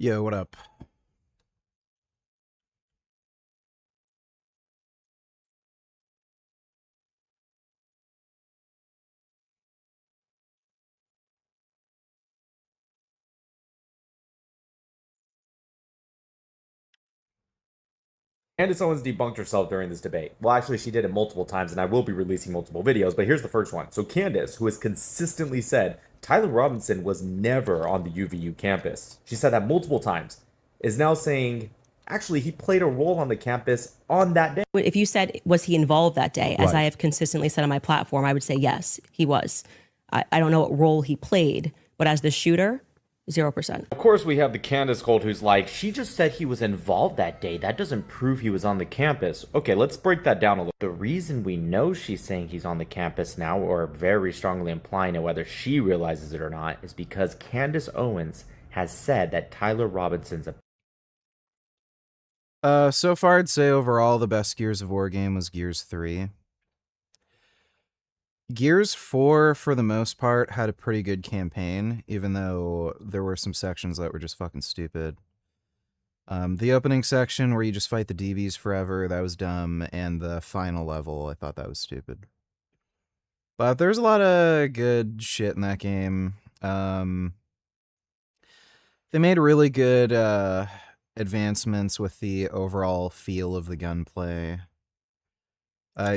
Yo, what up? Candace Owens debunked herself during this debate. Well, actually, she did it multiple times, and I will be releasing multiple videos, but here's the first one. So, Candace, who has consistently said Tyler Robinson was never on the UVU campus, she said that multiple times, is now saying, actually, he played a role on the campus on that day. If you said, was he involved that day, as Right. I have consistently said on my platform, I would say yes, he was. I don't know what role he played, but as the shooter, 0%. Of course, we have the Candace Gold who's like, she just said he was involved that day. That doesn't prove he was on the campus. Okay, let's break that down a little. The reason we know she's saying he's on the campus now, or very strongly implying it, whether she realizes it or not, is because Candace Owens has said that Tyler Robinson's a So far I'd say overall the best Gears of War game was Gears 3. Gears 4, for the most part, had a pretty good campaign, even though there were some sections that were just fucking stupid. The opening section where you just fight the DBs forever, that was dumb, and the final level, I thought that was stupid. But there's a lot of good shit in that game. They made really good advancements with the overall feel of the gunplay.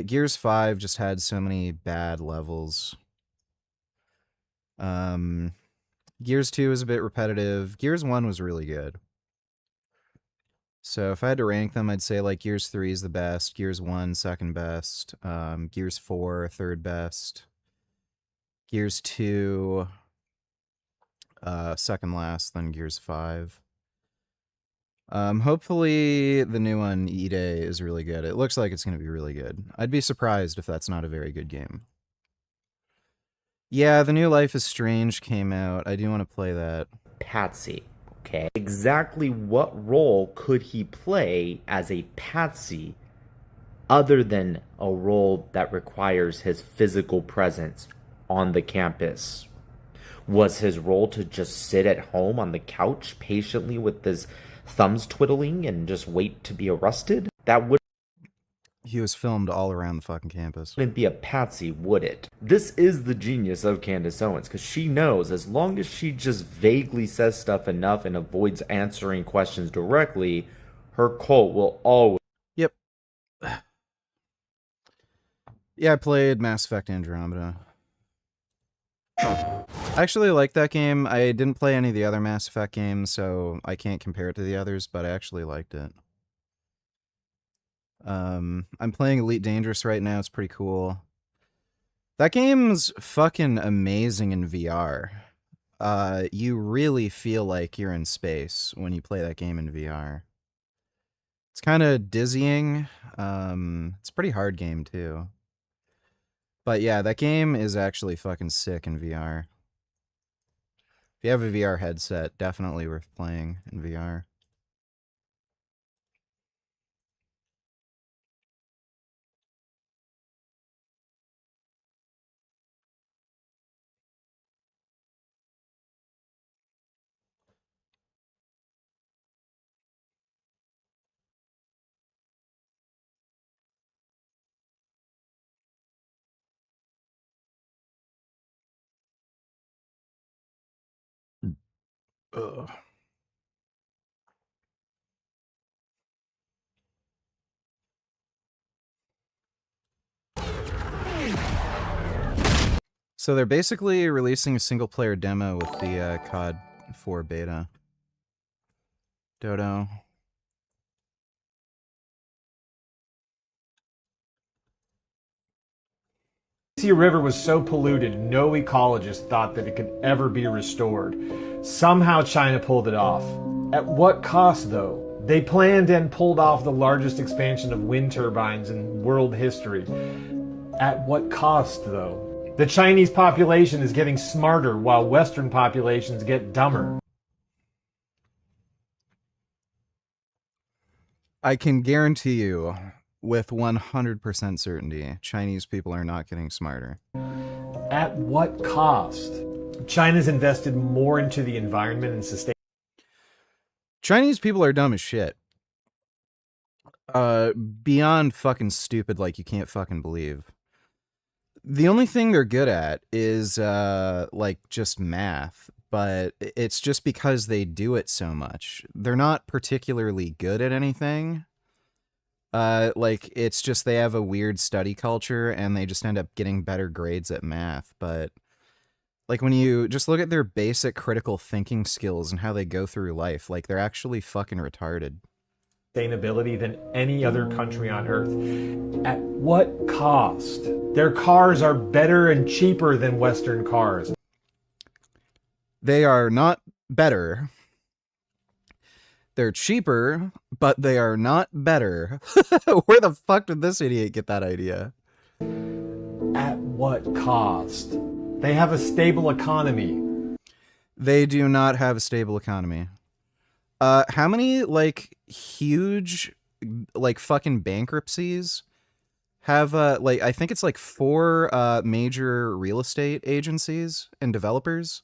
Gears 5 just had so many bad levels. Gears 2 is a bit repetitive. Gears 1 was really good. So if I had to rank them, I'd say like Gears 3 is the best, Gears 1 second best, Gears 4 third best, Gears 2 second last, then Gears 5. Hopefully the new one, E-Day, is really good. It looks like it's going to be really good. I'd be surprised if that's not a very good game. Yeah, the new Life is Strange came out. I do want to play that. patsy. Okay. Exactly what role could he play as a patsy other than a role that requires his physical presence on the campus? Was his role to just sit at home on the couch patiently with his thumbs twiddling and just wait to be arrested? That He was filmed all around the fucking campus. wouldn't be a patsy, would it? This is the genius of Candace Owens, because she knows as long as she just vaguely says stuff enough and avoids answering questions directly, her cult will always. Yep. Yeah, I played Mass Effect Andromeda. I actually like that game. I didn't play any of the other Mass Effect games, so I can't compare it to the others, but I actually liked it. I'm playing Elite Dangerous right now. It's pretty cool. That game's fucking amazing in VR. You really feel like you're in space when you play that game in VR. It's kind of dizzying. It's a pretty hard game, too. But yeah, that game is actually fucking sick in VR. If you have a VR headset, definitely worth playing in VR. Ugh. So they're basically releasing a single-player demo with the COD 4 beta. Dodo. The river was so polluted, no ecologist thought that it could ever be restored. Somehow China pulled it off. At what cost, though? They planned and pulled off the largest expansion of wind turbines in world history. At what cost, though? The Chinese population is getting smarter while Western populations get dumber. I can guarantee you, with 100% certainty, Chinese people are not getting smarter. At what cost? China's invested more into the environment and sustainability. Chinese people are dumb as shit. Beyond fucking stupid, like you can't fucking believe. The only thing they're good at is like just math, but it's just because they do it so much. They're not particularly good at anything. Like it's just they have a weird study culture and they just end up getting better grades at math, but like when you just look at their basic critical thinking skills and how they go through life, like they're actually fucking retarded. Sustainability than any other country on earth. At what cost? Their cars are better and cheaper than Western cars. They are not better. They're cheaper, but they are not better. Where the fuck did this idiot get that idea? At what cost? They have a stable economy. They do not have a stable economy. How many, like, huge, like, fucking bankruptcies have, like, I think it's, like, 4 major real estate agencies and developers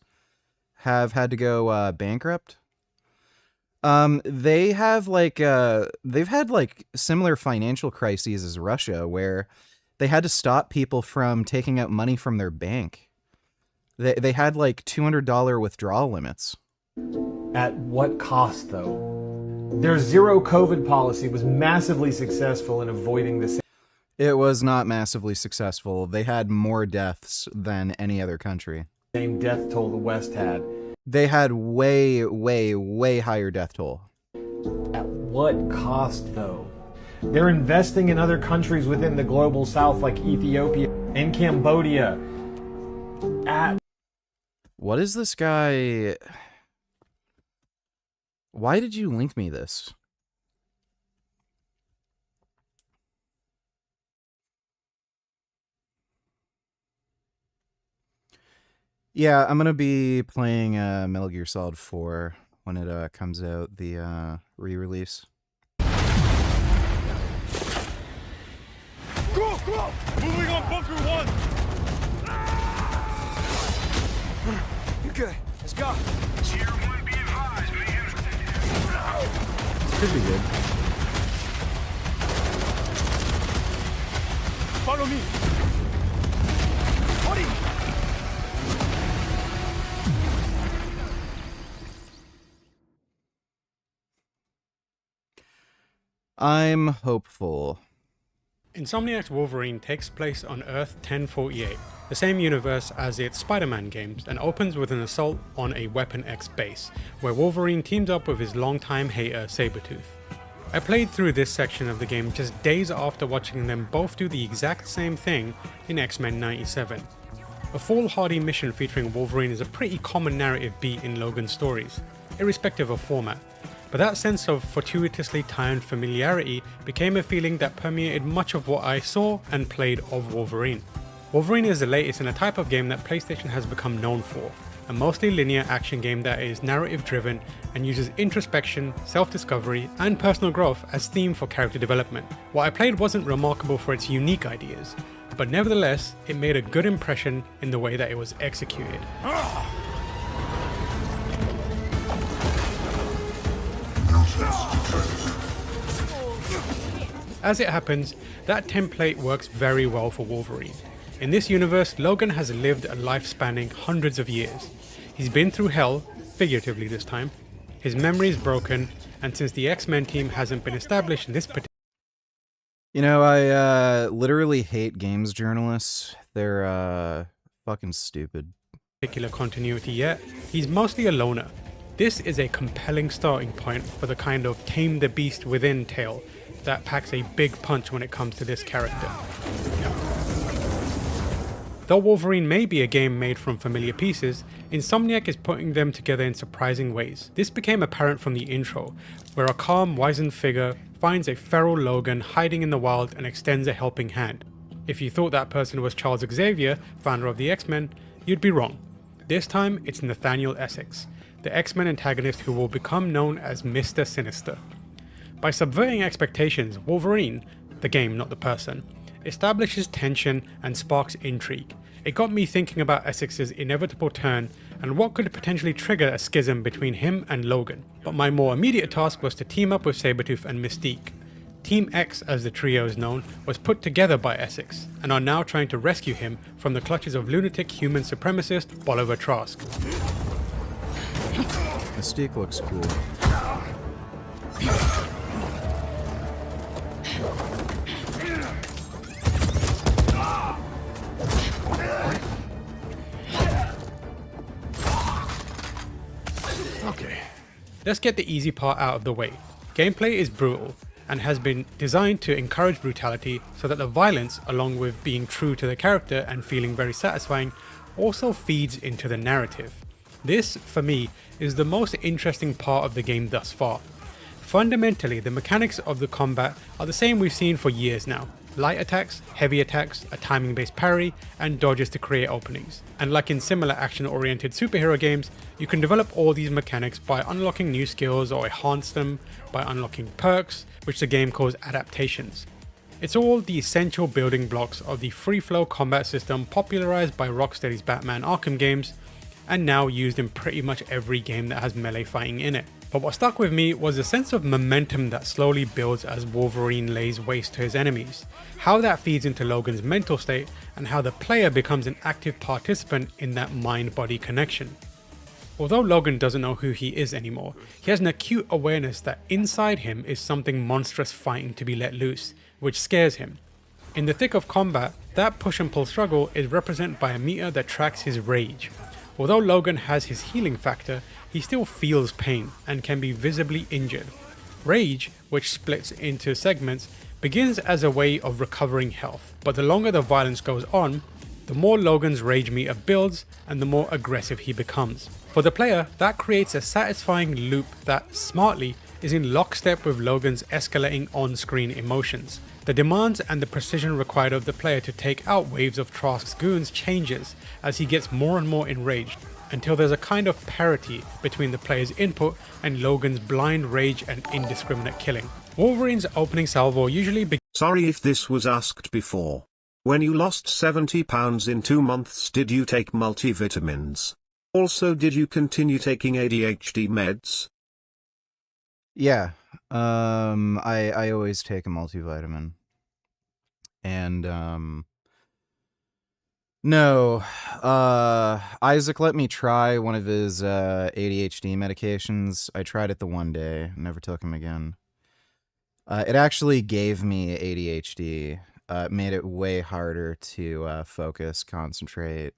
have had to go, bankrupt? They have, like, they've had, like, similar financial crises as Russia, where they had to stop people from taking out money from their bank. They had, like, $200 withdrawal limits. At what cost, though? Their zero COVID policy was massively successful in avoiding the It was not massively successful. They had more deaths than any other country. same death toll the West had. They had way, way, way higher death toll. At what cost, though? They're investing in other countries within the global south like Ethiopia and Cambodia. What is this guy? Why did you link me this? Yeah, I'm gonna be playing Metal Gear Solid 4 when it comes out, the re-release. Go! Moving on bunker 1! You're good. Let's go. Tier 1 be advised, man. Could be good. Follow me. Buddy! I'm hopeful. Insomniac's Wolverine takes place on Earth 1048, the same universe as its Spider-Man games, and opens with an assault on a Weapon X base, where Wolverine teams up with his longtime hater Sabretooth. I played through this section of the game just days after watching them both do the exact same thing in X-Men 97. A foolhardy mission featuring Wolverine is a pretty common narrative beat in Logan's stories, irrespective of format. But that sense of fortuitously timed familiarity became a feeling that permeated much of what I saw and played of Wolverine. Wolverine is the latest in a type of game that PlayStation has become known for, a mostly linear action game that is narrative driven and uses introspection, self-discovery, and personal growth as theme for character development. What I played wasn't remarkable for its unique ideas, but nevertheless, it made a good impression in the way that it was executed. As it happens, that template works very well for Wolverine. In this universe, Logan has lived a life spanning hundreds of years. He's been through hell, figuratively this time, his memory is broken, and since the X-Men team hasn't been established in this particular... You know, I literally hate games journalists. They're fucking stupid. continuity yet, he's mostly a loner. This is a compelling starting point for the kind of tame the beast within tale that packs a big punch when it comes to this character. Though Wolverine may be a game made from familiar pieces, Insomniac is putting them together in surprising ways. This became apparent from the intro, where a calm, wizened figure finds a feral Logan hiding in the wild and extends a helping hand. If you thought that person was Charles Xavier, founder of the X-Men, you'd be wrong. This time, it's Nathaniel Essex, the X-Men antagonist who will become known as Mr. Sinister. By subverting expectations, Wolverine, the game not the person, establishes tension and sparks intrigue. It got me thinking about Essex's inevitable turn and what could potentially trigger a schism between him and Logan. But my more immediate task was to team up with Sabretooth and Mystique. Team X, as the trio is known, was put together by Essex, and are now trying to rescue him from the clutches of lunatic human supremacist Bolivar Trask. Mystique looks cool. Okay. Let's get the easy part out of the way. Gameplay is brutal, and has been designed to encourage brutality so that the violence, along with being true to the character and feeling very satisfying, also feeds into the narrative. This, for me, is the most interesting part of the game thus far. Fundamentally, the mechanics of the combat are the same we've seen for years now. Light attacks, heavy attacks, a timing based parry, and dodges to create openings. And like in similar action oriented superhero games, you can develop all these mechanics by unlocking new skills or enhance them by unlocking perks, which the game calls adaptations. It's all the essential building blocks of the free flow combat system popularized by Rocksteady's Batman Arkham games, and now used in pretty much every game that has melee fighting in it. But what stuck with me was the sense of momentum that slowly builds as Wolverine lays waste to his enemies, how that feeds into Logan's mental state, and how the player becomes an active participant in that mind-body connection. Although Logan doesn't know who he is anymore, he has an acute awareness that inside him is something monstrous fighting to be let loose, which scares him. In the thick of combat, that push and pull struggle is represented by a meter that tracks his rage. Although Logan has his healing factor, he still feels pain and can be visibly injured. Rage, which splits into segments, begins as a way of recovering health, but the longer the violence goes on, the more Logan's rage meter builds and the more aggressive he becomes. For the player, that creates a satisfying loop that, smartly, is in lockstep with Logan's escalating on-screen emotions. The demands and the precision required of the player to take out waves of Trask's goons changes as he gets more and more enraged, until there's a kind of parity between the player's input and Logan's blind rage and indiscriminate killing. Wolverine's opening salvo usually begins. Sorry if this was asked before. When you lost 70 pounds in 2 months, did you take multivitamins? Also, did you continue taking ADHD meds? Yeah. I always take a multivitamin. And no. Isaac let me try one of his ADHD medications. I tried it the one day, never took him again. It actually gave me ADHD. It made it way harder to focus, concentrate.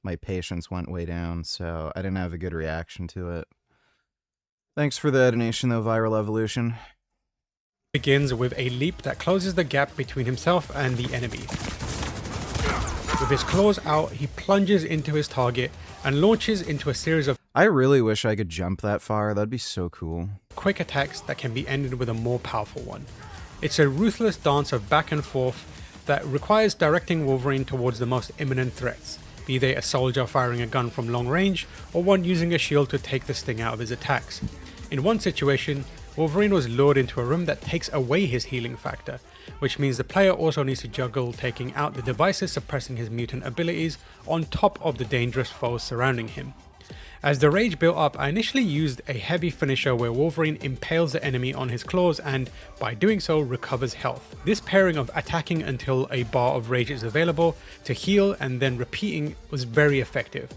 My patience went way down, so I didn't have a good reaction to it. Thanks for the donation though, Viral Evolution. Begins with a leap that closes the gap between himself and the enemy. With his claws out, he plunges into his target and launches into a series of I really wish I could jump that far. That'd be so cool. quick attacks that can be ended with a more powerful one. It's a ruthless dance of back and forth that requires directing Wolverine towards the most imminent threats, be they a soldier firing a gun from long range or one using a shield to take the sting out of his attacks. In one situation, Wolverine was lured into a room that takes away his healing factor, which means the player also needs to juggle taking out the devices suppressing his mutant abilities on top of the dangerous foes surrounding him. As the rage built up, I initially used a heavy finisher where Wolverine impales the enemy on his claws and, by doing so, recovers health. This pairing of attacking until a bar of rage is available to heal and then repeating was very effective.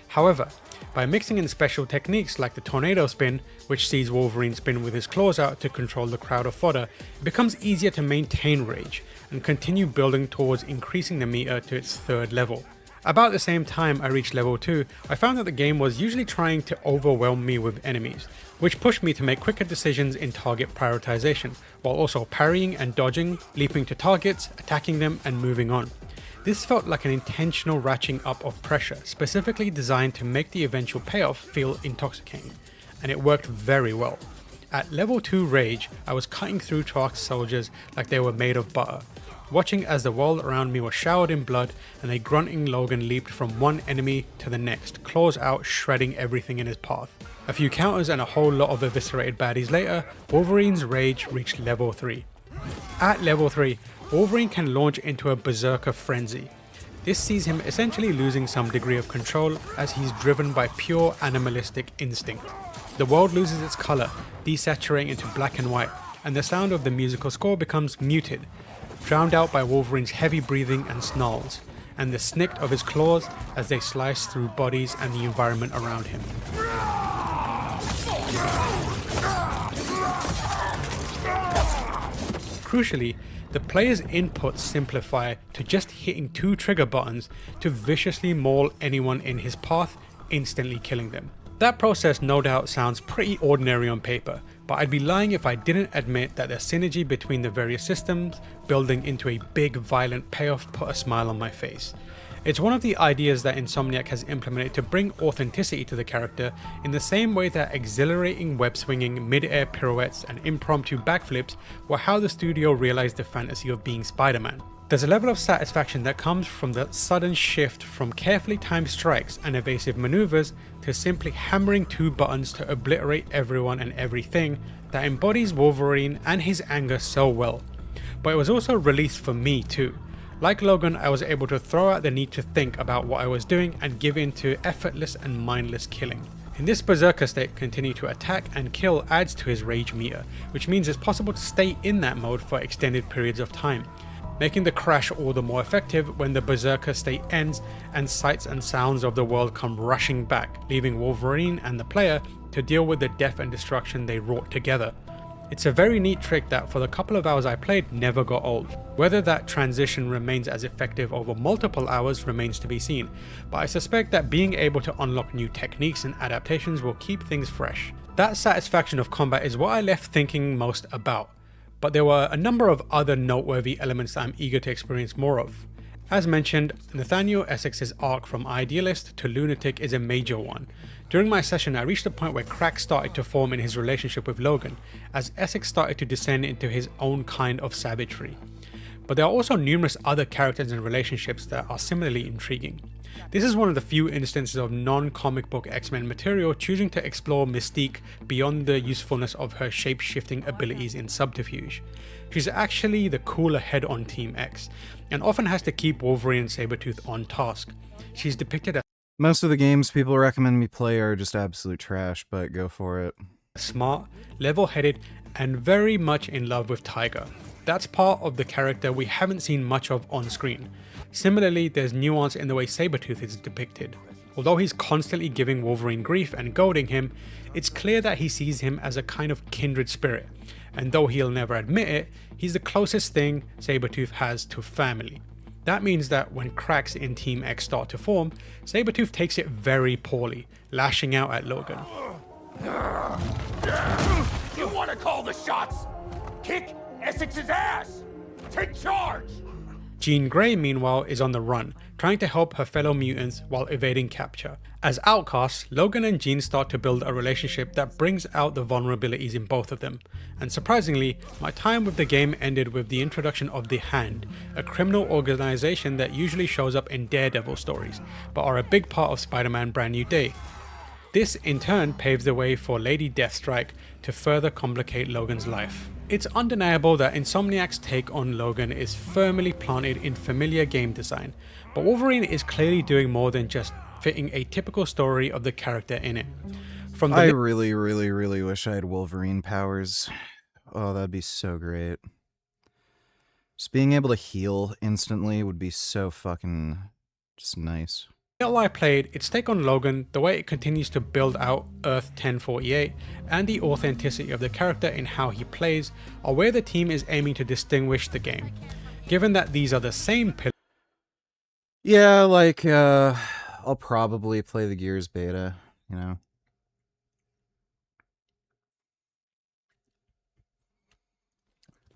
However, by mixing in special techniques like the tornado spin, which sees Wolverine spin with his claws out to control the crowd of fodder, it becomes easier to maintain rage and continue building towards increasing the meter to its third level. About the same time I reached level 2, I found that the game was usually trying to overwhelm me with enemies, which pushed me to make quicker decisions in target prioritization, while also parrying and dodging, leaping to targets, attacking them and moving on. This felt like an intentional ratcheting up of pressure, specifically designed to make the eventual payoff feel intoxicating, and it worked very well. At level 2 Rage, I was cutting through Trask's soldiers like they were made of butter, watching as the world around me was showered in blood and a grunting Logan leaped from one enemy to the next, claws out, shredding everything in his path. A few counters and a whole lot of eviscerated baddies later, Wolverine's Rage reached level 3. At level 3, Wolverine can launch into a berserker frenzy. This sees him essentially losing some degree of control as he's driven by pure animalistic instinct. The world loses its colour, desaturating into black and white, and the sound of the musical score becomes muted, drowned out by Wolverine's heavy breathing and snarls, and the snick of his claws as they slice through bodies and the environment around him. Crucially, the player's inputs simplify to just hitting 2 trigger buttons to viciously maul anyone in his path, instantly killing them. That process no doubt sounds pretty ordinary on paper, but I'd be lying if I didn't admit that the synergy between the various systems building into a big violent payoff put a smile on my face. It's one of the ideas that Insomniac has implemented to bring authenticity to the character in the same way that exhilarating web swinging, mid-air pirouettes and impromptu backflips were how the studio realized the fantasy of being Spider-Man. There's a level of satisfaction that comes from the sudden shift from carefully timed strikes and evasive maneuvers to simply hammering 2 buttons to obliterate everyone and everything that embodies Wolverine and his anger so well. But it was also released for me too. Like Logan, I was able to throw out the need to think about what I was doing and give in to effortless and mindless killing. In this berserker state, continue to attack and kill adds to his rage meter, which means it's possible to stay in that mode for extended periods of time, making the crash all the more effective when the berserker state ends and sights and sounds of the world come rushing back, leaving Wolverine and the player to deal with the death and destruction they wrought together. It's a very neat trick that for the couple of hours I played never got old. Whether that transition remains as effective over multiple hours remains to be seen, but I suspect that being able to unlock new techniques and adaptations will keep things fresh. That satisfaction of combat is what I left thinking most about, but there were a number of other noteworthy elements that I'm eager to experience more of. As mentioned, Nathaniel Essex's arc from idealist to lunatic is a major one. During my session I reached a point where cracks started to form in his relationship with Logan, as Essex started to descend into his own kind of savagery. But there are also numerous other characters and relationships that are similarly intriguing. This is one of the few instances of non-comic book X-Men material choosing to explore Mystique beyond the usefulness of her shape-shifting abilities in Subterfuge. She's actually the cooler head on Team X, and often has to keep Wolverine and Sabretooth on task. She's depicted as Most of the games people recommend me play are just absolute trash, but go for it. smart, level-headed, and very much in love with Tiger. That's part of the character we haven't seen much of on screen. Similarly, there's nuance in the way Sabretooth is depicted. Although he's constantly giving Wolverine grief and goading him, it's clear that he sees him as a kind of kindred spirit, and though he'll never admit it, he's the closest thing Sabretooth has to family. That means that when cracks in Team X start to form, Sabretooth takes it very poorly, lashing out at Logan. You want to call the shots? Kick Essex's ass! Take charge! Jean Grey, meanwhile, is on the run, trying to help her fellow mutants while evading capture. As outcasts, Logan and Jean start to build a relationship that brings out the vulnerabilities in both of them. And surprisingly, my time with the game ended with the introduction of the Hand, a criminal organization that usually shows up in Daredevil stories, but are a big part of Spider-Man Brand New Day. This in turn paves the way for Lady Deathstrike to further complicate Logan's life. It's undeniable that Insomniac's take on Logan is firmly planted in familiar game design, but Wolverine is clearly doing more than just fitting a typical story of the character in it. I really wish I had Wolverine powers. Oh, that'd be so great. Just being able to heal instantly would be so fucking just nice. While I played, its take on Logan, the way it continues to build out Earth 1048, and the authenticity of the character in how he plays are where the team is aiming to distinguish the game. Given that these are the same pillars. Yeah, like, I'll probably play the Gears beta, you know.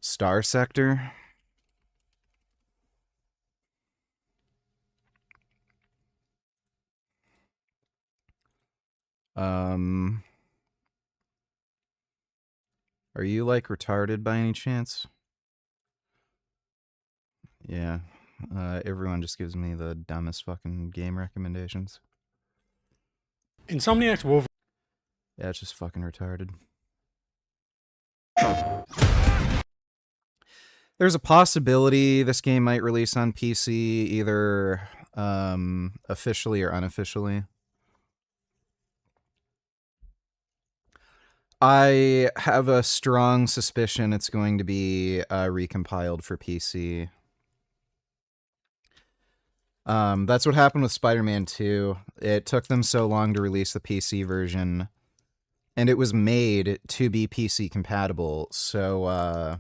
Star Sector. Are you, like, retarded by any chance? Yeah. Everyone just gives me the dumbest fucking game recommendations. Insomniac's Wolverine. Yeah, it's just fucking retarded. There's a possibility this game might release on PC either officially or unofficially. I have a strong suspicion it's going to be recompiled for PC. That's what happened with Spider-Man 2. It took them so long to release the PC version, and it was made to be PC compatible. So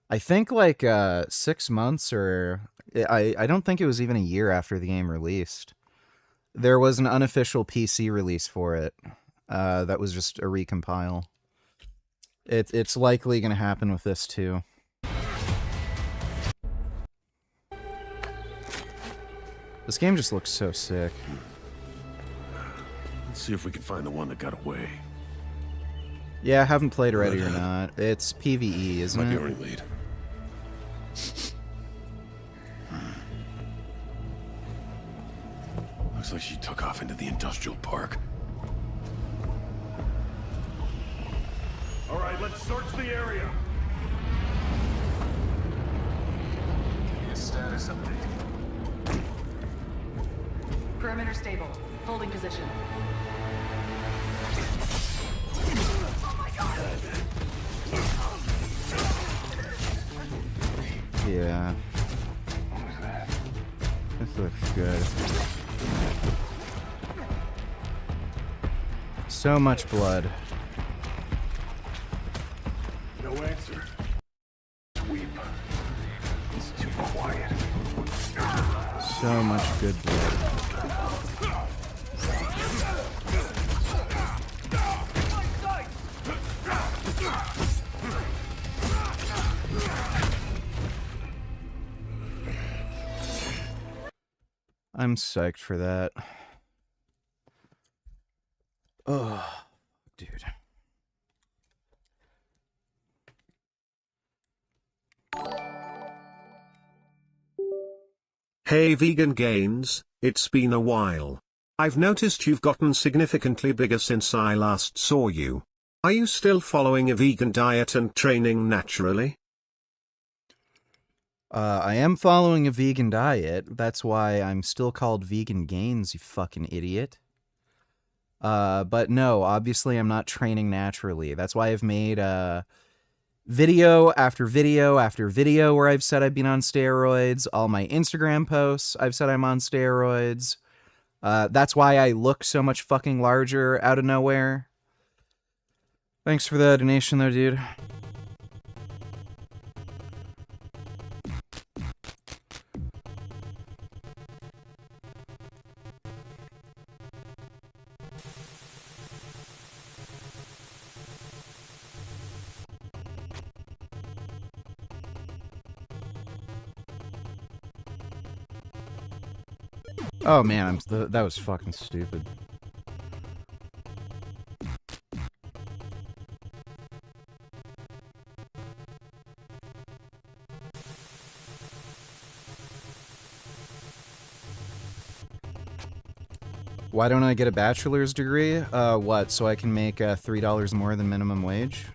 I think like 6 months, or I don't think it was even a year after the game released, there was an unofficial PC release for it. That was just a recompile. It's likely going to happen with this too. This game just looks so sick. Let's see if we can find the one that got away. Yeah, I haven't played Ready or Not. It's PvE, isn't Might be it? our only lead. Looks like she took off into the industrial park. All right, let's search the area. Give me a status update. Perimeter stable. Holding position. Yeah. This looks good. So much blood. No answer. Sweep. It's too quiet. So much good blood. I'm psyched for that. Oh, dude. Hey Vegan Gains, it's been a while. I've noticed you've gotten significantly bigger since I last saw you. Are you still following a vegan diet and training naturally? I am following a vegan diet. That's why I'm still called Vegan Gains, you fucking idiot. But no, obviously I'm not training naturally. That's why I've made video after video after video where I've said I've been on steroids. All my Instagram posts, I've said I'm on steroids. That's why I look so much fucking larger out of nowhere. Thanks for the donation though, dude. Oh man, that was fucking stupid. Why don't I get a bachelor's degree? What, so I can make $3 more than minimum wage?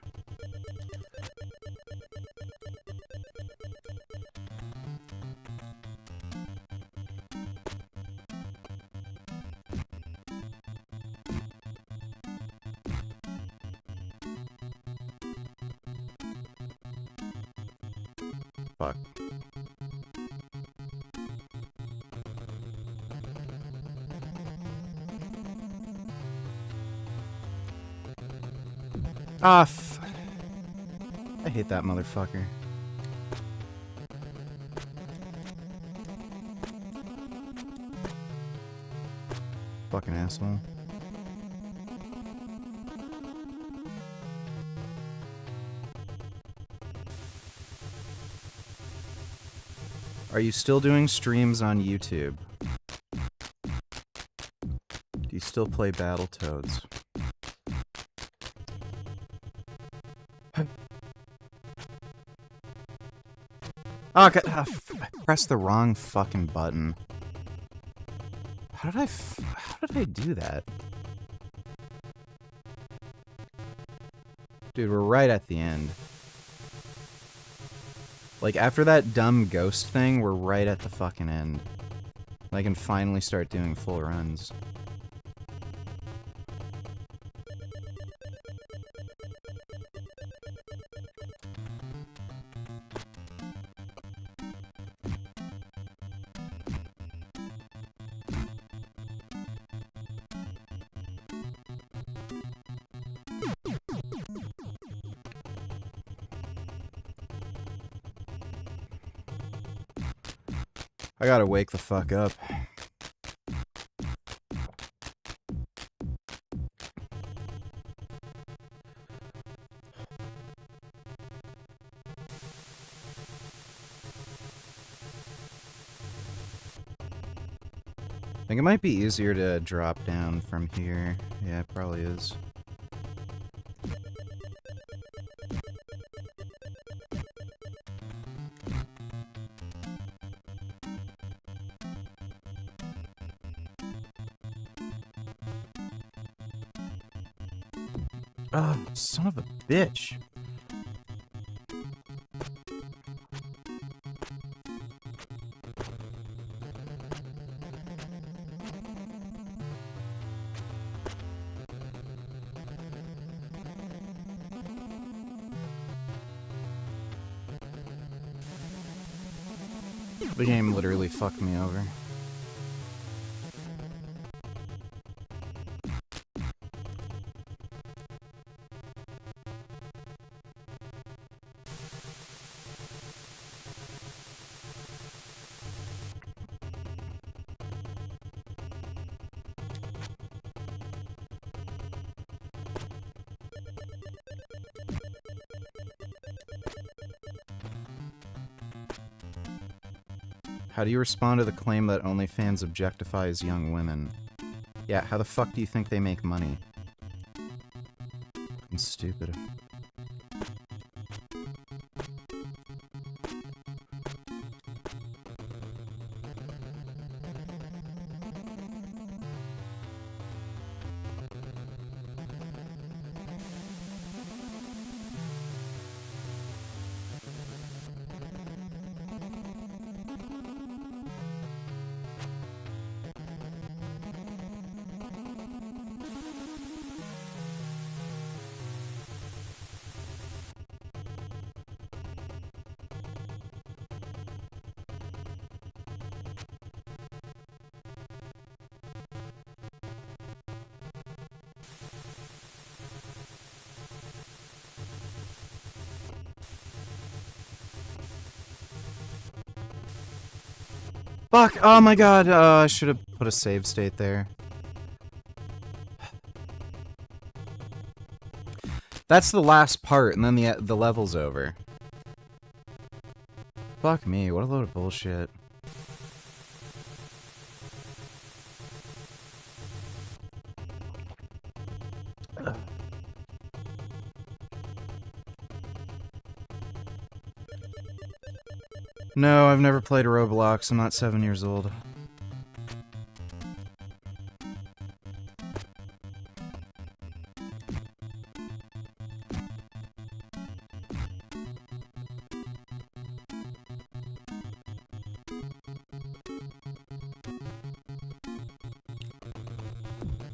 Fuck. Ah, I hate that motherfucker. Fucking asshole. Are you still doing streams on YouTube? Do you still play Battletoads? Oh, God. I pressed the wrong fucking button. How did I do that? Dude, we're right at the end. Like, after that dumb ghost thing, we're right at the fucking end. I can finally start doing full runs. I gotta wake the fuck up. I think it might be easier to drop down from here. Yeah, it probably is. Oh, son of a bitch. The game literally fucked me over. How do you respond to the claim that OnlyFans objectifies young women? Yeah, how the fuck do you think they make money? Fucking stupid. Fuck! Oh my god, I should have put a save state there. That's the last part, and then the level's over. Fuck me, what a load of bullshit. No, I've never played Roblox. I'm not 7 years old.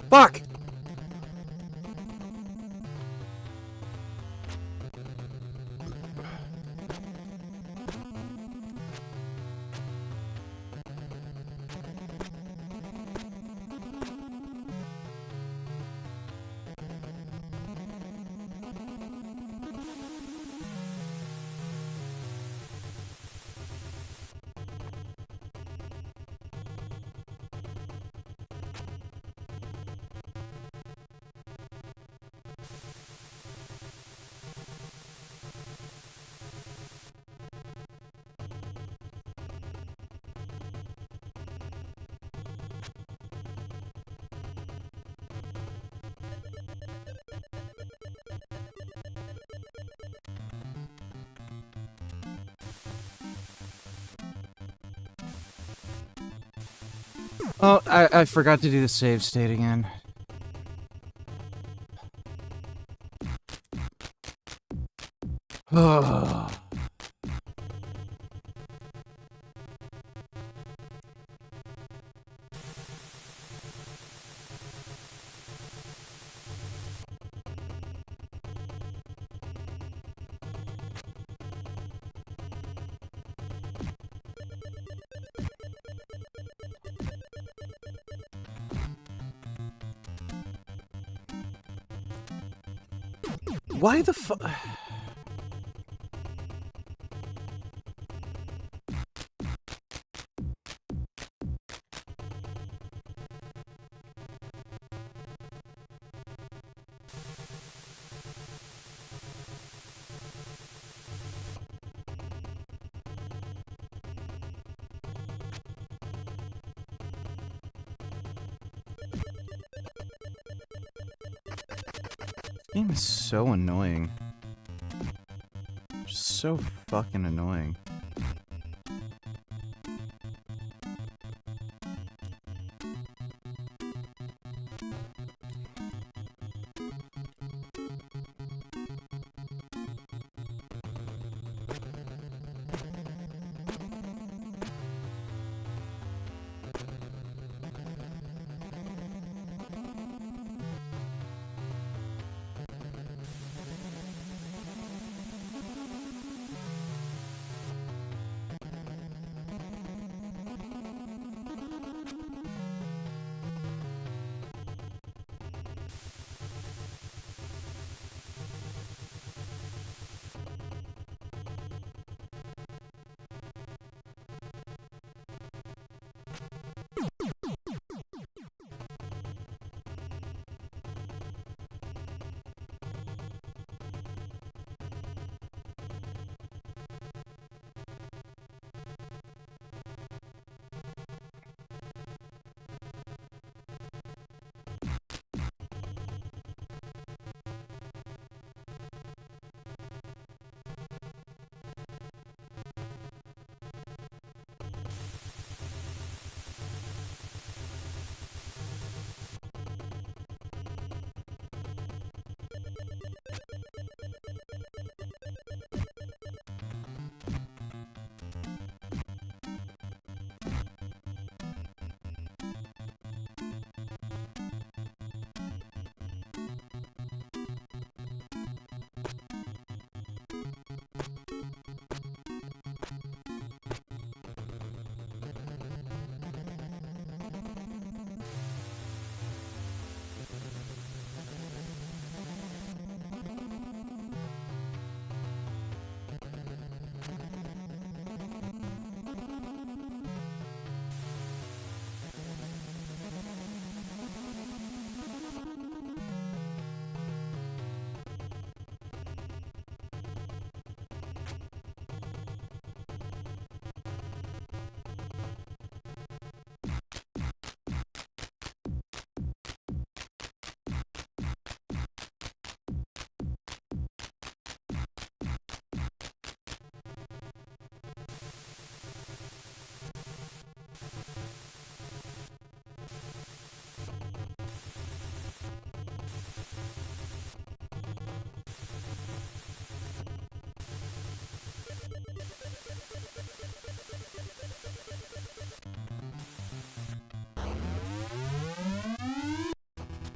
Fuck! Oh, I forgot to do the save state again. Why the fuck? This game is so annoying. Just so fucking annoying.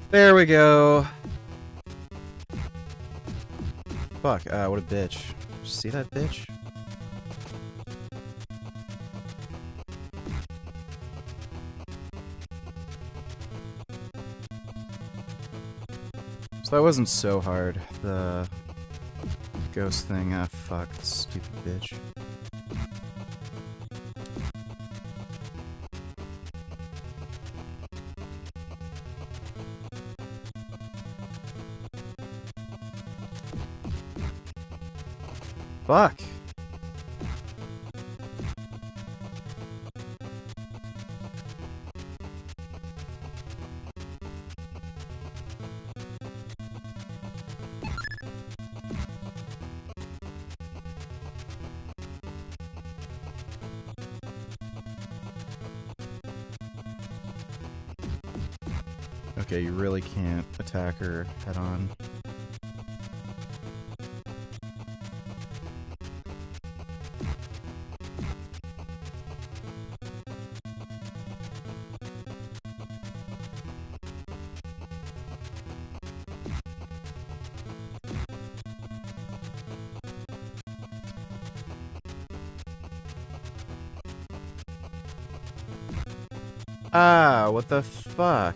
There we go. Fuck, what a bitch. See that bitch? So that wasn't so hard. The ghost thing, fuck, stupid bitch. Fuck. Okay, you really can't attack her head on. Ah, what the fuck?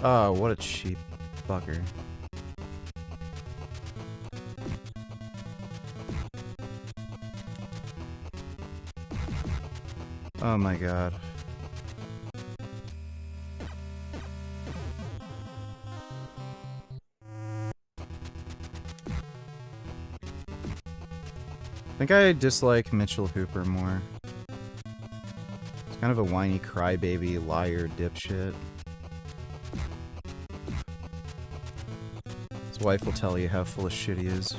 Oh, what a cheap fucker. Oh my god. I think I dislike Mitchell Hooper more. He's kind of a whiny crybaby, liar, dipshit. His wife will tell you how full of shit he is.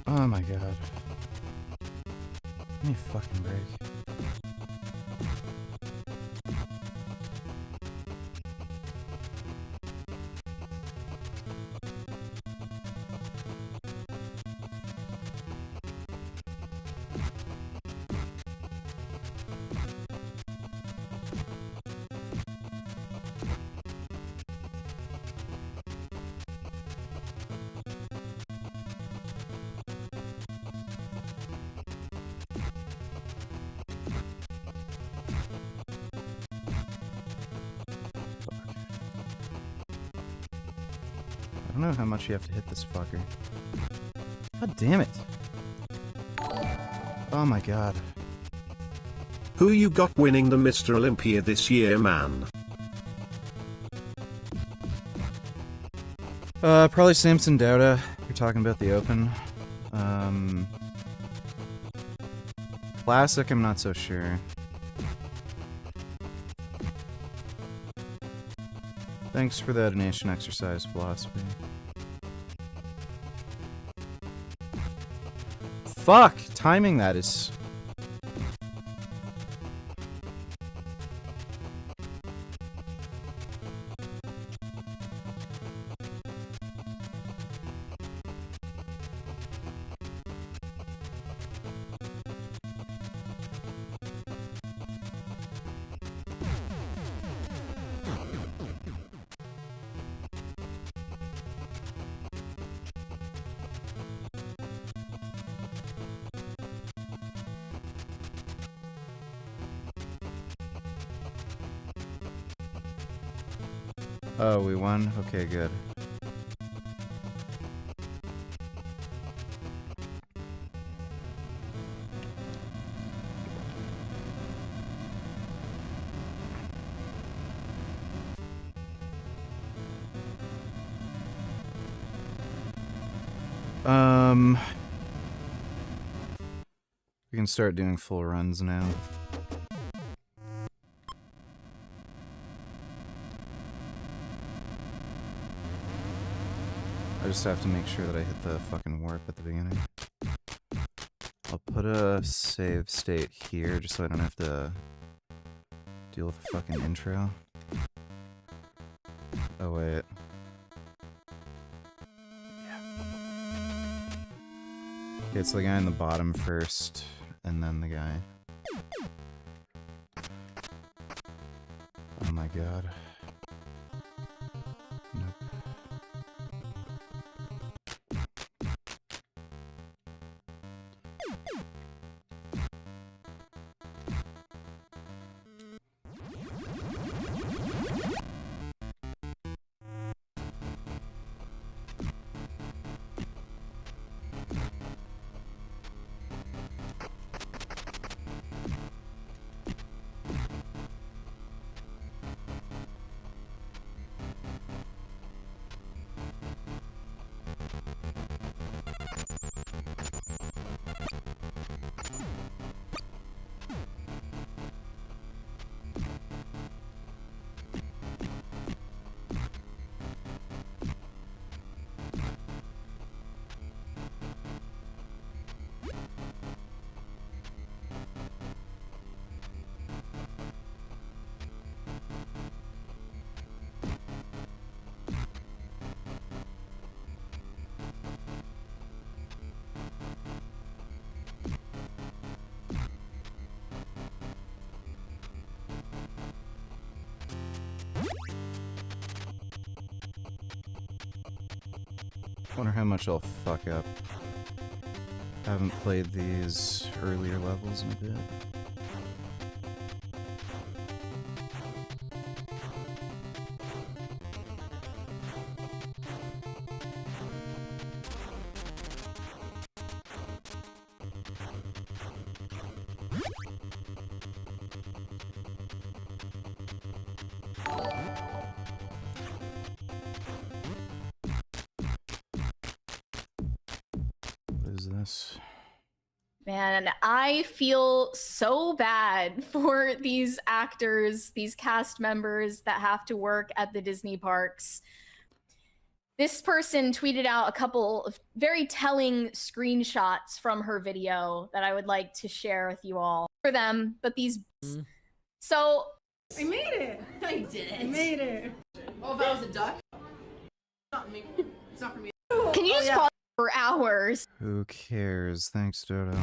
Oh my god. Give me a fucking break. I don't know how much you have to hit this fucker. God damn it. Oh my god. Who you got winning the Mr. Olympia this year, man? Probably Samson Dauda. You're talking about the Open. Classic, I'm not so sure. Thanks for the donation exercise philosophy. Fuck! Timing that is... Oh, we won? Okay, good. We can start doing full runs now. I just have to make sure that I hit the fucking warp at the beginning. I'll put a save state here just so I don't have to deal with the fucking intro. Oh wait. Okay, it's the guy in the bottom first, and then the guy. Oh my god. Nope. Wonder how much I'll fuck up. Haven't played these earlier levels in a bit. What is this? Man, I feel so bad for these actors, these cast members that have to work at the Disney parks. This person tweeted out a couple of very telling screenshots from her video that I would like to share with you all for them, but these. So. I made it! No, you didn't. I made it! Oh, if I was a duck? Not me. It's not for me. Can you just pause for hours? Who cares? Thanks, Dodo.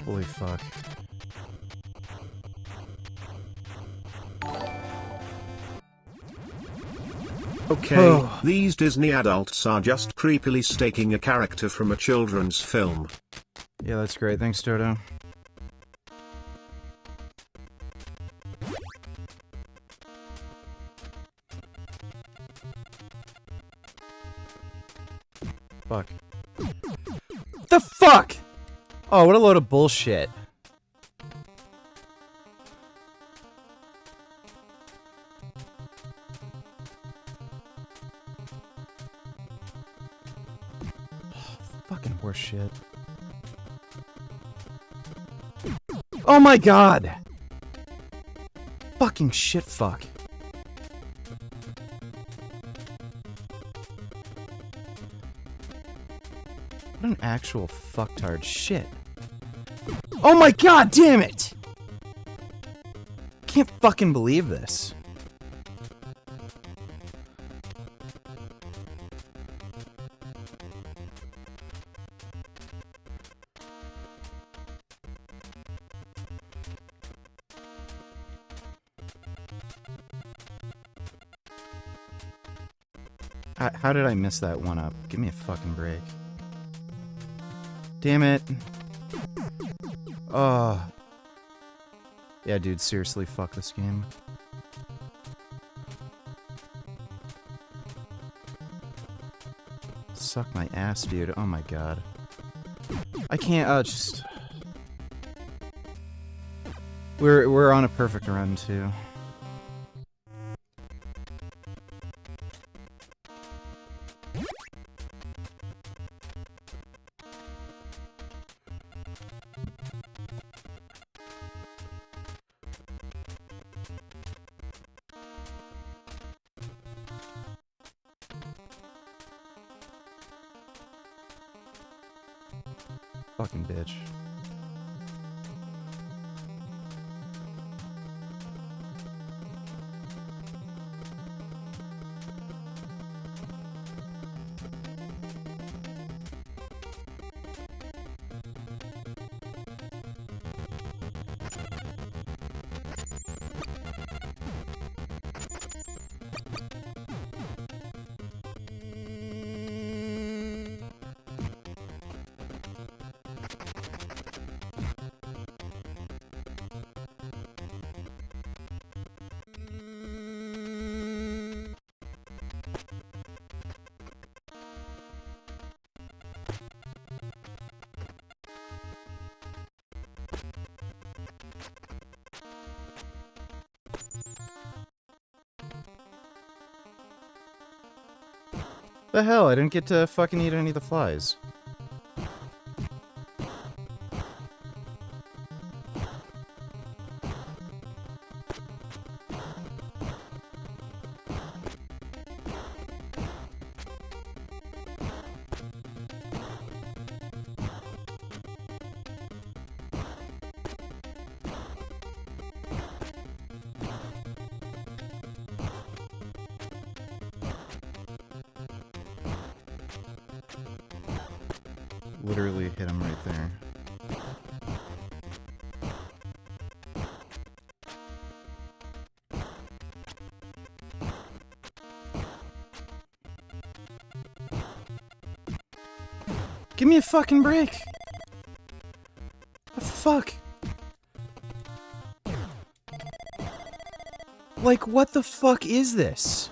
Holy fuck. Okay, these Disney adults are just creepily staking a character from a children's film. Yeah, that's great. Thanks, Dodo. Fuck. The fuck? Oh, what a load of bullshit. Fucking horse shit. Oh my god! Fucking shit fuck. What an actual fucktard shit. Oh my god damn it! Can't fucking believe this. How did I miss that one up? Give me a fucking break. Damn it. Oh. Yeah, dude, seriously, fuck this game. Suck my ass, dude. Oh my god. I can't, just... We're on a perfect run, too. Fucking bitch. The hell? I didn't get to fucking eat any of the flies. Literally hit him right there. Give me a fucking break! The fuck? Like, what the fuck is this?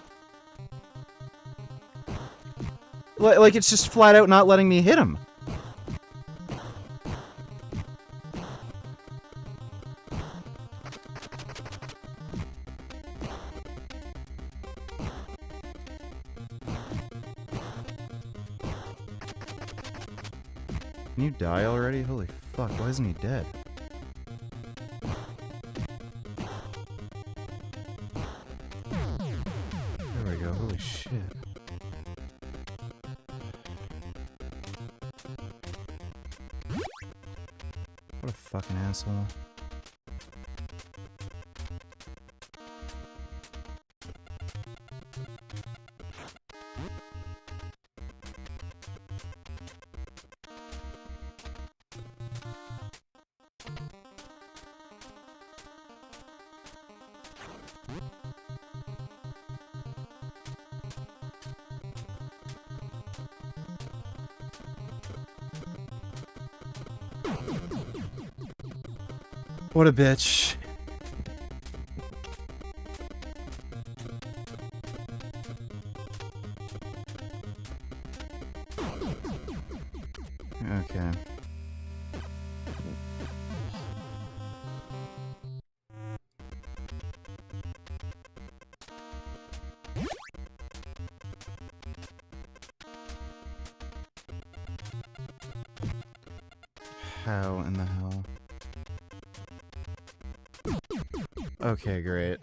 Like, it's just flat out not letting me hit him. Can you die already? Holy fuck, why isn't he dead? There we go, holy shit. What a fucking asshole. What a bitch. Okay. How in the hell? Okay, great.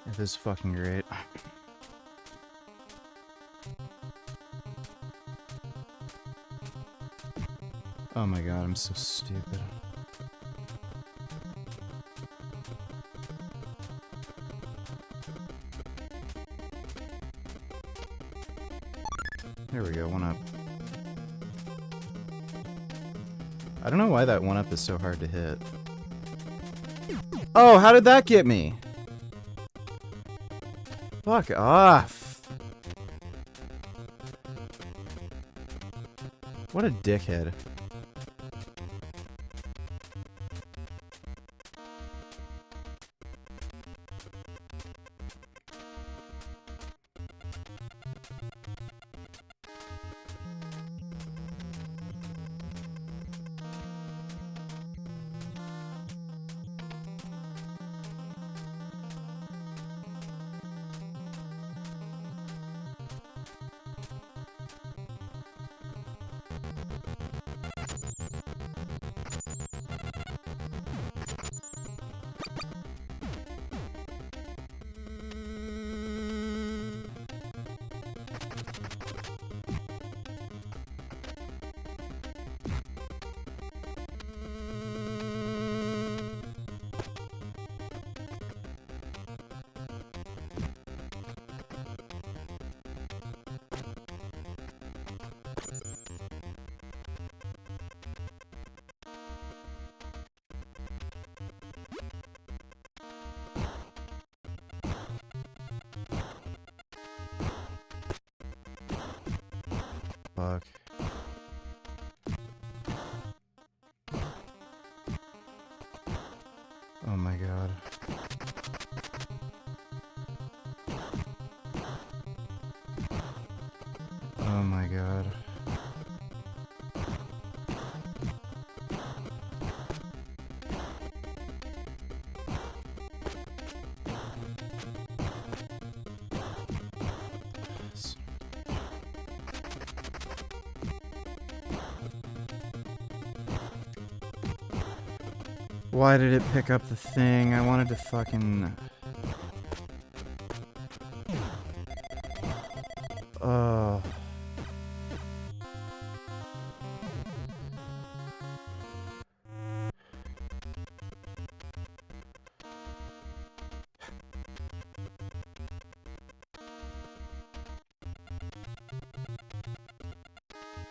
This is fucking great. Oh my god, I'm so stupid. There we go, 1-up. I don't know why that 1-up is so hard to hit. Oh, how did that get me? Fuck off. What a dickhead. Fuck. Oh my god. Oh my god. Why did it pick up the thing? I wanted to fucking... Oh.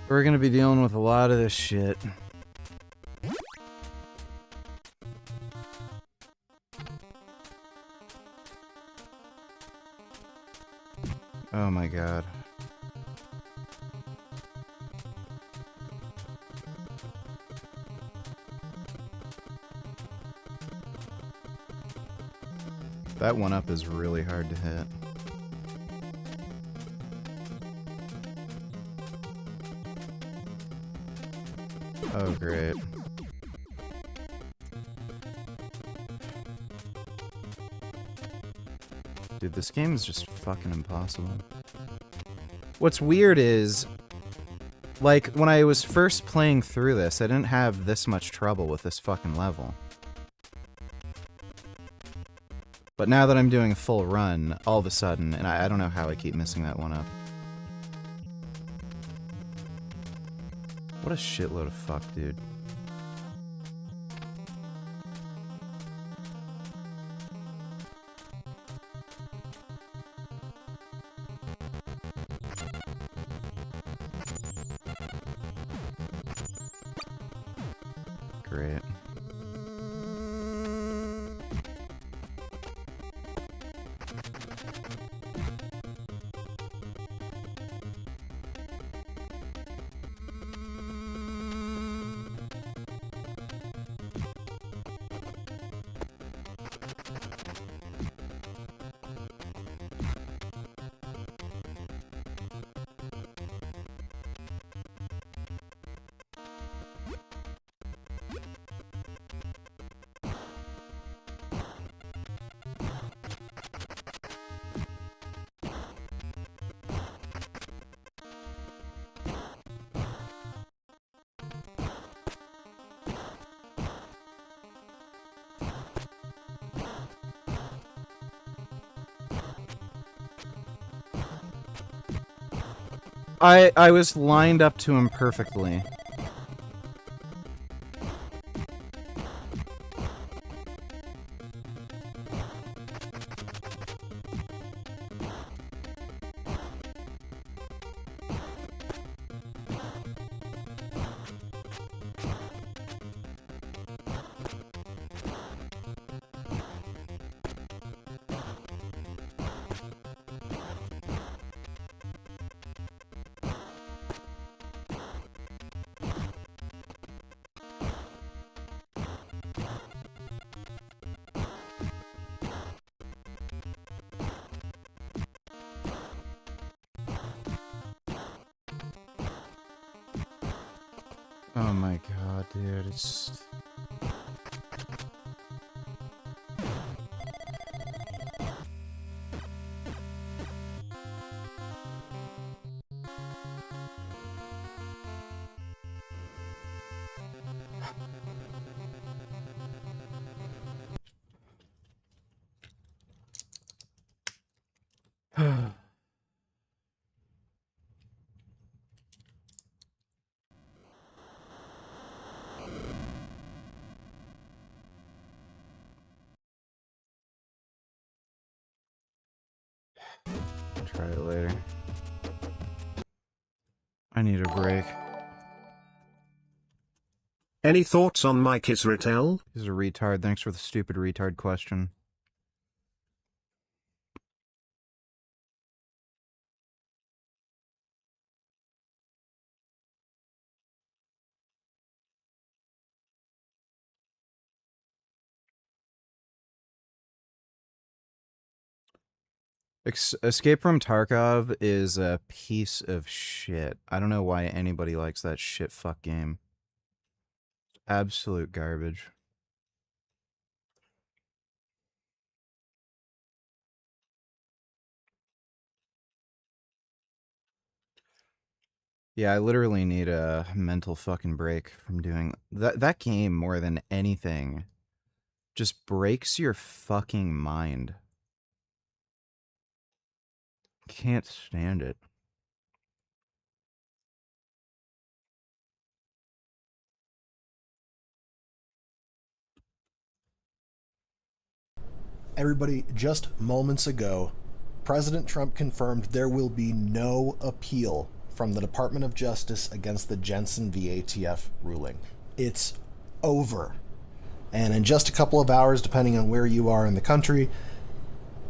We're gonna be dealing with a lot of this shit. Oh my god. That one up is really hard to hit. Oh, great. Dude, this game is just fucking impossible. What's weird is, like, when I was first playing through this, I didn't have this much trouble with this fucking level. But now that I'm doing a full run, all of a sudden, and I don't know how I keep missing that one up. What a shitload of fuck, dude. Great. I was lined up to him perfectly. Oh my god, dude, it's... Try it later. I need a break. Any thoughts on Mike Israel? He's a retard. Thanks for the stupid retard question. Escape from Tarkov is a piece of shit. I don't know why anybody likes that shit fuck game. Absolute garbage. Yeah, I literally need a mental fucking break from doing that game more than anything. just breaks your fucking mind. Can't stand it. Everybody, just moments ago, President Trump confirmed there will be no appeal from the Department of Justice against the Jensen v. ATF ruling. It's over. And in just a couple of hours, depending on where you are in the country,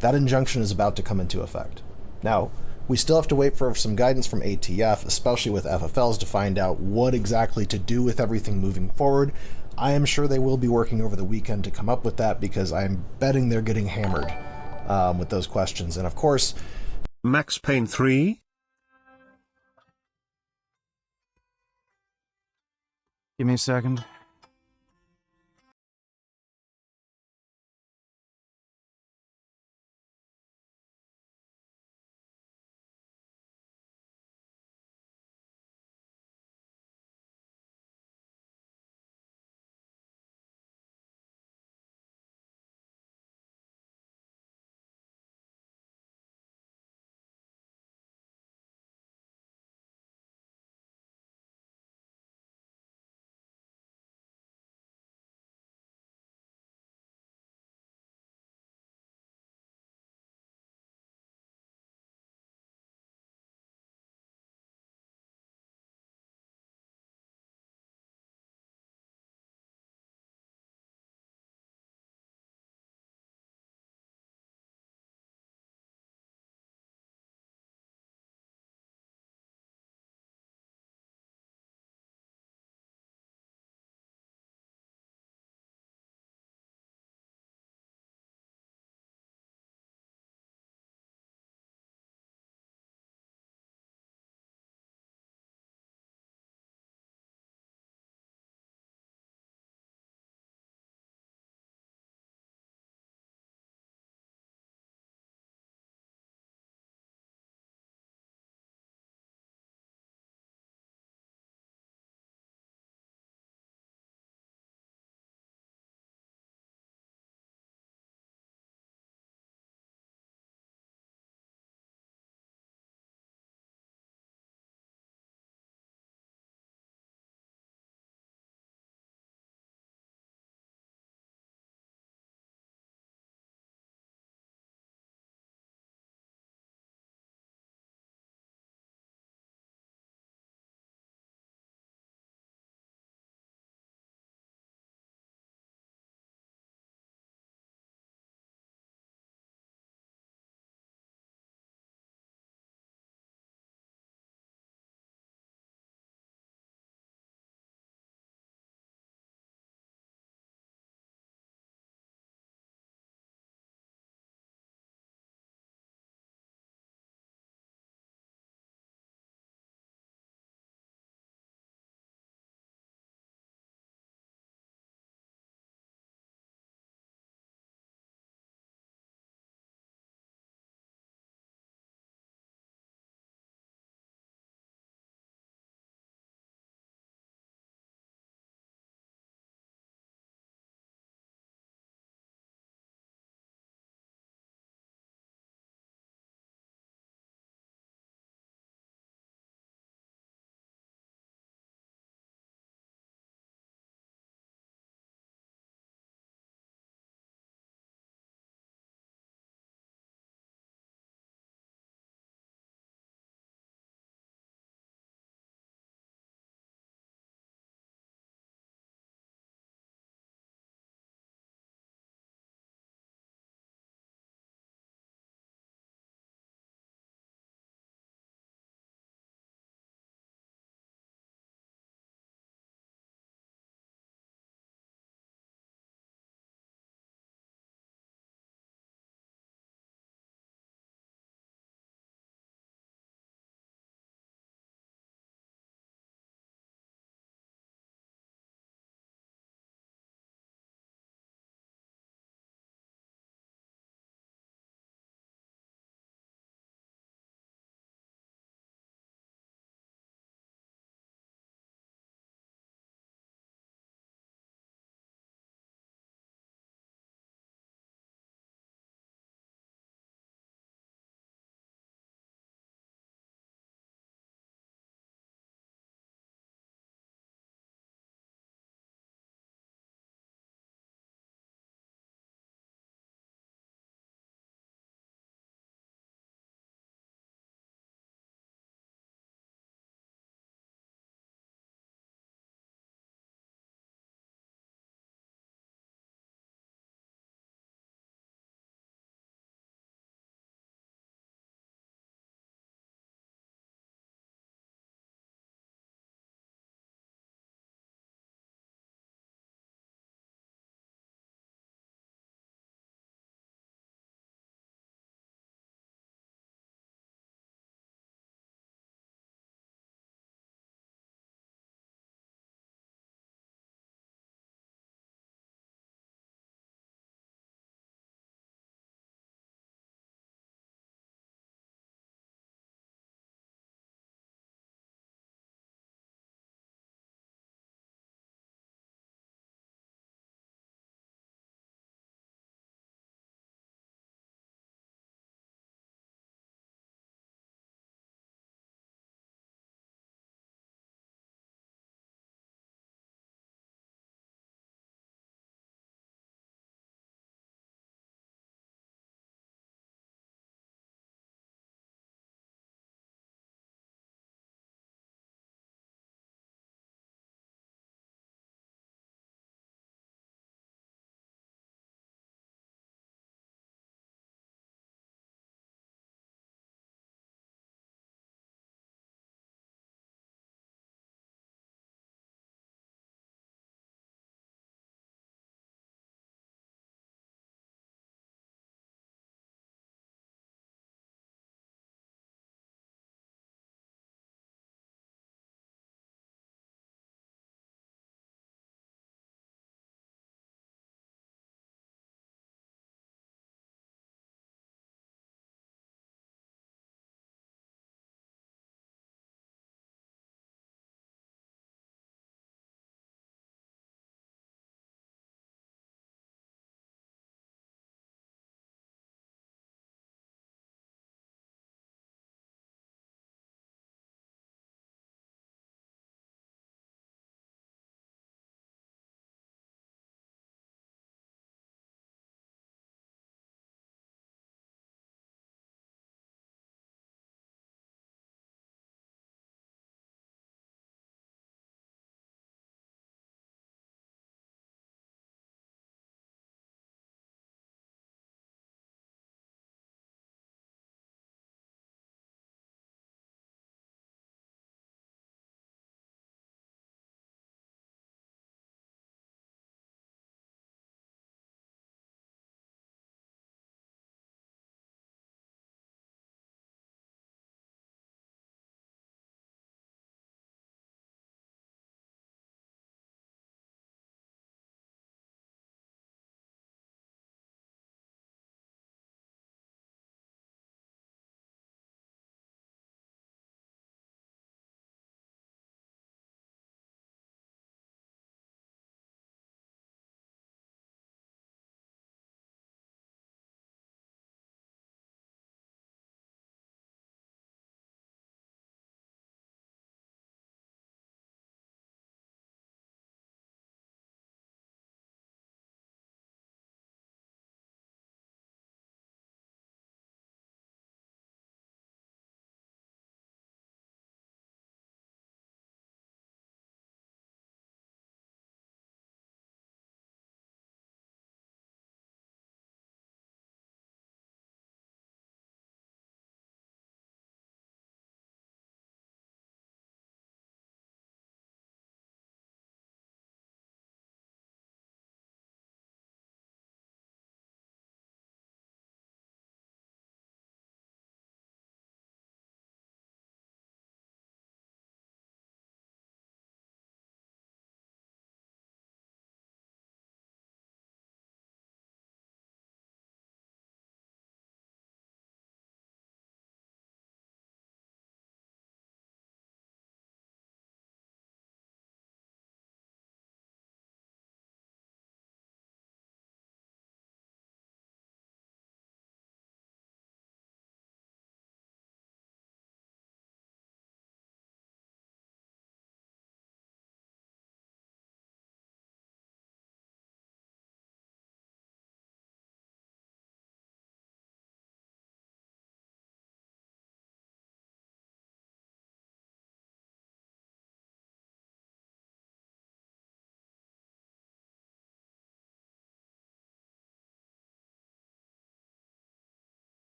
that injunction is about to come into effect. Now, we still have to wait for some guidance from ATF, especially with FFLs, to find out what exactly to do with everything moving forward. I am sure they will be working over the weekend to come up with that, because I'm betting they're getting hammered with those questions. And of course, Max Payne 3? Give me a second.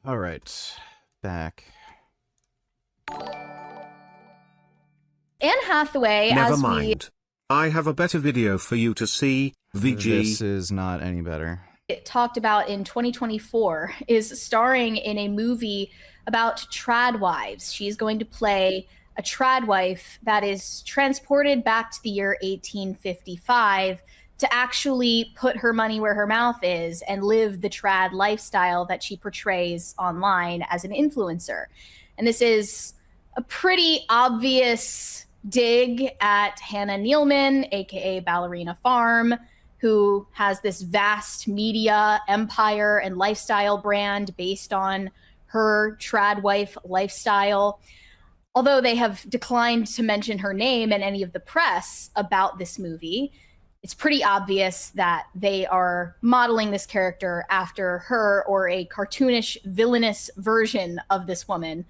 All right, back. Anne Hathaway, Never as mind. I have a better video for you to see, VG. This is not any better. we talked about in 2024, is starring in a movie about trad wives. She's going to play a trad wife that is transported back to the year 1855 to actually put her money where her mouth is and live the trad lifestyle that she portrays online as an influencer. And this is a pretty obvious dig at Hannah Nealman, aka Ballerina Farm, who has this vast media empire and lifestyle brand based on her trad wife lifestyle. Although they have declined to mention her name in any of the press about this movie, it's pretty obvious that they are modeling this character after her or a cartoonish, villainous version of this woman.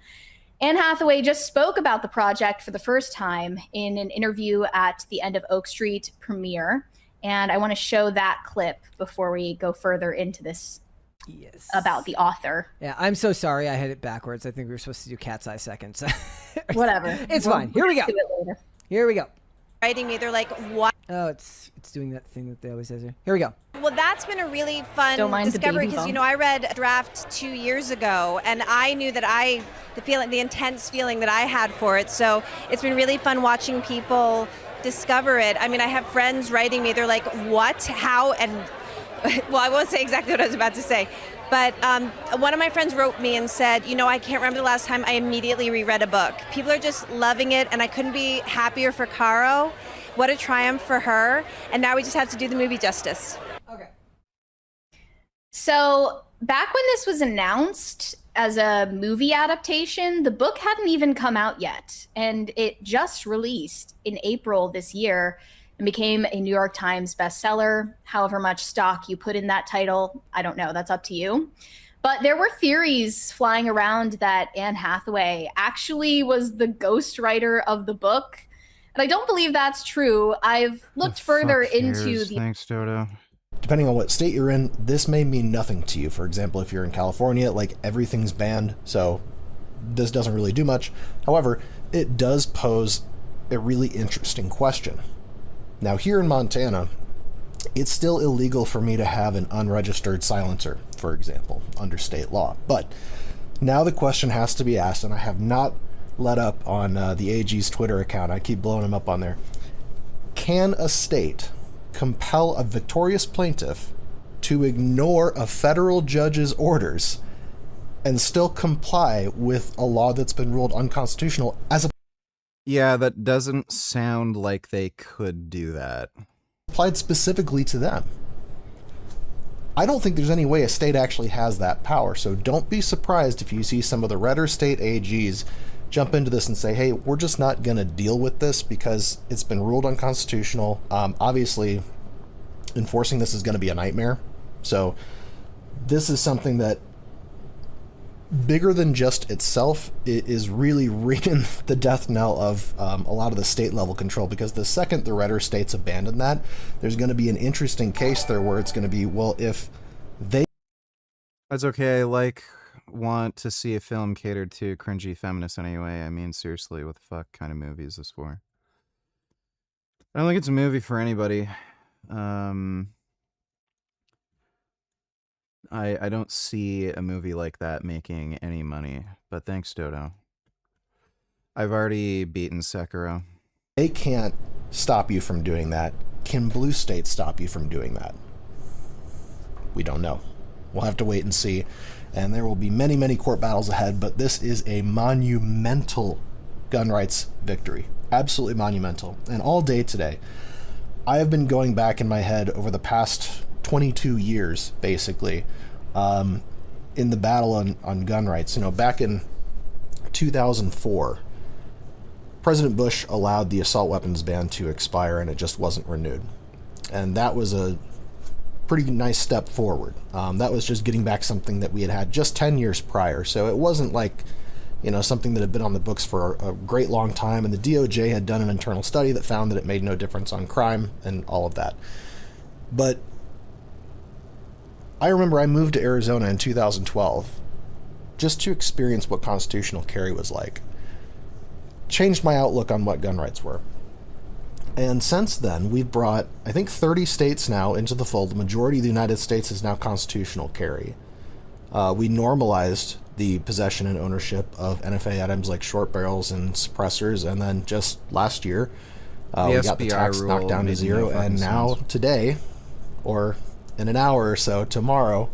Anne Hathaway just spoke about the project for the first time in an interview at the End of Oak Street premiere. And I want to show that clip before we go further into this about the author. Yeah, I'm so sorry I had it backwards. I think we were supposed to do cat's eye seconds. Whatever. It's fine. Here we go. Here we go. Writing me, they're like, what? Oh, it's doing that thing that they always say. Here we go. Well, that's been a really fun Don't mind the discovery baby because, bump. I read a draft 2 years ago and I knew that the intense feeling that I had for it. So it's been really fun watching people discover it. I mean, I have friends writing me, they're like, what, how, and well, I won't say exactly what I was about to say, but one of my friends wrote me and said, I can't remember the last time I immediately reread a book. People are just loving it, and I couldn't be happier for Caro. What a triumph for her. And now we just have to do the movie justice. Okay. So back when this was announced as a movie adaptation, the book hadn't even come out yet. And it just released in April this year and became a New York Times bestseller. However much stock you put in that title, I don't know. That's up to you. But there were theories flying around that Anne Hathaway actually was the ghostwriter of the book. And I don't believe that's true. I've looked further into the... Thanks, Dodo. Depending on what state you're in, this may mean nothing to you. For example, if you're in California, everything's banned, so this doesn't really do much. However, it does pose a really interesting question. Now, here in Montana, it's still illegal for me to have an unregistered silencer, for example, under state law. But now the question has to be asked, and I have not let up on the AG's Twitter account. I keep blowing him up on there. Can a state compel a victorious plaintiff to ignore a federal judge's orders and still comply with a law that's been ruled unconstitutional as Yeah, that doesn't sound like they could do that. applied specifically to them? I don't think there's any way a state actually has that power, so don't be surprised if you see some of the redder state AGs jump into this and say, hey, we're just not going to deal with this because it's been ruled unconstitutional. Obviously, enforcing this is going to be a nightmare. So this is something that, bigger than just itself, it is really ringing the death knell of a lot of the state level control, because the second the redder states abandon that, there's going to be an interesting case there where it's going to be, well, if they... That's okay, want to see a film catered to cringy feminists anyway. I mean, seriously, what the fuck kind of movie is this for? I don't think it's a movie for anybody. I don't see a movie like that making any money, but thanks, Dodo. I've already beaten Sekiro. They can't stop you from doing that. Can blue states stop you from doing that? We don't know. We'll have to wait and see. And there will be many, many court battles ahead, but this is a monumental gun rights victory. Absolutely monumental. And all day today, I have been going back in my head over the past 22 years, basically, in the battle on gun rights. Back in 2004, President Bush allowed the assault weapons ban to expire, and it just wasn't renewed. And that was a pretty nice step forward. That was just getting back something that we had just 10 years prior. So it wasn't like, something that had been on the books for a great long time. And the DOJ had done an internal study that found that it made no difference on crime and all of that. But I remember I moved to Arizona in 2012. just to experience what constitutional carry was like. Changed my outlook on what gun rights were. And since then, we've brought, I think, 30 states now into the fold. The majority of the United States is now constitutional carry. We normalized the possession and ownership of NFA items like short barrels and suppressors, and then just last year, we got the tax knocked down to zero, and now today, or in an hour or so, tomorrow,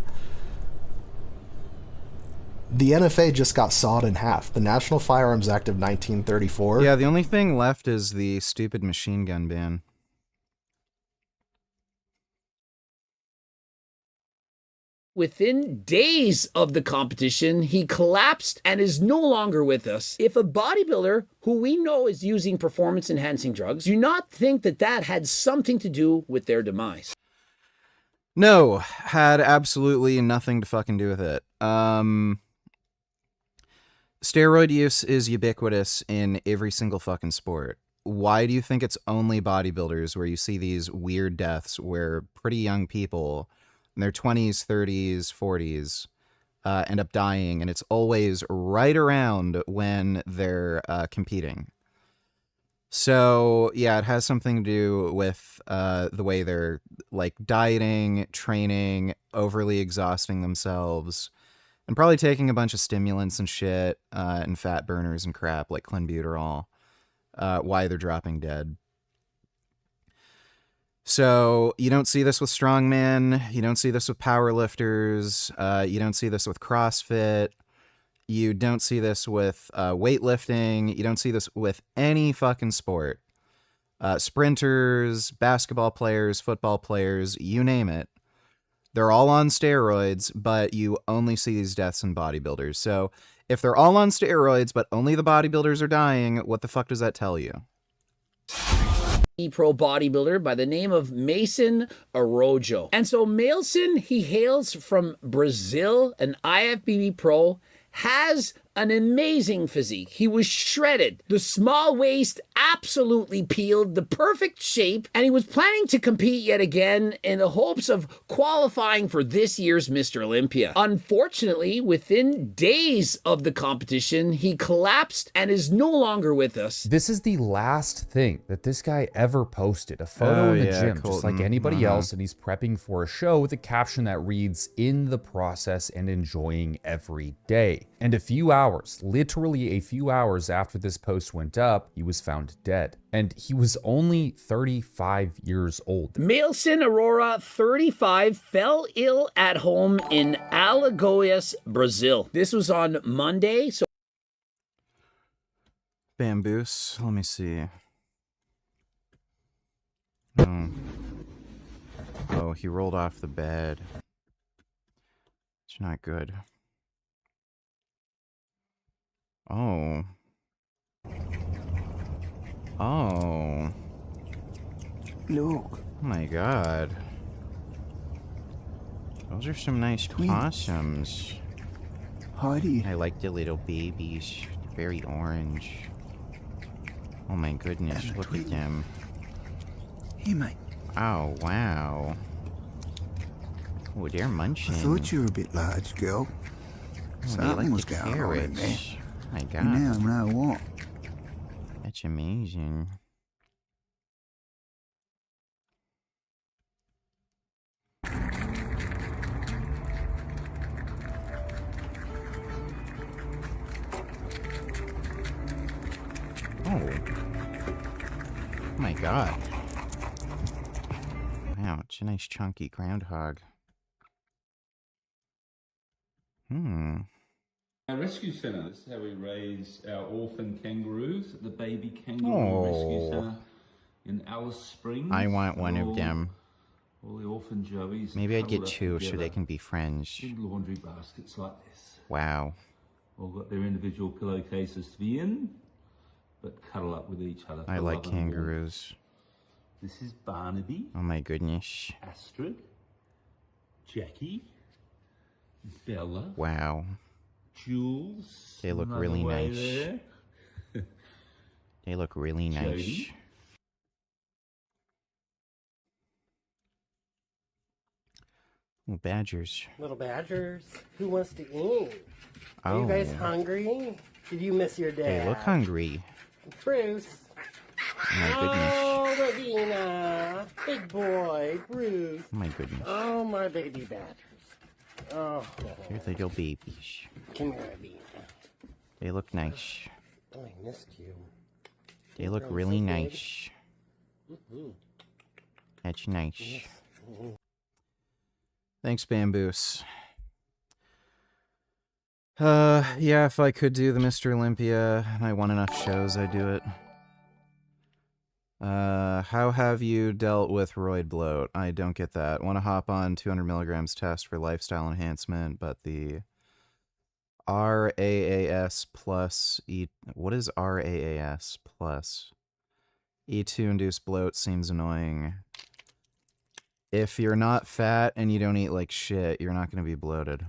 the NFA just got sawed in half. The National Firearms Act of 1934. Yeah, the only thing left is the stupid machine gun ban. Within days of the competition, he collapsed and is no longer with us. If a bodybuilder who we know is using performance-enhancing drugs, do you not think that that had something to do with their demise? No, had absolutely nothing to fucking do with it. Steroid use is ubiquitous in every single fucking sport. Why do you think it's only bodybuilders where you see these weird deaths where pretty young people in their 20s, 30s, 40s end up dying, and it's always right around when they're competing? So, yeah, it has something to do with the way they're, like, dieting, training, overly exhausting themselves, and probably taking a bunch of stimulants and shit, and fat burners and crap like clenbuterol, why they're dropping dead. So you don't see this with strongmen, you don't see this with powerlifters, you don't see this with CrossFit, you don't see this with weightlifting, you don't see this with any fucking sport. Sprinters, basketball players, football players, you name it. They're all on steroids, but you only see these deaths in bodybuilders. So if they're all on steroids, but only the bodybuilders are dying, what the fuck does that tell you? Pro bodybuilder by the name of Mason Araújo. And so Mason, he hails from Brazil, an IFBB pro, has an amazing physique. He was shredded. The small waist absolutely peeled, the perfect shape, and he was planning to compete yet again in the hopes of qualifying for this year's Mr. Olympia. Unfortunately, within days of the competition, he collapsed and is no longer with us. This is the last thing that this guy ever posted. A photo in the gym, just like anybody else, and he's prepping for a show with a caption that reads, "In the process and enjoying every day." And a few hours, literally a few hours after this post went up, he was found dead. And he was only 35 years old. Mason Aurora, 35, fell ill at home in Alagoas, Brazil. This was on Monday. So Bamboos, let me see. Oh, he rolled off the bed. It's not good. Oh. Oh. Look. Oh my god. Those are some nice possums. Heidi. I like the little babies. Very orange. Oh my goodness, look at them. Here, mate. Oh, wow. Oh, they're munching. I thought you were a bit large, girl. Oh, Something was going on in there. Oh my god. You now know what. That's amazing. Oh. Oh my god. Wow, it's a nice chunky groundhog. Our rescue centre, this is how we raise our orphan kangaroos at the baby kangaroo rescue centre in Alice Springs. I want one of them. All the orphan joeys. Maybe I'd get two so they can be friends. Big laundry baskets like this. Wow. All got their individual pillowcases to be in, but cuddle up with each other. I like kangaroos. This is Barnaby. Oh my goodness. Astrid. Jackie. Bella. Wow. Jules. They look really nice. They look really nice. Jody. Badgers. Little badgers. Who wants to eat? Are Oh. you guys hungry? Did you miss your dad? They look hungry. Bruce. My goodness. Oh, Ravina. Big boy, Bruce. My goodness. Oh, my baby badgers. Oh. They're little babies. Come here, Ravina. They look nice. Oh, I missed you. They look really nice. Mm-hmm. That's nice. Yes. Mm-hmm. Thanks, Bamboos. Yeah, if I could do the Mr. Olympia and I won enough shows, I'd do it. How have you dealt with roid bloat? I don't get that. Want to hop on 200 milligrams test for lifestyle enhancement, but the RAAS plus what is RAAS plus? E2 induced bloat seems annoying. If you're not fat and you don't eat like shit, you're not going to be bloated.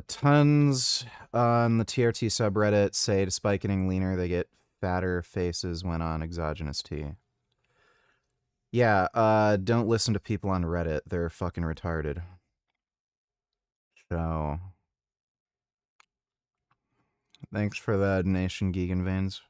Tons on the TRT subreddit say despite getting leaner, they get fatter faces when on exogenous tea. Yeah, don't listen to people on Reddit. They're fucking retarded. So, thanks for the donation, Geegan Veins.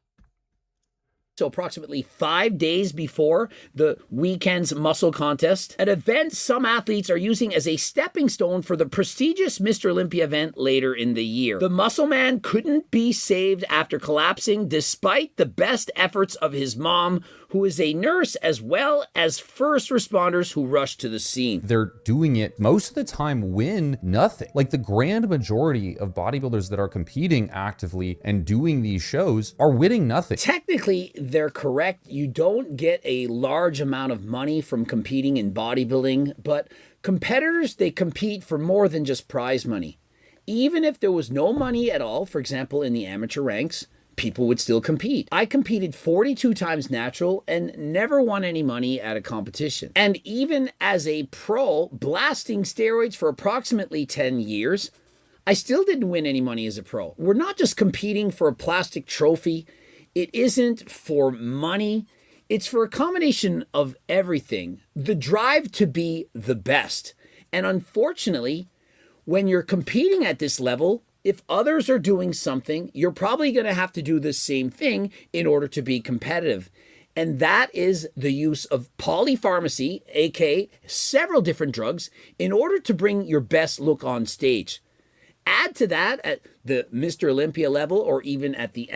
So approximately 5 days before the weekend's muscle contest, an event some athletes are using as a stepping stone for the prestigious Mr. Olympia event later in the year. The muscle man couldn't be saved after collapsing despite the best efforts of his mom, who is a nurse, as well as first responders who rushed to the scene. They're doing it most of the time win nothing. Like the grand majority of bodybuilders that are competing actively and doing these shows are winning nothing. Technically, they're correct. You don't get a large amount of money from competing in bodybuilding, but competitors, they compete for more than just prize money. Even if there was no money at all, for example, in the amateur ranks, people would still compete. I competed 42 times natural and never won any money at a competition. And even as a pro, blasting steroids for approximately 10 years, I still didn't win any money as a pro. We're not just competing for a plastic trophy. It isn't for money. It's for a combination of everything. The drive to be the best. And unfortunately, when you're competing at this level, if others are doing something, you're probably going to have to do the same thing in order to be competitive. And that is the use of polypharmacy, aka several different drugs, in order to bring your best look on stage. Add to that at the Mr. Olympia level or even at the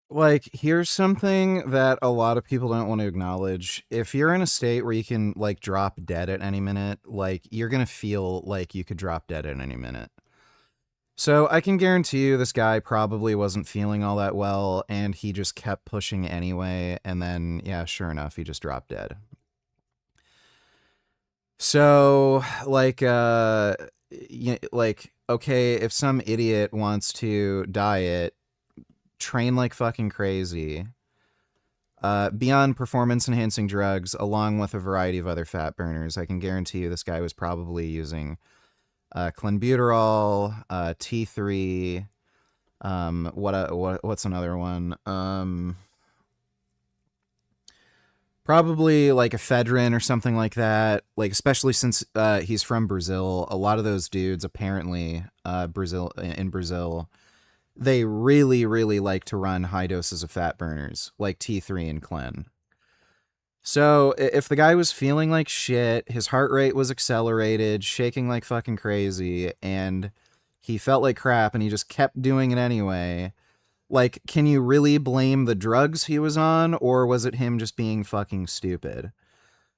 Like, here's something that a lot of people don't want to acknowledge. If you're in a state where you can, like, drop dead at any minute, like, you're going to feel like you could drop dead at any minute. So I can guarantee you this guy probably wasn't feeling all that well, and he just kept pushing anyway, and then, yeah, sure enough, he just dropped dead. So, like, okay, if some idiot wants to diet, train like fucking crazy, be on performance-enhancing drugs, along with a variety of other fat burners, I can guarantee you this guy was probably using clenbuterol, T3, what's another one? Probably like ephedrine or something like that. Like, especially since he's from Brazil, a lot of those dudes apparently in Brazil, they really, really like to run high doses of fat burners, like T3 and Clen. So if the guy was feeling like shit, his heart rate was accelerated, shaking like fucking crazy, and he felt like crap, and he just kept doing it anyway, like, can you really blame the drugs he was on, or was it him just being fucking stupid?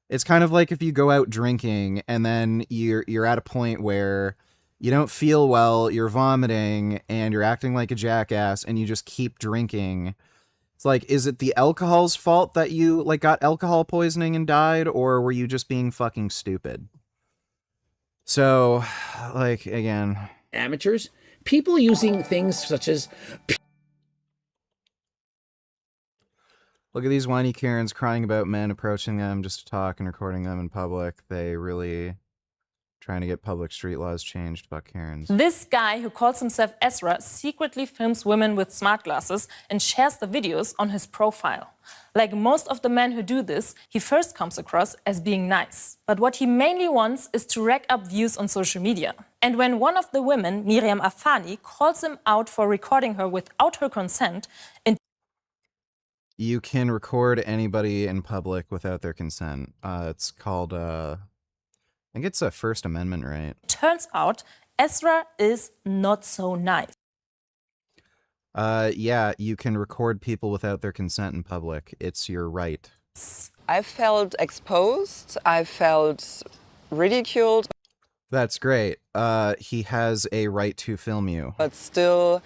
It's kind of like if you go out drinking, and then you're at a point where you don't feel well, you're vomiting, and you're acting like a jackass, and you just keep drinking. It's like, is it the alcohol's fault that you, like, got alcohol poisoning and died, or were you just being fucking stupid? So, like, again, amateurs, people using things such as... Look at these whiny Karens crying about men approaching them just to talk and recording them in public. They really Trying to get public street laws changed. Fuck Karens. This guy who calls himself Ezra secretly films women with smart glasses and shares the videos on his profile. Like most of the men who do this, he first comes across as being nice. But what he mainly wants is to rack up views on social media. And when one of the women, Miriam Afani, calls him out for recording her without her consent, you can record anybody in public without their consent. It's called, I think it's a First Amendment right. Turns out Ezra is not so nice. Yeah, you can record people without their consent in public. It's your right. I felt exposed. I felt ridiculed. That's great. He has a right to film you. But still,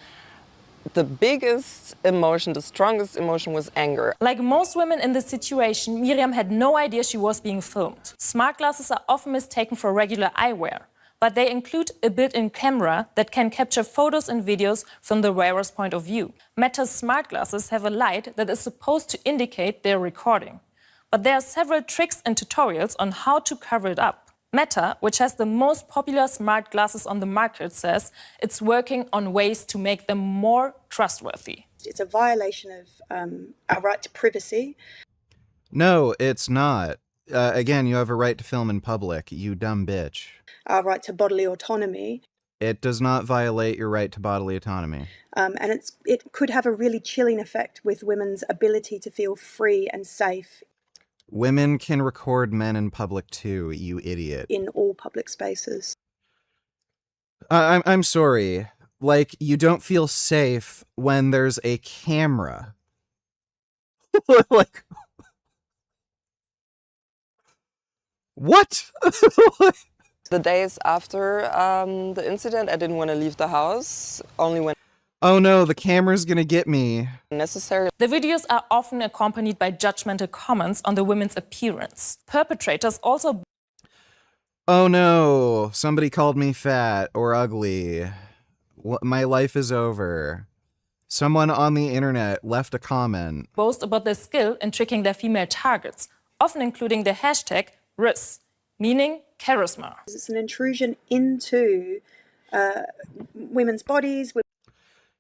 the biggest emotion, the strongest emotion was anger. Like most women in this situation, Miriam had no idea she was being filmed. Smart glasses are often mistaken for regular eyewear, but they include a built-in camera that can capture photos and videos from the wearer's point of view. Meta's smart glasses have a light that is supposed to indicate they're recording. But there are several tricks and tutorials on how to cover it up. Meta, which has the most popular smart glasses on the market, says it's working on ways to make them more trustworthy. It's a violation of our right to privacy. No, it's not. Again, you have a right to film in public, you dumb bitch. Our right to bodily autonomy. It does not violate your right to bodily autonomy. And it could have a really chilling effect with women's ability to feel free and safe. Women can record men in public too, you idiot. In all public spaces. I'm sorry. Like, you don't feel safe when there's a camera. Like, what? The days after the incident, I didn't want to leave the house, only when oh no, the camera's gonna get me. Necessary. The videos are often accompanied by judgmental comments on the women's appearance. Perpetrators also... Oh no, somebody called me fat or ugly. My life is over. Someone on the internet left a comment. Boast about their skill in tricking their female targets, often including the hashtag RIS, meaning charisma. It's an intrusion into women's bodies.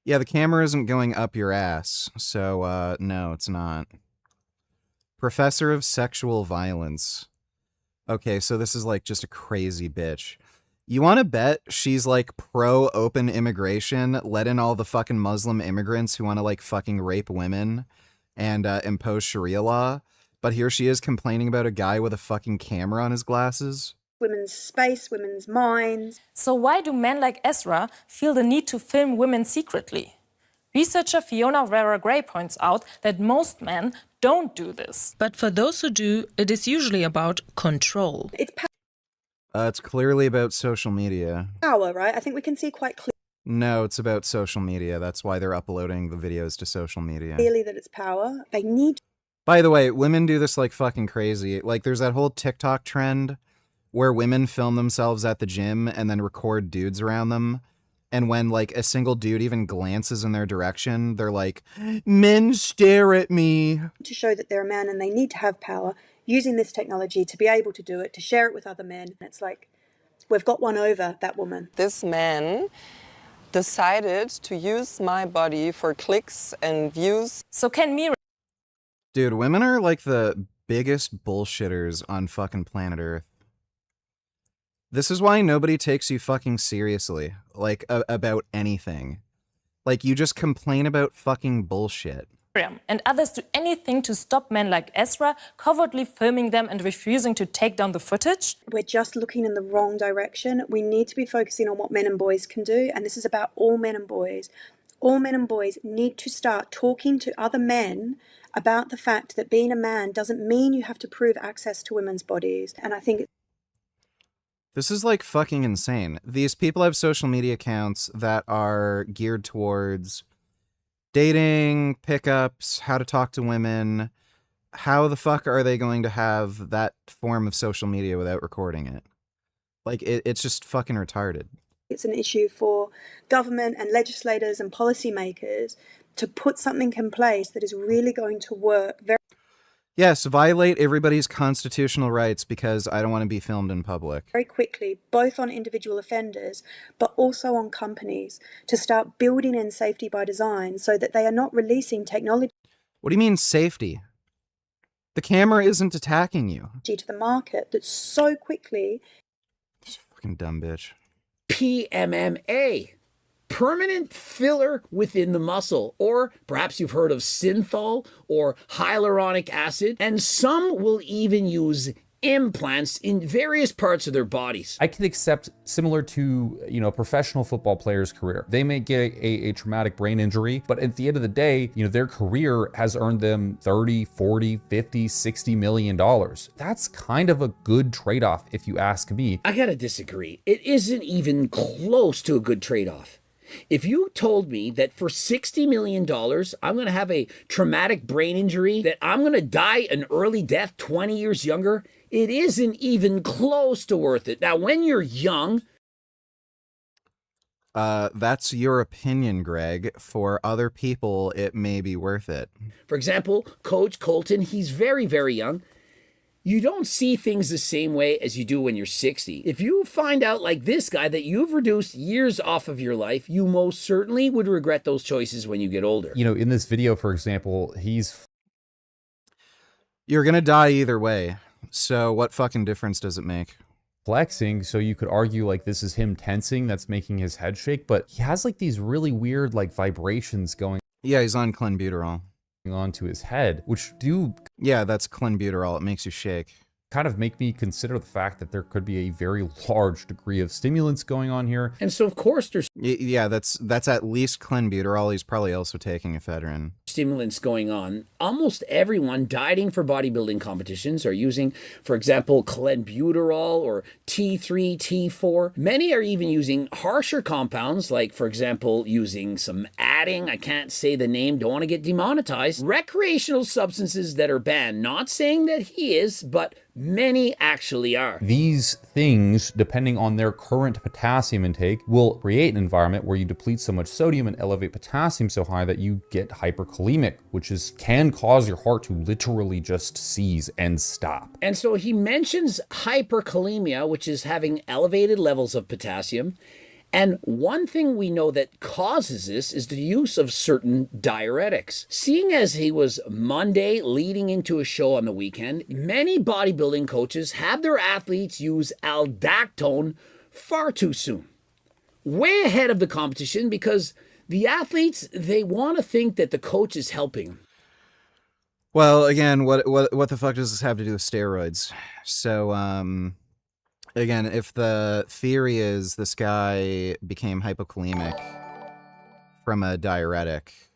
Yeah, the camera isn't going up your ass, so no, it's not. Professor of sexual violence. Okay, so this is like just a crazy bitch. You want to bet she's like pro-open immigration, let in all the fucking Muslim immigrants who want to like fucking rape women and impose Sharia law, but here she is complaining about a guy with a fucking camera on his glasses? Women's space, women's minds. So why do men like Ezra feel the need to film women secretly? Researcher Fiona Vera Gray points out that most men don't do this. But for those who do, it is usually about control. It's clearly about social media. Power, right? I think we can see quite No, it's about social media. That's why they're uploading the videos to social media. clearly that it's power. They need... By the way, women do this like fucking crazy. Like there's that whole TikTok trend where women film themselves at the gym and then record dudes around them. And when like a single dude even glances in their direction, they're like, men stare at me. To show that they're a man and they need to have power, using this technology to be able to do it, to share it with other men. It's like, we've got one over that woman. this man decided to use my body for clicks and views. So can Miriam... Dude, women are like the biggest bullshitters on fucking planet Earth. This is why nobody takes you fucking seriously, like, about anything. Like, you just complain about fucking bullshit. and others do anything to stop men like Ezra covertly filming them and refusing to take down the footage? We're just looking in the wrong direction. We need to be focusing on what men and boys can do, and this is about all men and boys. All men and boys need to start talking to other men about the fact that being a man doesn't mean you have to prove access to women's bodies. And I think this is like fucking insane. These people have social media accounts that are geared towards dating, pickups, how to talk to women. How the fuck are they going to have that form of social media without recording it? Like, it's just fucking retarded. it's an issue for government and legislators and policymakers to put something in place that is really going to work very... Yes, violate everybody's constitutional rights because I don't want to be filmed in public. Very quickly, both on individual offenders, but also on companies, to start building in safety by design so that they are not releasing technology. What do you mean safety? The camera isn't attacking you. To the market that so quickly. Fucking dumb bitch. PMMA. Permanent filler within the muscle, or perhaps you've heard of synthol or hyaluronic acid, and some will even use implants in various parts of their bodies. I can accept similar to, a professional football player's career. They may get a traumatic brain injury, but at the end of the day, their career has earned them 30, 40, 50, 60 million dollars. That's kind of a good trade-off if you ask me. I gotta disagree. It isn't even close to a good trade-off. If you told me that for $60 million, I'm going to have a traumatic brain injury, that I'm going to die an early death 20 years younger, it isn't even close to worth it. Now, when you're young... That's your opinion, Greg. For other people, it may be worth it. For example, Coach Colton, he's very, very young. You don't see things the same way as you do when you're 60. If you find out, like this guy, that you've reduced years off of your life, you most certainly would regret those choices when you get older. In this video, for example, You're gonna die either way. So what fucking difference does it make? Flexing, so you could argue like this is him tensing that's making his head shake, but he has like these really weird like vibrations going. Yeah, he's on clenbuterol. Onto his head, which do... Yeah, that's clenbuterol. It makes you shake. Kind of make me consider the fact that there could be a very large degree of stimulants going on here. And so, of course, there's... Yeah, that's at least clenbuterol. He's probably also taking ephedrine. Stimulants going on. Almost everyone dieting for bodybuilding competitions are using, for example, clenbuterol or T3, T4. Many are even using harsher compounds, like, for example, using some adding. I can't say the name, don't want to get demonetized. Recreational substances that are banned. Not saying that he is, but many actually are. These things, depending on their current potassium intake, will create an environment where you deplete so much sodium and elevate potassium so high that you get hyperkalemic, which can cause your heart to literally just seize and stop. And so he mentions hyperkalemia, which is having elevated levels of potassium. And one thing we know that causes this is the use of certain diuretics. Seeing as he was Monday leading into a show on the weekend, many bodybuilding coaches have their athletes use aldactone far too soon. Way ahead of the competition, because the athletes, they want to think that the coach is helping them. Well, again, what the fuck does this have to do with steroids? So, again, if the theory is this guy became hypokalemic from a diuretic.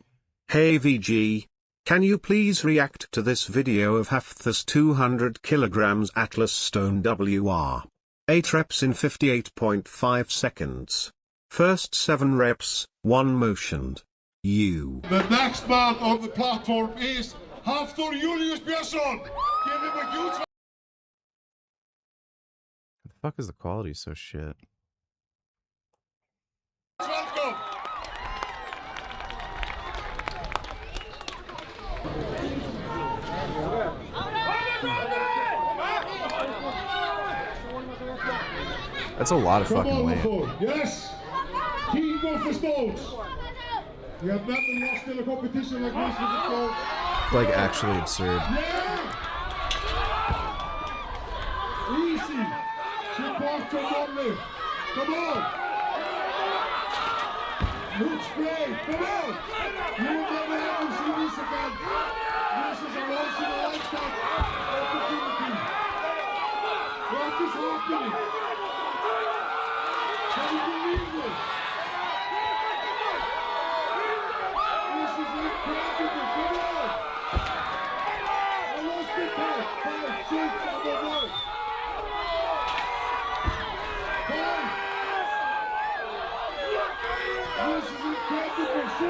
Hey VG, can you please react to this video of Hafth's 200 kilograms Atlas Stone WR? 8 reps in 58.5 seconds. First 7 reps, 1 motioned. The next man on the platform is Hafthor Julius Björnsson. Give him a huge... The fuck is the quality so shit? Welcome. That's a lot of fucking weight. Yes. Team goes for stones. We have never lost in a competition like this before. Like actually absurd. Easy. Support from one lift. Come on. Looks great. Come on. You will never ever see this again. This is a once in a lifetime opportunity. What is happening? Can you believe this? This is incredible. Come on. I lost the pack. 5, 6, on the road. This is incredible. 6.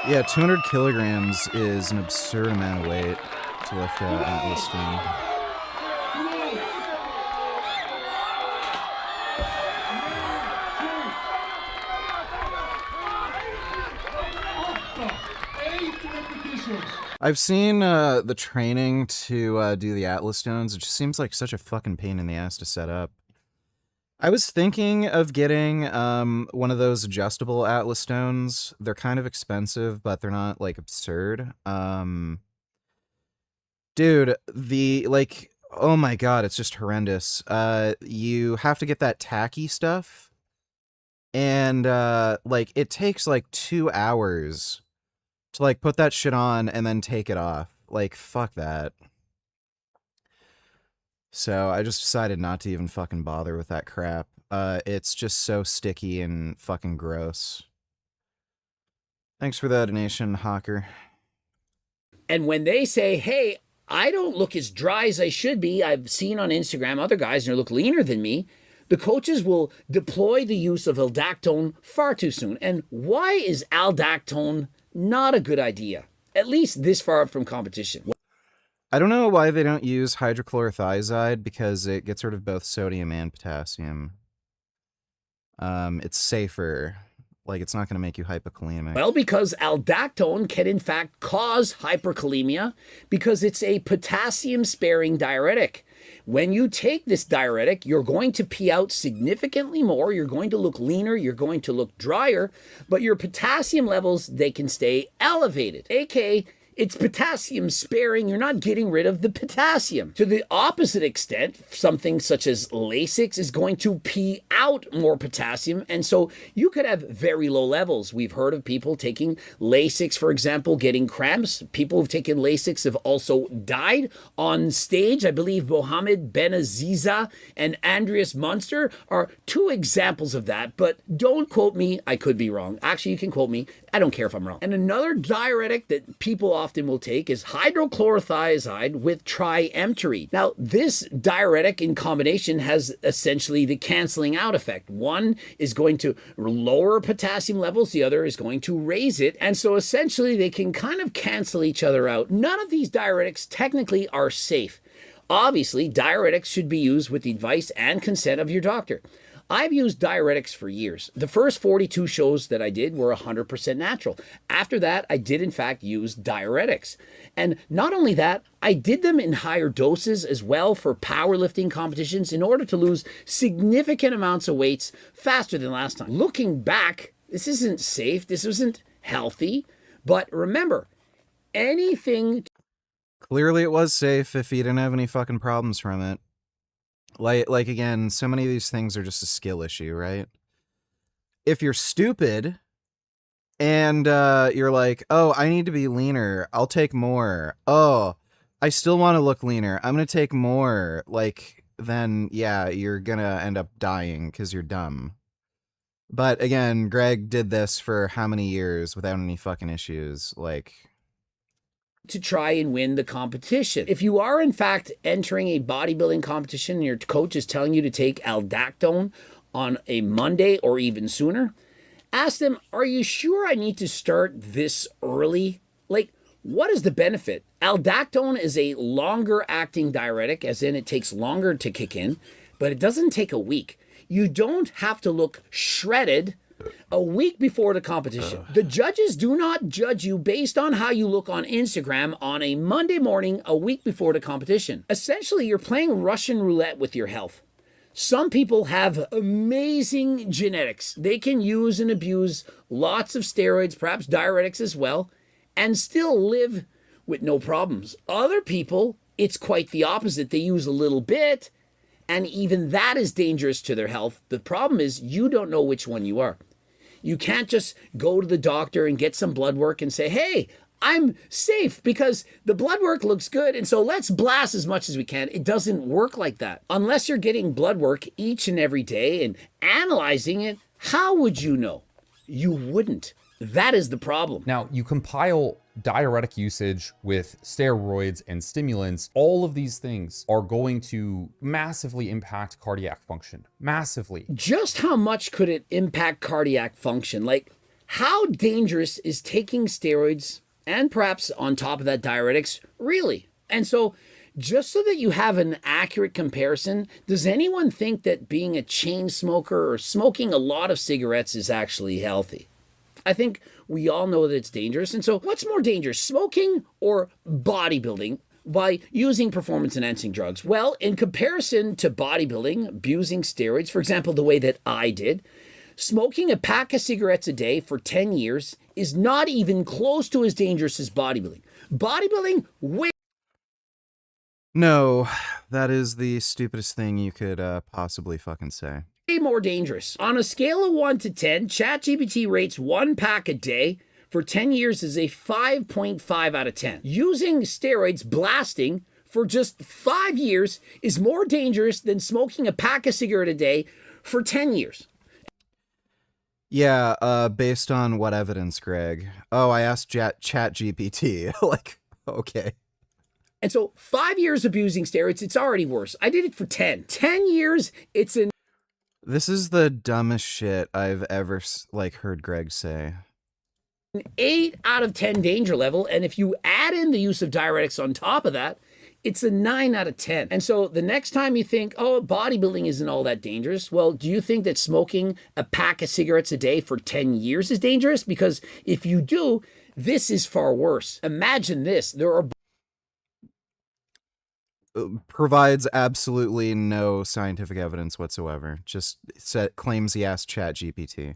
Yeah, 200 kilograms is an absurd amount of weight to lift out Atlas Stone. I've seen the training to do the Atlas stones. It just seems like such a fucking pain in the ass to set up. I was thinking of getting one of those adjustable Atlas stones. They're kind of expensive, but they're not like absurd. Dude, oh my god, it's just horrendous. You have to get that tacky stuff, and like it takes like 2 hours to like put that shit on and then take it off. Like, fuck that. So I just decided not to even fucking bother with that crap. It's just so sticky and fucking gross. Thanks for the donation, Hawker. And when they say, hey, I don't look as dry as I should be, I've seen on Instagram other guys who look leaner than me, the coaches will deploy the use of aldactone far too soon. And why is aldactone not a good idea, at least this far from competition? I don't know why they don't use hydrochlorothiazide, because it gets rid of both sodium and potassium. It's safer. Like, it's not going to make you hypokalemic. Well, because aldactone can in fact cause hyperkalemia because it's a potassium-sparing diuretic. When you take this diuretic, you're going to pee out significantly more, you're going to look leaner, you're going to look drier, but your potassium levels, they can stay elevated, aka it's potassium sparing. You're not getting rid of the potassium. To the opposite extent, something such as Lasix is going to pee out more potassium. And so you could have very low levels. We've heard of people taking Lasix, for example, getting cramps. People who've taken Lasix have also died on stage. I believe Mohamed Benaziza and Andreas Munster are 2 examples of that. But don't quote me. I could be wrong. Actually, you can quote me. I don't care if I'm wrong. And another diuretic that people often will take is hydrochlorothiazide with triemterene. Now, this diuretic in combination has essentially the canceling out effect. One is going to lower potassium levels, the other is going to raise it. And so essentially they can kind of cancel each other out. None of these diuretics technically are safe. Obviously, diuretics should be used with the advice and consent of your doctor. I've used diuretics for years. The first 42 shows that I did were 100% natural. After that, I did in fact use diuretics. And not only that, I did them in higher doses as well for powerlifting competitions in order to lose significant amounts of weights faster than last time. Looking back, this isn't safe, this isn't healthy, but remember, anything... Clearly it was safe if you didn't have any fucking problems from it. Like again, so many of these things are just a skill issue, right? If you're stupid and you're like, oh, I need to be leaner, I'll take more. Oh, I still want to look leaner, I'm going to take more. Like, then, yeah, you're going to end up dying because you're dumb. But again, Greg did this for how many years without any fucking issues? Like... to try and win the competition. If you are in fact entering a bodybuilding competition and your coach is telling you to take aldactone on a Monday or even sooner, ask them, are you sure I need to start this early? Like, what is the benefit? Aldactone is a longer acting diuretic, as in it takes longer to kick in, but it doesn't take a week. You don't have to look shredded a week before the competition. The judges do not judge you based on how you look on Instagram on a Monday morning a week before the competition. Essentially, you're playing Russian roulette with your health. Some people have amazing genetics. They can use and abuse lots of steroids, perhaps diuretics as well, and still live with no problems. Other people, it's quite the opposite. They use a little bit, and even that is dangerous to their health. The problem is you don't know which one you are. You can't just go to the doctor and get some blood work and say, hey, I'm safe because the blood work looks good, and so let's blast as much as we can. It doesn't work like that. Unless you're getting blood work each and every day and analyzing it, how would you know? You wouldn't. That is the problem. Now, you compile diuretic usage with steroids and stimulants. All of these things are going to massively impact cardiac function. Massively. Just how much could it impact cardiac function? Like, how dangerous is taking steroids and perhaps on top of that diuretics, really? And so, just so that you have an accurate comparison, does anyone think that being a chain smoker or smoking a lot of cigarettes is actually healthy? I think we all know that it's dangerous. And so what's more dangerous, smoking or bodybuilding by using performance-enhancing drugs? Well, in comparison to bodybuilding, abusing steroids, for example, the way that I did, smoking a pack of cigarettes a day for 10 years is not even close to as dangerous as bodybuilding. Bodybuilding, way No, that is the stupidest thing you could possibly fucking say. more dangerous. On a scale of 1 to 10, ChatGPT rates one pack a day for 10 years as a 5.5 out of 10. Using steroids, blasting, for just 5 years is more dangerous than smoking a pack of cigarette a day for 10 years. Yeah, based on what evidence, Greg? Oh, I asked ChatGPT. Like, okay. And so 5 years abusing steroids, it's already worse. I did it for 10. 10 years, it's an... This is the dumbest shit I've ever, like, heard Greg say. An 8 out of 10 danger level, and if you add in the use of diuretics on top of that, it's a 9 out of 10. And so the next time you think, oh, bodybuilding isn't all that dangerous, well, do you think that smoking a pack of cigarettes a day for 10 years is dangerous? Because if you do, this is far worse. Imagine this. There are... Provides absolutely no scientific evidence whatsoever. Just claims he asked ChatGPT.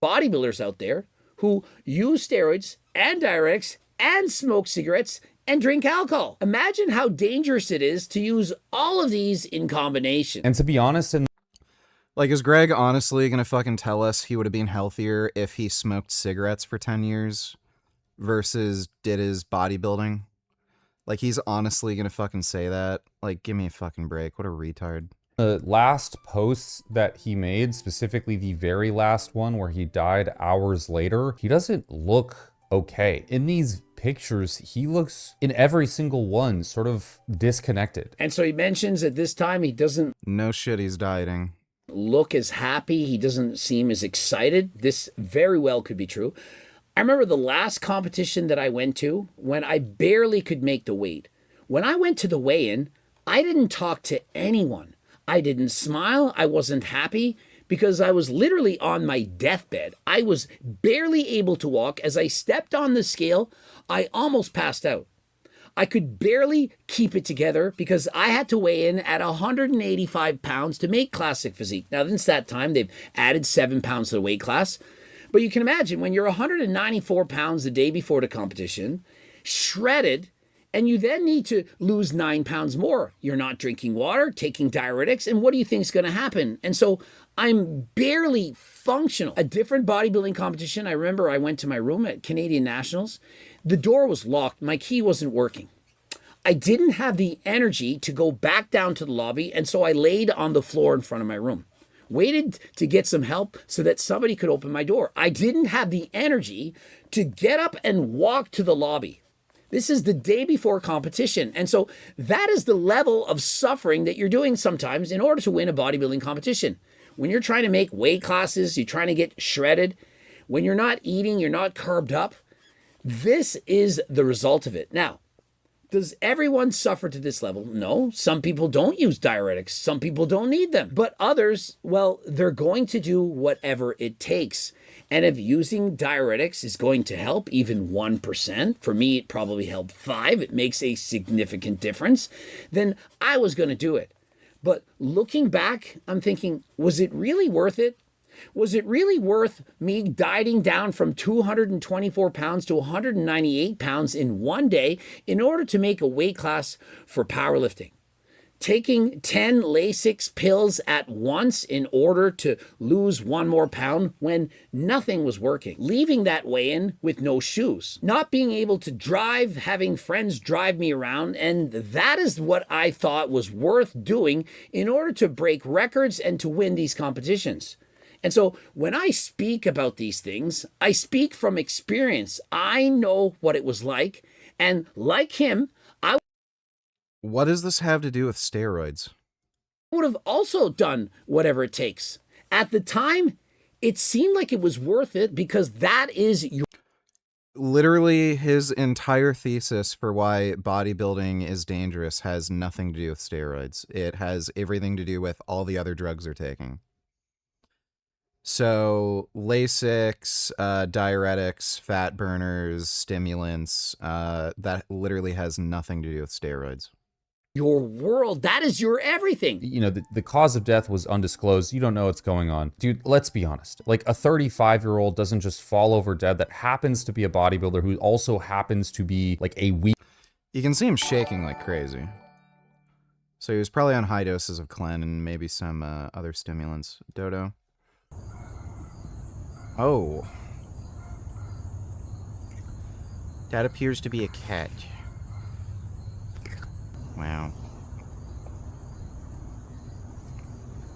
Bodybuilders out there who use steroids and diuretics and smoke cigarettes and drink alcohol. Imagine how dangerous it is to use all of these in combination. And to be honest, like, is Greg honestly gonna fucking tell us he would have been healthier if he smoked cigarettes for 10 years versus did his bodybuilding? Like, he's honestly gonna fucking say that? Like, give me a fucking break. What a retard. The last posts that he made, specifically the very last one where he died hours later, he doesn't look okay. In these pictures, he looks, in every single one, sort of disconnected. And so he mentions at this time he doesn't... No shit, he's dieting. ...look as happy. He doesn't seem as excited. This very well could be true. I remember the last competition that I went to when I barely could make the weight. When I went to the weigh-in, I didn't talk to anyone. I didn't smile. I wasn't happy because I was literally on my deathbed. I was barely able to walk. As I stepped on the scale, I almost passed out. I could barely keep it together because I had to weigh in at 185 pounds to make Classic Physique. Now, since that time, they've added 7 pounds to the weight class. But you can imagine when you're 194 pounds the day before the competition, shredded, and you then need to lose 9 pounds more. You're not drinking water, taking diuretics, and what do you think is going to happen? And so I'm barely functional. A different bodybuilding competition, I remember I went to my room at Canadian Nationals. The door was locked. My key wasn't working. I didn't have the energy to go back down to the lobby, and so I laid on the floor in front of my room. Waited to get some help so that somebody could open my door. I didn't have the energy to get up and walk to the lobby. This is the day before competition. And so that is the level of suffering that you're doing sometimes in order to win a bodybuilding competition. When you're trying to make weight classes, you're trying to get shredded, when you're not eating, you're not carved up, this is the result of it. Now, does everyone suffer to this level? No. Some people don't use diuretics. Some people don't need them. But others, well, they're going to do whatever it takes. And if using diuretics is going to help even 1%, for me it probably helped 5, it makes a significant difference, then I was going to do it. But looking back, I'm thinking, was it really worth it? Was it really worth me dieting down from 224 pounds to 198 pounds in one day in order to make a weight class for powerlifting? Taking 10 Lasix pills at once in order to lose 1 more pound when nothing was working. Leaving that weigh-in with no shoes. Not being able to drive, having friends drive me around, and that is what I thought was worth doing in order to break records and to win these competitions. And so when I speak about these things, I speak from experience. I know what it was like. And like him, what does this have to do with steroids? would have also done whatever it takes. At the time, it seemed like it was worth it because that is your... Literally, his entire thesis for why bodybuilding is dangerous has nothing to do with steroids. It has everything to do with all the other drugs they're taking. So Lasix, diuretics, fat burners, stimulants, that literally has nothing to do with steroids. Your world, that is your everything. You know, the cause of death was undisclosed. You don't know what's going on. Dude, let's be honest. Like, a 35-year-old doesn't just fall over dead that happens to be a bodybuilder who also happens to be, like, a weak... You can see him shaking like crazy. So he was probably on high doses of Clen and maybe some other stimulants. Dodo. Oh. That appears to be a cat. Wow.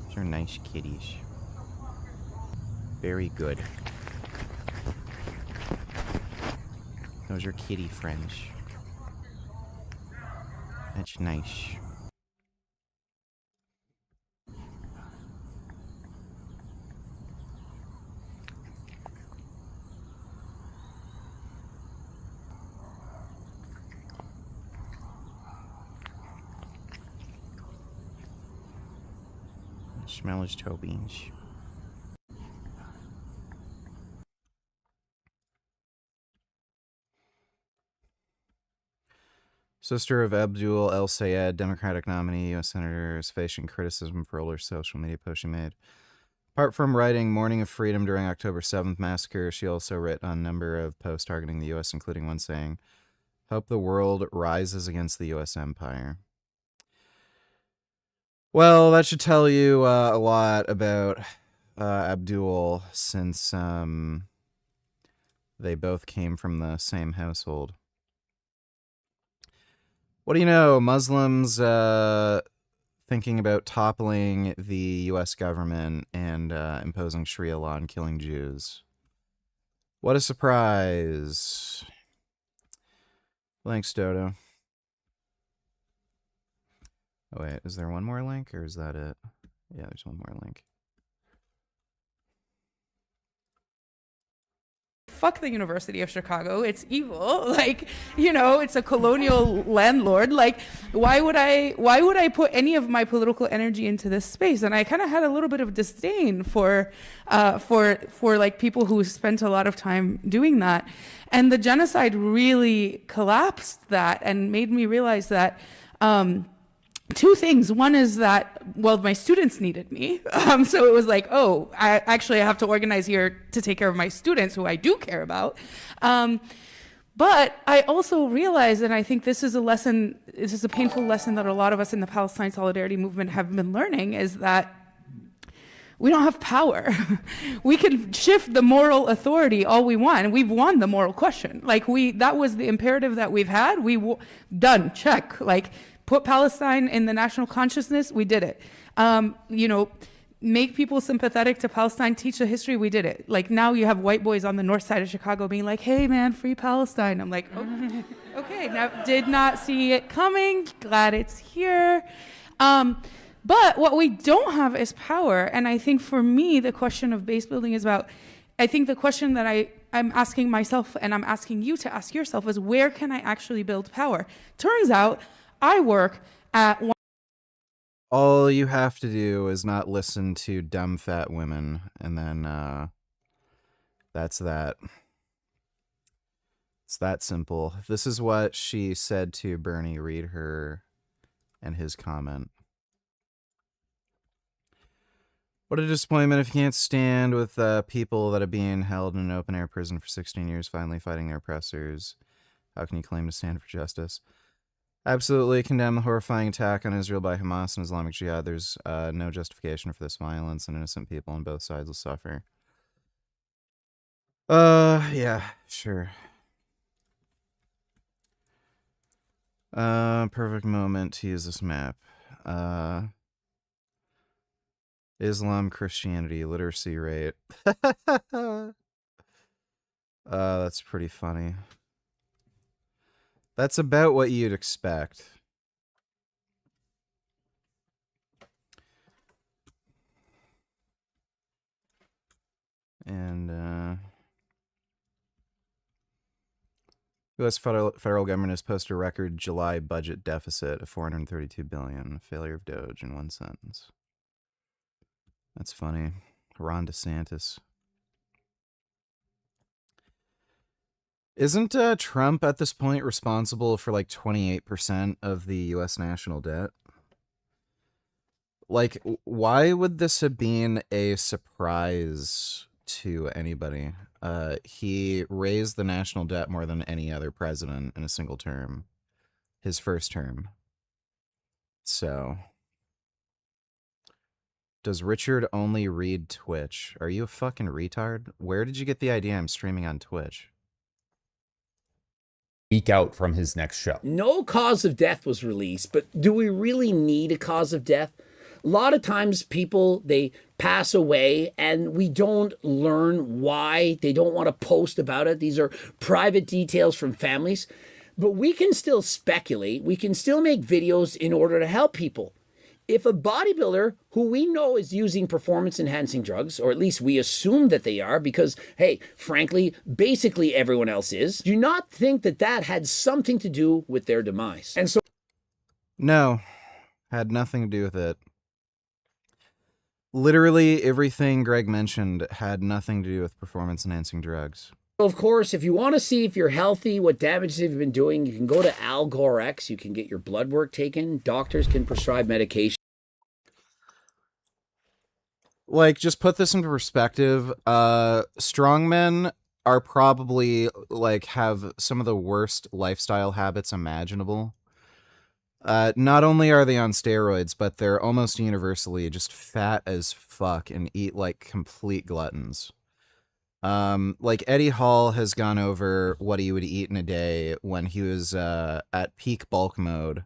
These are nice kitties. Very good. Those are kitty friends. That's nice. Smell his toe beans. Sister of Abdul El Sayed, Democratic nominee, U.S. Senator, is facing criticism for older social media posts she made. Apart from writing Morning of Freedom during October 7th massacre, she also wrote a number of posts targeting the U.S., including one saying, "Hope the world rises against the U.S. empire." Well, that should tell you a lot about Abdul, since they both came from the same household. What do you know? Muslims thinking about toppling the U.S. government and imposing Sharia law and killing Jews. What a surprise. Thanks, Dodo. Oh, wait, is there one more link, or is that it? Yeah, there's one more link. Fuck the University of Chicago. It's evil. Like, you know, it's a colonial landlord. Like, why would I put any of my political energy into this space? And I kind of had a little bit of disdain for like people who spent a lot of time doing that. And the genocide really collapsed that and made me realize that two things. One is that, well, my students needed me. So it was like, oh, I have to organize here to take care of my students who I do care about. But I also realized, and I think this is a painful lesson that a lot of us in the Palestine Solidarity Movement have been learning, is that we don't have power. We can shift the moral authority all we want, and we've won the moral question. Like, that was the imperative that we've had. Done, check. Like, put Palestine in the national consciousness, we did it. You know, make people sympathetic to Palestine, teach the history, we did it. Like, now you have white boys on the north side of Chicago being like, hey man, free Palestine. I'm like, oh, okay, now did not see it coming, glad it's here. But what we don't have is power. And I think for me, the question of base building is about, I think the question that I'm asking myself and I'm asking you to ask yourself is, where can I actually build power? Turns out, I work at one. All you have to do is not listen to dumb fat women, and then that's that. It's that simple. This is what she said to Bernie. Read her and his comment. What a disappointment if you can't stand with people that are being held in an open-air prison for 16 years, finally fighting their oppressors. How can you claim to stand for justice? Absolutely condemn the horrifying attack on Israel by Hamas and Islamic Jihad. There's no justification for this violence, and innocent people on both sides will suffer. Yeah, sure. Perfect moment to use this map. Islam, Christianity, literacy rate. That's pretty funny. That's about what you'd expect. And U.S. federal government has posted a record July budget deficit of $432 billion. Failure of Doge in one sentence. That's funny. Ron DeSantis. Isn't Trump at this point responsible for like 28% of the U.S. national debt? Like, why would this have been a surprise to anybody? He raised the national debt more than any other president in a single term. His first term. So, does Richard only read Twitch? Are you a fucking retard? Where did you get the idea I'm streaming on Twitch? Week out from his next show. No cause of death was released, but do we really need a cause of death? A lot of times people, they pass away and we don't learn why. They don't want to post about it. These are private details from families. But we can still speculate. We can still make videos in order to help people. If a bodybuilder who we know is using performance-enhancing drugs, or at least we assume that they are because, hey, frankly, basically everyone else is, do not think that that had something to do with their demise. And so, no, had nothing to do with it. Literally everything Greg mentioned had nothing to do with performance-enhancing drugs. of course, if you want to see if you're healthy, what damages have you been doing, you can go to Al Gore X. You can get your blood work taken. Doctors can prescribe medication. Like, just put this into perspective. Strongmen are probably, like, have some of the worst lifestyle habits imaginable. Not only are they on steroids, but they're almost universally just fat as fuck and eat like complete gluttons. Like Eddie Hall has gone over what he would eat in a day when he was at peak bulk mode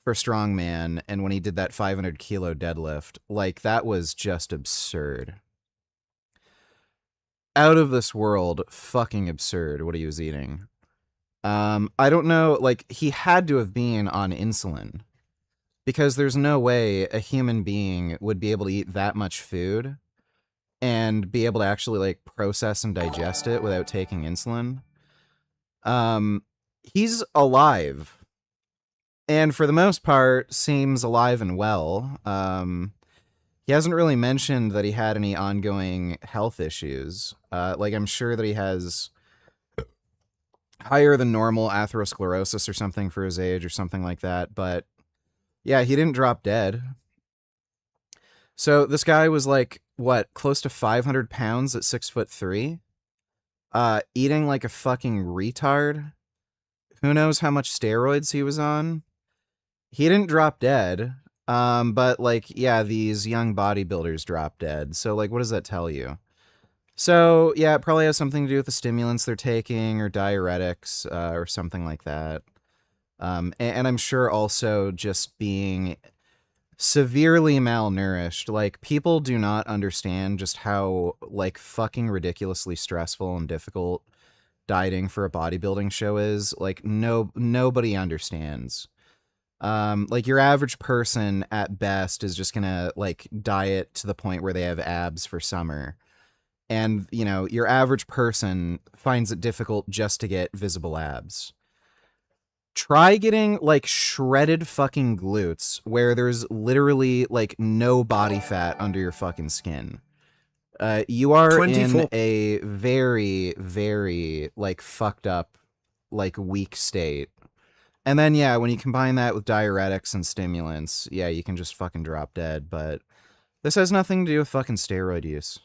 for strongman, and when he did that 500 kilo deadlift. Like, that was just absurd. Out of this world, fucking absurd what he was eating. I don't know, like, he had to have been on insulin, because there's no way a human being would be able to eat that much food and be able to actually, like, process and digest it without taking insulin. He's alive, and for the most part seems alive and well. He hasn't really mentioned that he had any ongoing health issues. Like, I'm sure that he has higher than normal atherosclerosis or something for his age or something like that. But yeah, he didn't drop dead. So this guy was like, what, close to 500 pounds at 6'3", eating like a fucking retard. Who knows how much steroids he was on? He didn't drop dead. But like, yeah, these young bodybuilders drop dead. So like, what does that tell you? So, yeah, it probably has something to do with the stimulants they're taking or diuretics or something like that. And I'm sure also just being severely malnourished. Like, people do not understand just how, like, fucking ridiculously stressful and difficult dieting for a bodybuilding show is. Like, nobody understands. Like, your average person at best is just gonna, like, diet to the point where they have abs for summer. And, you know, your average person finds it difficult just to get visible abs. Try getting, like, shredded fucking glutes where there's literally, like, no body fat under your fucking skin. You are 24. in a very, very, like, fucked up, like, weak state. And then, yeah, when you combine that with diuretics and stimulants, yeah, you can just fucking drop dead. But this has nothing to do with fucking steroid use.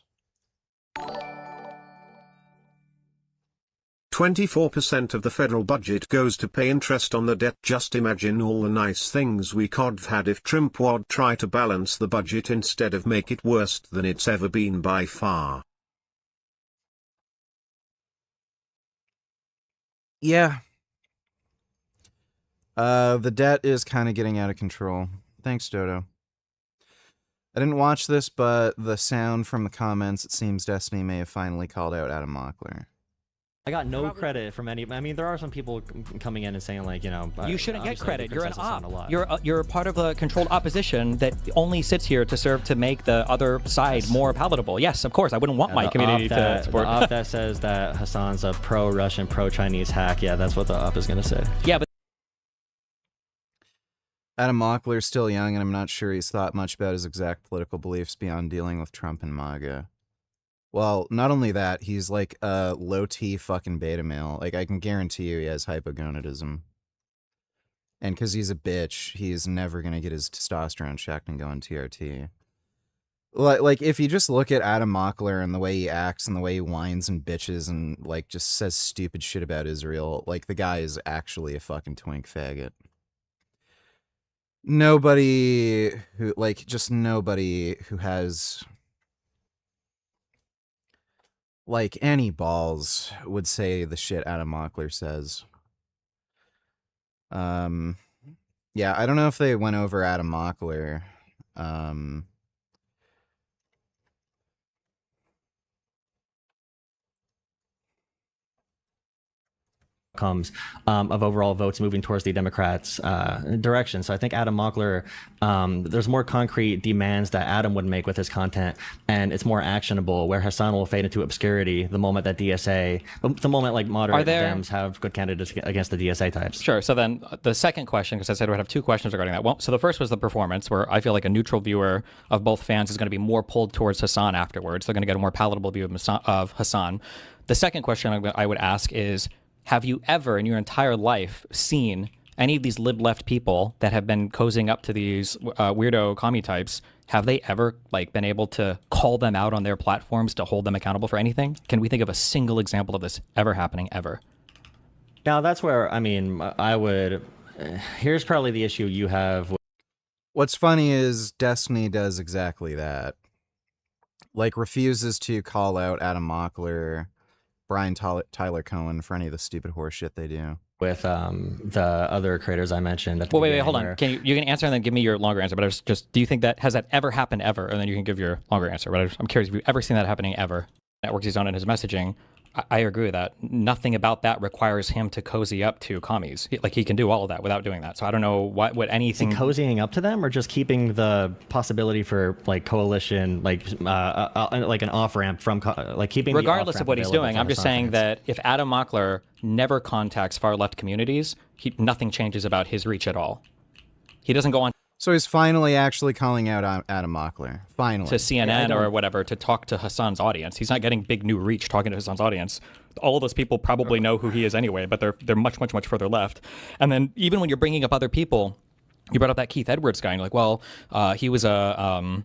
24% of the federal budget goes to pay interest on the debt. Just imagine all the nice things we could have had if Trump would try to balance the budget instead of make it worse than it's ever been by far. Yeah. The debt is kind of getting out of control. Thanks, Dodo. I didn't watch this, but the sound from the comments, it seems Destiny may have finally called out Adam Mockler. I got no credit from any. I mean, there are some people coming in and saying, like, you know, you shouldn't get credit. You're an op. A lot. You're part of a controlled opposition that only sits here to serve to make the other side more palatable. Yes, of course, I wouldn't want my community to support. The op that says that Hassan's a pro-Russian, pro-Chinese hack. Yeah, that's what the op is gonna say. Yeah, but Adam Mockler's still young, and I'm not sure he's thought much about his exact political beliefs beyond dealing with Trump and MAGA. Well, not only that, he's like a low-T fucking beta male. Like, I can guarantee you he has hypogonadism. And because he's a bitch, he's never going to get his testosterone checked and go on TRT. Like, if you just look at Adam Mockler and the way he acts and the way he whines and bitches and, like, just says stupid shit about Israel, like, the guy is actually a fucking twink faggot. Nobody who, like, just nobody who has, like, any balls would say the shit Adam Mockler says. Yeah, I don't know if they went over Adam Mockler. Outcomes of overall votes moving towards the Democrats' direction. So I think Adam Mockler, there's more concrete demands that Adam would make with his content, and it's more actionable, where Hassan will fade into obscurity the moment that DSA, the moment like moderate Dems have good candidates against the DSA types. Sure. So then the second question, because I said I would have two questions regarding that. Well, so the first was the performance, where I feel like a neutral viewer of both fans is going to be more pulled towards Hassan afterwards. They're going to get a more palatable view of Hassan. The second question I would ask is, have you ever in your entire life seen any of these lib-left people that have been cozying up to these weirdo commie types? Have they ever like been able to call them out on their platforms to hold them accountable for anything? Can we think of a single example of this ever happening ever? Now that's where, I mean, I would, here's probably the issue you have. What's funny is Destiny does exactly that. Like, refuses to call out Adam Mockler, Brian Tyler Cohen for any of the stupid horse shit they do. With the other creators I mentioned. Well, wait, hold on. You can answer and then give me your longer answer. But I was just, do you think that, has that ever happened ever? And then you can give your longer answer. But I'm curious if you've ever seen that happening ever. Networks he's on in his messaging. I agree with that. Nothing about that requires him to cozy up to commies. He can do all of that without doing that. So I don't know what anything. Is he cozying up to them, or just keeping the possibility for like coalition, like an off ramp from like keeping. Regardless of what he's doing, I'm just saying that if Adam Mockler never contacts far left communities, nothing changes about his reach at all. He doesn't go on. So he's finally actually calling out Adam Mockler. Finally. To CNN or whatever to talk to Hassan's audience. He's not getting big new reach talking to Hassan's audience. All of those people probably know who he is anyway, but they're much further left. And then even when you're bringing up other people, you brought up that Keith Edwards guy, and you're like, well, he was a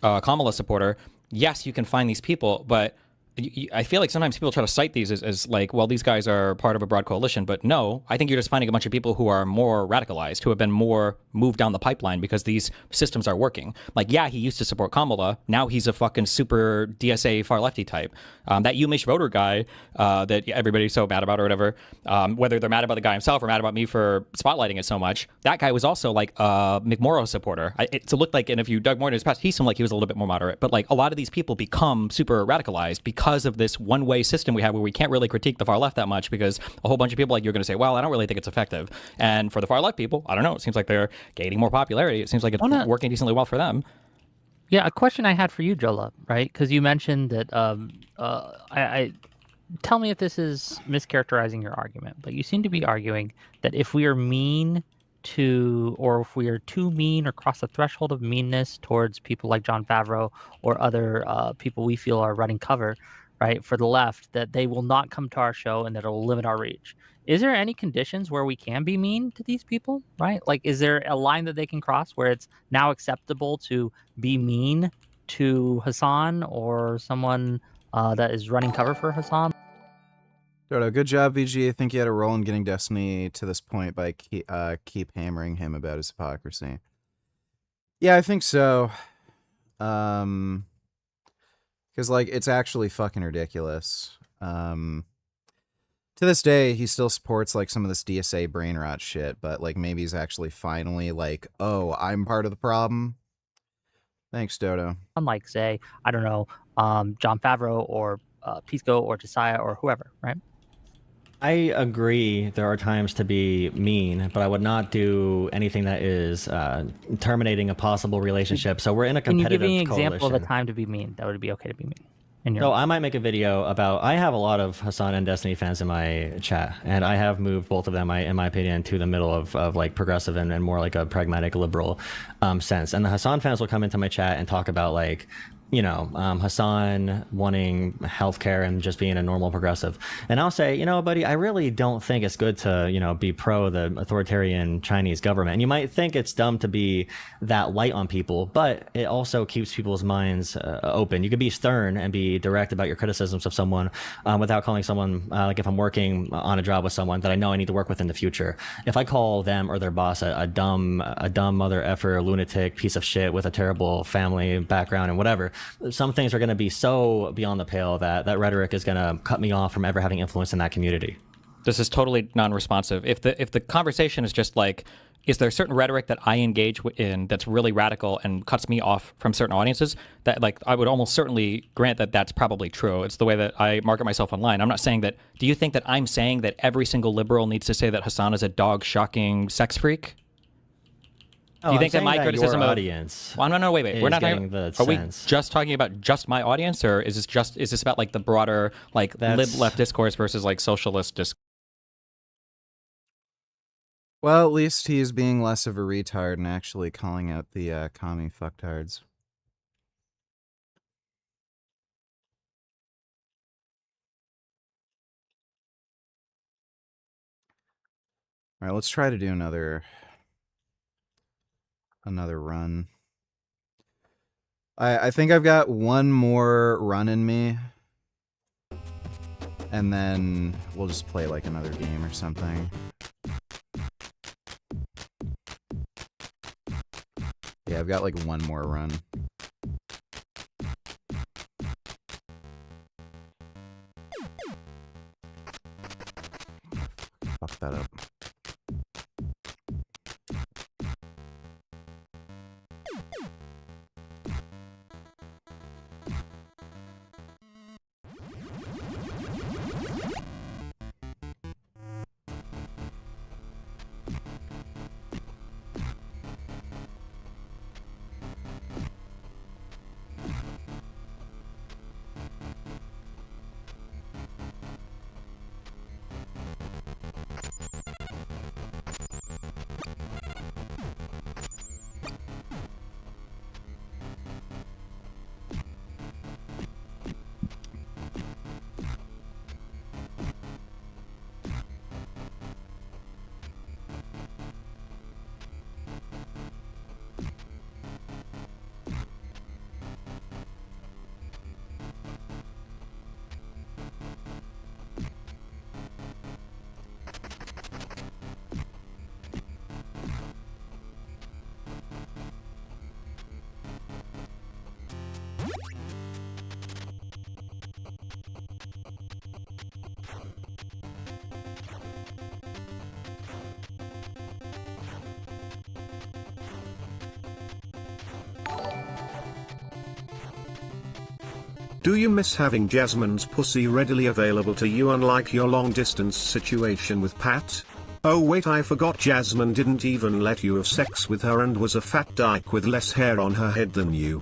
Kamala supporter. Yes, you can find these people, but I feel like sometimes people try to cite these as like, well, these guys are part of a broad coalition, but no, I think you're just finding a bunch of people who are more radicalized, who have been more moved down the pipeline because these systems are working. Like, yeah, he used to support Kamala. Now he's a fucking super DSA far lefty type. That Umish voter guy that everybody's so mad about or whatever, whether they're mad about the guy himself or mad about me for spotlighting it so much, that guy was also like a McMorrow supporter. It looked like, and if you dug more into his past, he seemed like he was a little bit more moderate. But like a lot of these people become super radicalized because of this one-way system we have where we can't really critique the far left that much because a whole bunch of people like you're going to say, well, I don't really think it's effective. And for the far left people, I don't know. It seems like they're gaining more popularity. It seems like it's working decently well for them. Yeah, a question I had for you, Jola, right? Because you mentioned that, tell me if this is mischaracterizing your argument, but you seem to be arguing that if we are mean to, or if we are too mean or cross the threshold of meanness towards people like Jon Favreau or other people we feel are running cover, right, for the left, that they will not come to our show and that it will limit our reach. Is there any conditions where we can be mean to these people, right? Like, is there a line that they can cross where it's now acceptable to be mean to Hassan or someone that is running cover for Hassan? Dodo, good job, VG. I think you had a role in getting Destiny to this point by keep hammering him about his hypocrisy. Yeah, I think so. Because, like, it's actually fucking ridiculous. To this day, he still supports, like, some of this DSA brain rot shit, but, like, maybe he's actually finally like, oh, I'm part of the problem. Thanks, Dodo. Unlike, say, I don't know, Jon Favreau or Pisco or Josiah or whoever, right? I agree there are times to be mean, but I would not do anything that is terminating a possible relationship. So we're in a competitive coalition. Can you give me an example of a coalition. time to be mean? That would be okay to be mean. So I might make a video about. I have a lot of Hassan and Destiny fans in my chat, and I have moved both of them, in my opinion, to the middle of like progressive and more like a pragmatic liberal sense. And the Hassan fans will come into my chat and talk about like, you know, Hassan wanting healthcare and just being a normal progressive. And I'll say, you know, buddy, I really don't think it's good to, you know, be pro the authoritarian Chinese government. And you might think it's dumb to be that light on people, but it also keeps people's minds open. You could be stern and be direct about your criticisms of someone without calling someone, like if I'm working on a job with someone that I know I need to work with in the future, if I call them or their boss a dumb mother effer, lunatic, piece of shit with a terrible family background and whatever, some things are going to be so beyond the pale that that rhetoric is going to cut me off from ever having influence in that community. This is totally non-responsive. If the conversation is just like, is there a certain rhetoric that I engage in that's really radical and cuts me off from certain audiences, that like I would almost certainly grant that that's probably true. It's the way that I market myself online. I'm not saying that. Do you think that I'm saying that every single liberal needs to say that Hassan is a dog-shocking sex freak? Do you think that my criticism of audience? Well, no, wait. We're not talking. The are we sense. just talking about just my audience, or is this about like the broader like lib left discourse versus like socialist discourse? Well, at least he's being less of a retard and actually calling out the commie fucktards. All right, let's try to do another run. I think I've got one more run in me, and then we'll just play like another game or something. Yeah, I've got like one more run. Fuck that up. Do you miss having Jasmine's pussy readily available to you, unlike your long-distance situation with Pat? Oh wait, I forgot, Jasmine didn't even let you have sex with her and was a fat dyke with less hair on her head than you.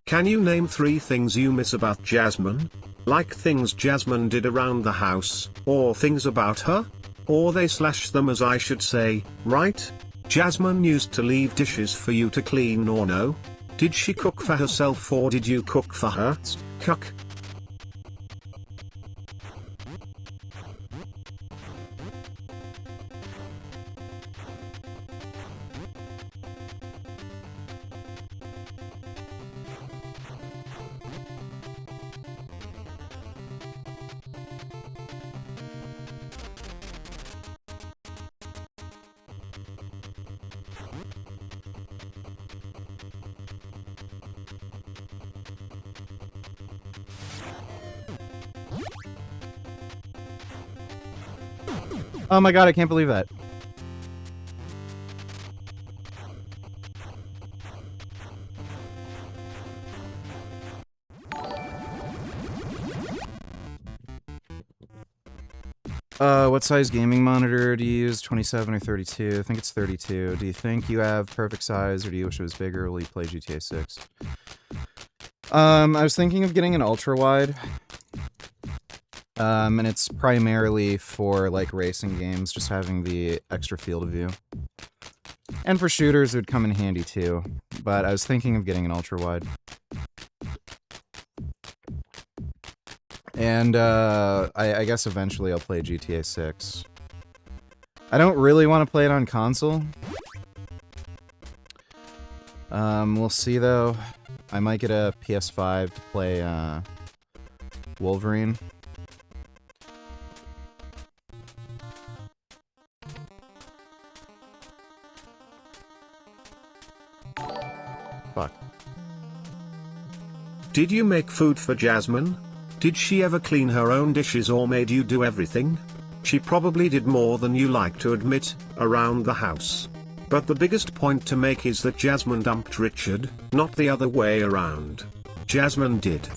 Can you name 3 things you miss about Jasmine? Like things Jasmine did around the house, or things about her? Or they slash them, as I should say, right? Jasmine used to leave dishes for you to clean, or no? Did she cook for herself or did you cook for her? Cuck. Oh my god, I can't believe that. What size gaming monitor do you use? 27 or 32? I think it's 32. Do you think you have perfect size, or do you wish it was bigger? Will you play GTA 6? I was thinking of getting an ultra wide. And it's primarily for, like, racing games, just having the extra field of view. And for shooters, it would come in handy, too. But I was thinking of getting an ultra-wide. And, I guess eventually I'll play GTA 6. I don't really want to play it on console. We'll see, though. I might get a PS5 to play, Wolverine. Fuck. Did you make food for Jasmine? Did she ever clean her own dishes or made you do everything? She probably did more than you like to admit, around the house. But the biggest point to make is that Jasmine dumped Richard, not the other way around. Jasmine did.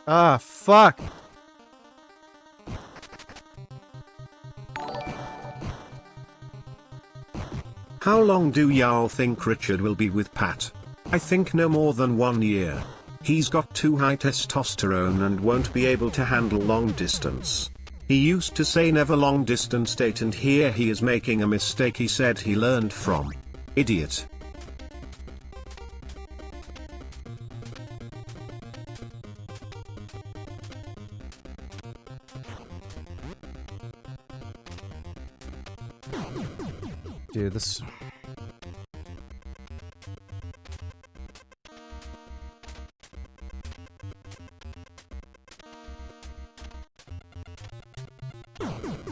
Ah, fuck! How long do y'all think Richard will be with Pat? I think no more than 1 year. He's got too high testosterone and won't be able to handle long distance. He used to say never long distance date, and here he is making a mistake he said he learned from. Idiot. Dude, this...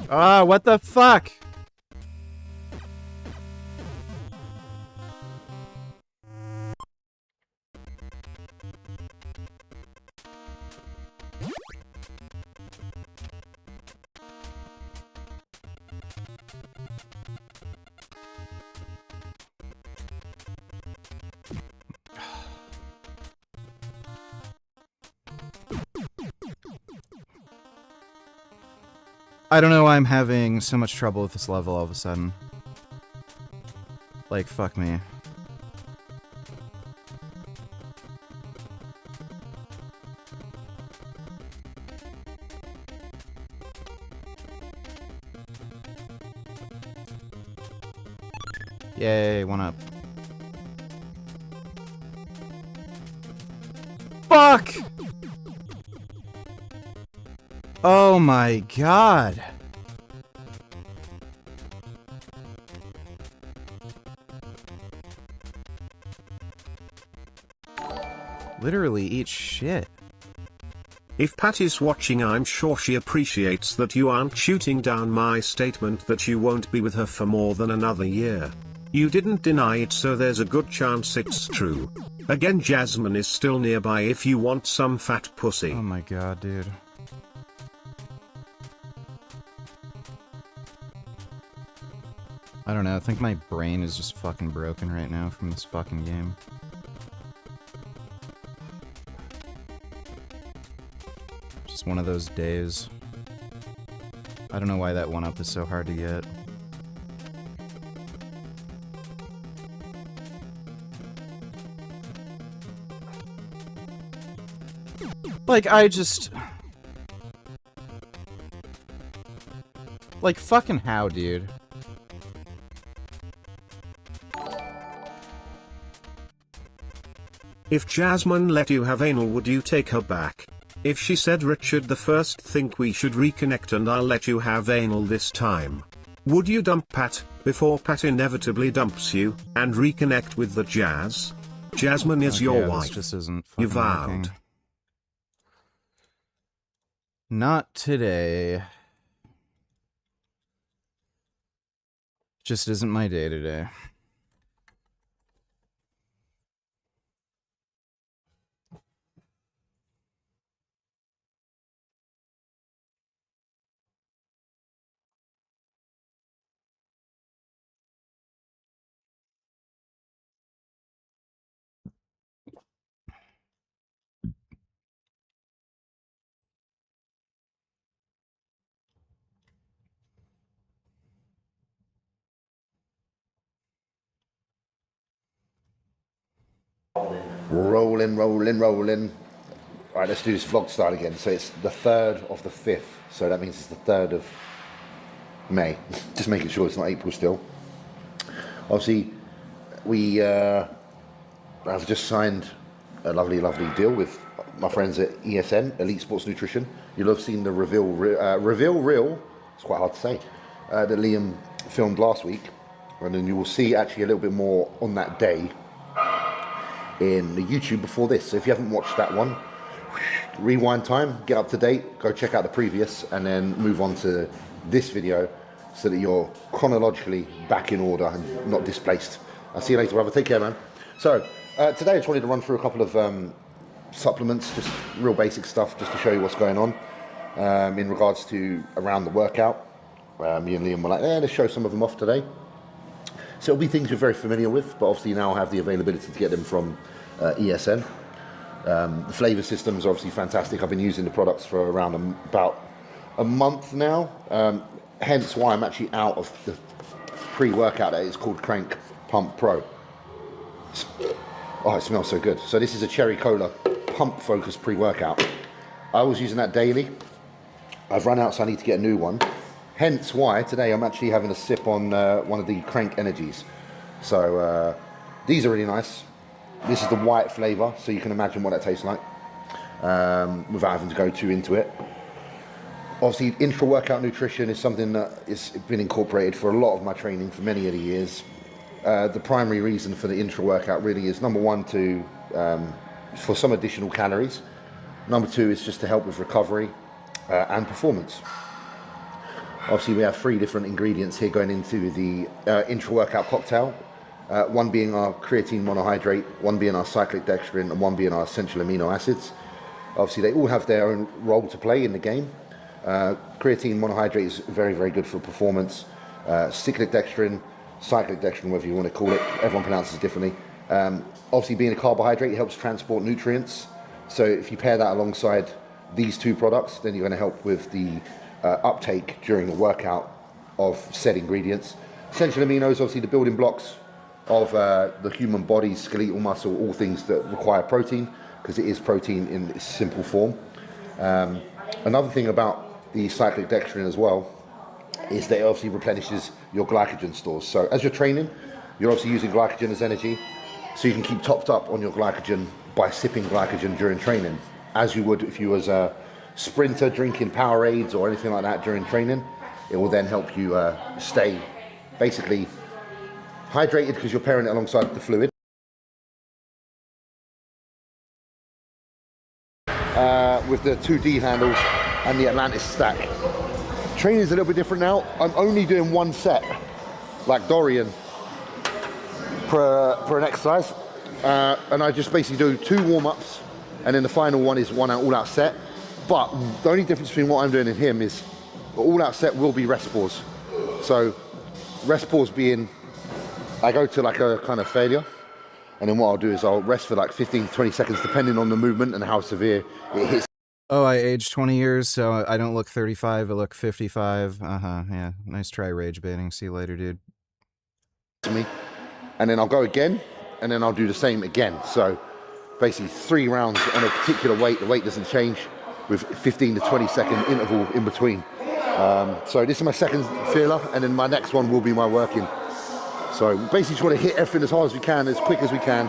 Ah, what the fuck? I don't know why I'm having so much trouble with this level all of a sudden. Like, fuck me. Yay, 1 up. Fuck! Oh my god. Literally eat shit. If Pat is watching, I'm sure she appreciates that you aren't shooting down my statement that you won't be with her for more than another year. You didn't deny it, so there's a good chance it's true. Again, Jasmine is still nearby if you want some fat pussy. Oh my god, dude. I don't know, I think my brain is just fucking broken right now from this fucking game. Just one of those days. I don't know why that 1 up is so hard to get. Like, I just... Like, fucking how, dude? If Jasmine let you have anal, would you take her back? If she said, Richard, the first think we should reconnect and I'll let you have anal this time, would you dump Pat, before Pat inevitably dumps you, and reconnect with the Jazz? Jasmine is your wife. This just isn't You fucking vowed. working. Not today. Just isn't my day today. Rolling, rolling, rolling. Right, let's do this vlog style again. So it's the 3rd of the 5th. So that means it's the 3rd of May. Just making sure it's not April still. Obviously, we have just signed a lovely, lovely deal with my friends at ESN, Elite Sports Nutrition. You'll have seen the reveal reel, it's quite hard to say, that Liam filmed last week. And then you will see actually a little bit more on that day in the YouTube before this. So if you haven't watched that one, rewind time, get up to date, go check out the previous, and then move on to this video so that you're chronologically back in order and not displaced. I'll see you later, brother. Take care, man. So today I just wanted to run through a couple of supplements, just real basic stuff, just to show you what's going on in regards to around the workout. Me and Liam were like, let's show some of them off today. So it'll be things you're very familiar with, but obviously you now have the availability to get them from ESN. The flavour systems are obviously fantastic. I've been using the products for around about a month now, hence why I'm actually out of the pre-workout that is called Crank Pump Pro. Oh, it smells so good. So this is a cherry cola pump focused pre-workout. I was using that daily. I've run out, so I need to get a new one. Hence why today I'm actually having a sip on one of the Crank Energies. So these are really nice. This is the white flavour, so you can imagine what that tastes like without having to go too into it. Obviously, intra-workout nutrition is something that has been incorporated for a lot of my training for many of the years. The primary reason for the intra-workout really is, number one, for some additional calories. Number two is just to help with recovery and performance. Obviously, we have 3 different ingredients here going into the intra-workout cocktail. One being our creatine monohydrate, one being our cyclic dextrin, and one being our essential amino acids. Obviously, they all have their own role to play in the game. Creatine monohydrate is very, very good for performance. Cyclic dextrin, whatever you want to call it, everyone pronounces it differently. Obviously, being a carbohydrate, it helps transport nutrients. So if you pair that alongside these 2 products, then you're going to help with the uptake during the workout of said ingredients. Essential aminos, obviously the building blocks of the human body's skeletal muscle, all things that require protein, because it is protein in its simple form. Another thing about the cyclic dextrin as well is that it obviously replenishes your glycogen stores. So as you're training, you're obviously using glycogen as energy, so you can keep topped up on your glycogen by sipping glycogen during training, as you would if you was a sprinter drinking Powerades or anything like that during training. It will then help you stay basically hydrated because you're pairing it alongside the fluid. With the 2D handles and the Atlantis stack. Training is a little bit different now. I'm only doing one set, like Dorian, per an exercise. And I just basically do 2 warm-ups, and then the final one is one all-out set. But the only difference between what I'm doing and him is the all-out set will be rest pause. So rest pause being, I go to like a kind of failure, and then what I'll do is I'll rest for like 15 to 20 seconds depending on the movement and how severe it hits. Oh, I aged 20 years, so I don't look 35, I look 55. Yeah. Nice try, rage baiting. See you later, dude. Me. And then I'll go again, and then I'll do the same again. So basically 3 rounds on a particular weight. The weight doesn't change, with 15 to 20 second interval in between. So this is my second feeler, and then my next one will be my working. So basically just want to hit everything as hard as we can, as quick as we can,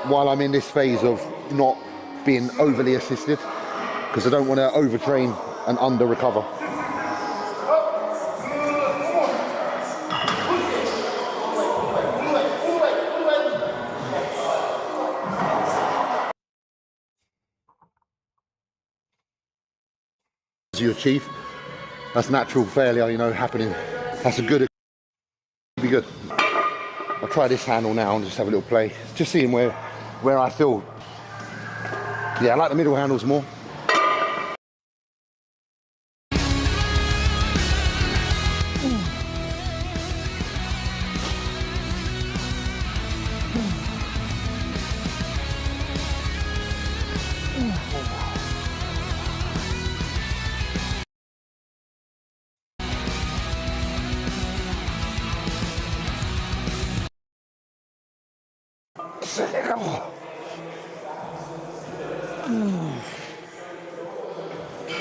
while I'm in this phase of not being overly assisted, because I don't want to overtrain and under-recover. As you achieve, that's natural failure, you know, happening. That's a good, be good. I'll try this handle now and just have a little play, just seeing where I feel. Yeah, I like the middle handles more.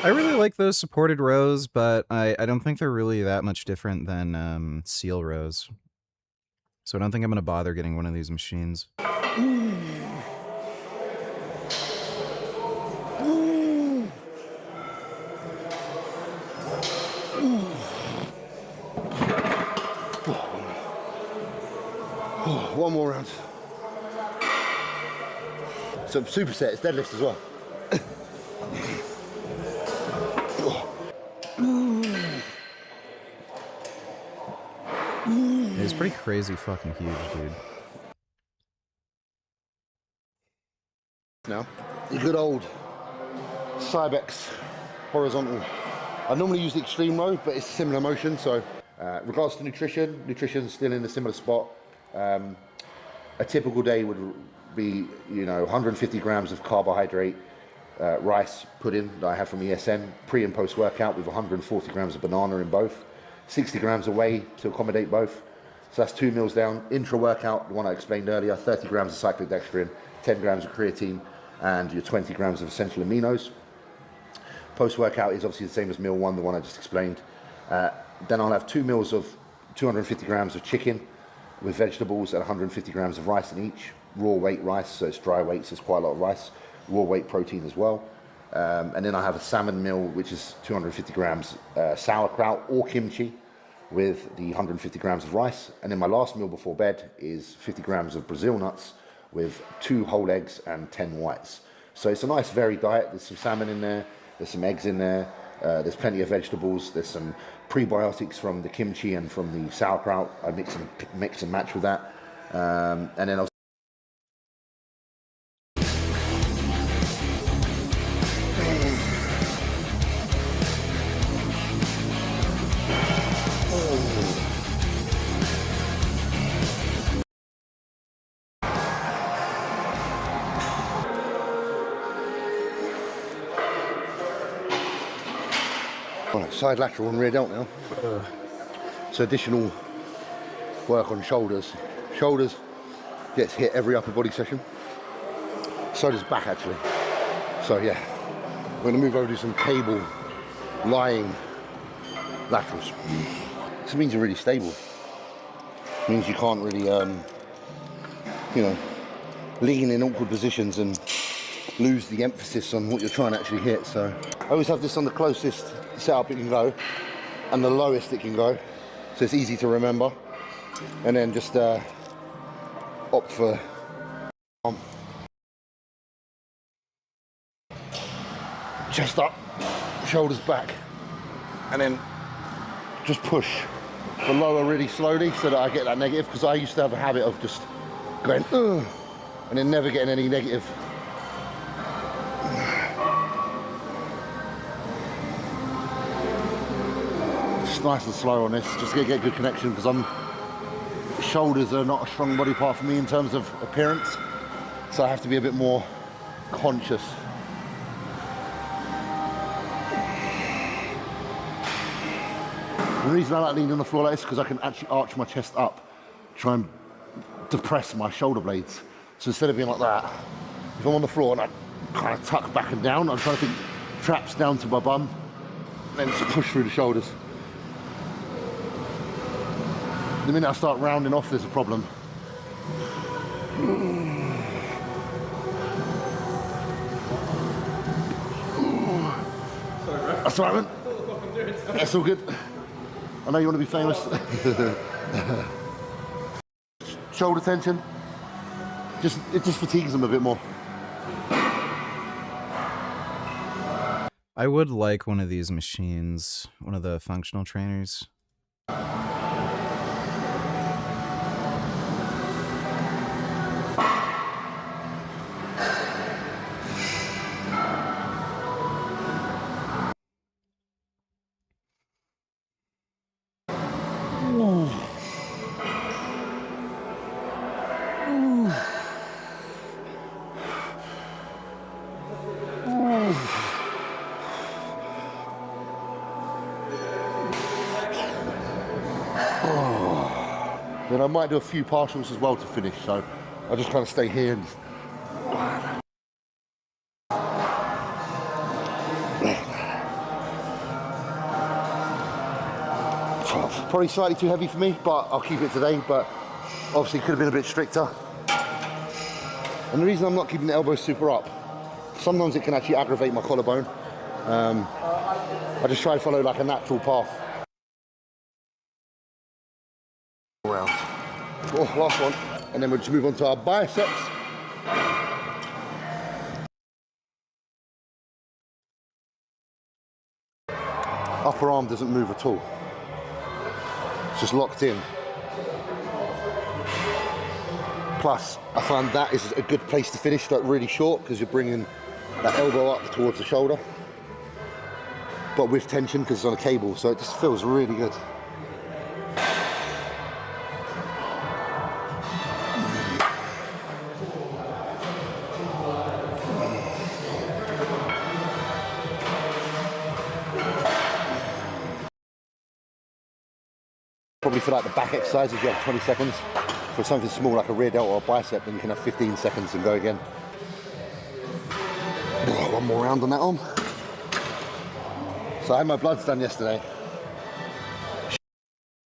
I really like those supported rows, but I don't think they're really that much different than seal rows. So I don't think I'm going to bother getting one of these machines. One more round. So superset, it's deadlift as well. It's pretty crazy fucking huge, dude. Now, the good old Cybex horizontal. I normally use the extreme row, but it's a similar motion. So, regards to nutrition's still in a similar spot. A typical day would be, 150 grams of carbohydrate, rice pudding that I have from ESN, pre and post workout, with 140 grams of banana in both, 60 grams of whey to accommodate both. So that's 2 meals down. Intra-workout, the one I explained earlier, 30 grams of cyclic dextrin, 10 grams of creatine, and your 20 grams of essential aminos. Post-workout is obviously the same as meal 1, the one I just explained. Then I'll have 2 meals of 250 grams of chicken with vegetables and 150 grams of rice in each. Raw weight rice, so it's dry weight, so it's quite a lot of rice. Raw weight protein as well. And then I have a salmon meal, which is 250 grams sauerkraut or kimchi, with the 150 grams of rice. And then my last meal before bed is 50 grams of Brazil nuts with 2 whole eggs and 10 whites. So it's a nice varied diet. There's some salmon in there, there's some eggs in there, there's plenty of vegetables, there's some prebiotics from the kimchi and from the sauerkraut. I mix and match with that. And then I'll Right, side lateral and rear delt now. So additional work on shoulders. Shoulders gets hit every upper body session. So does back actually. So yeah, we're gonna move over to some cable lying laterals. This means you're really stable. It means you can't really, lean in awkward positions and lose the emphasis on what you're trying to actually hit. So I always have this on the closest setup it can go and the lowest it can go, so it's easy to remember. And then just opt for chest up, shoulders back, and then just push the lower really slowly so that I get that negative, because I used to have a habit of just going ugh, and then never getting any negative. Just nice and slow on this, just to get good connection, because shoulders are not a strong body part for me in terms of appearance, so I have to be a bit more conscious. The reason I like leaning on the floor like this is because I can actually arch my chest up, try and depress my shoulder blades. So instead of being like that, if I'm on the floor and I kind of tuck back and down, I'm trying to think traps down to my bum, and then just push through the shoulders. The minute I start rounding off, there's a problem. That's all right, man. That's all good. I know you want to be famous. Shoulder tension. It just fatigues them a bit more. I would like one of these machines, one of the functional trainers. Then I might do a few partials as well to finish, so I'll just kind of stay here and probably slightly too heavy for me, but I'll keep it today. But obviously could have been a bit stricter. And the reason I'm not keeping the elbows super up, sometimes it can actually aggravate my collarbone. I just try to follow like a natural path. Around. Oh, last one. And then we'll just move on to our biceps. Upper arm doesn't move at all. It's just locked in. Plus, I find that is a good place to finish, like really short, because you're bringing that elbow up towards the shoulder, but with tension because it's on a cable, so it just feels really good. Probably for like the back exercises, you have 20 seconds. For something small like a rear delt or a bicep, then you can have 15 seconds and go again. One more round on that arm. So I had my bloods done yesterday.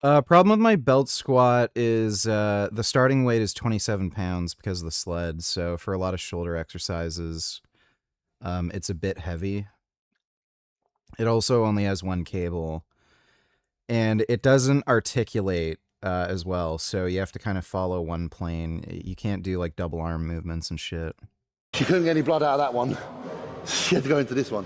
Problem with my belt squat is the starting weight is 27 pounds because of the sled. So for a lot of shoulder exercises, it's a bit heavy. It also only has one cable. And it doesn't articulate as well, so you have to kind of follow one plane. You can't do like double arm movements and shit. She couldn't get any blood out of that one. She had to go into this one.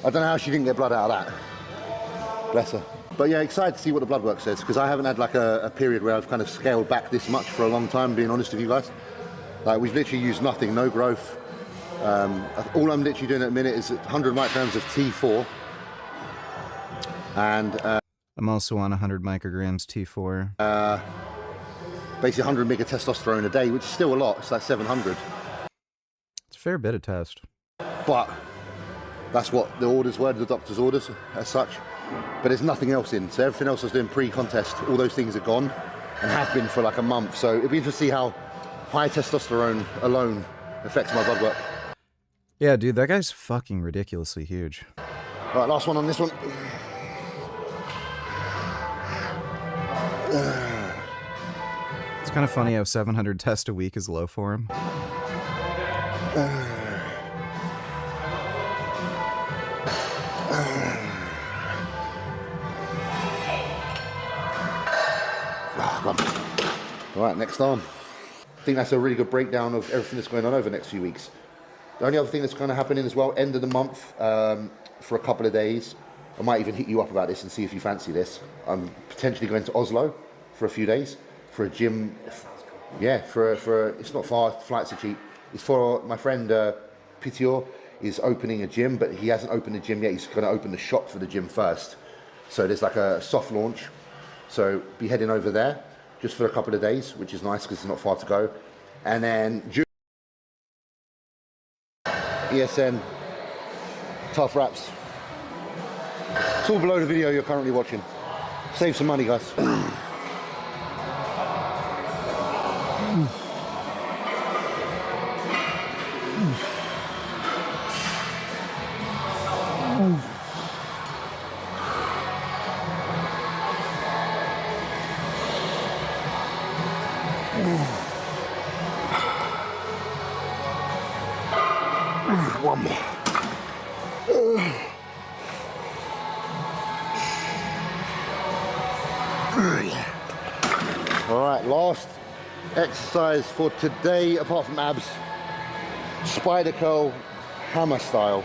I don't know how she didn't get blood out of that. Bless her. But yeah, excited to see what the blood work says, because I haven't had like a period where I've kind of scaled back this much for a long time, being honest with you guys. Like we've literally used nothing, no growth. All I'm literally doing at the minute is 100 micrograms of T4. And I'm also on 100 micrograms T4. Basically 100 mg of testosterone a day, which is still a lot. It's like 700. It's a fair bit of test. But that's what the orders were, the doctor's orders as such. but there's nothing else in. So everything else I was doing pre-contest, all those things are gone and have been for like a month. So it'll be interesting to see how high testosterone alone affects my blood work. Yeah, dude, that guy's fucking ridiculously huge. All right, last one on this one. It's kind of funny how 700 tests a week is low for him. All right, next arm. I think that's a really good breakdown of everything that's going on over the next few weeks. The only other thing that's going to happen as well, end of the month, for a couple of days, I might even hit you up about this and see if you fancy this. I'm potentially going to Oslo for a few days for a gym. Yeah, it's not far, flights are cheap. It's for my friend Pitior is opening a gym, but he hasn't opened the gym yet. He's going to open the shop for the gym first. So there's like a soft launch. So be heading over there just for a couple of days, which is nice because it's not far to go. And then ESN, tough raps. It's all below the video you're currently watching. Save some money, guys. One more. All right, last exercise for today, apart from abs, spider curl, hammer style.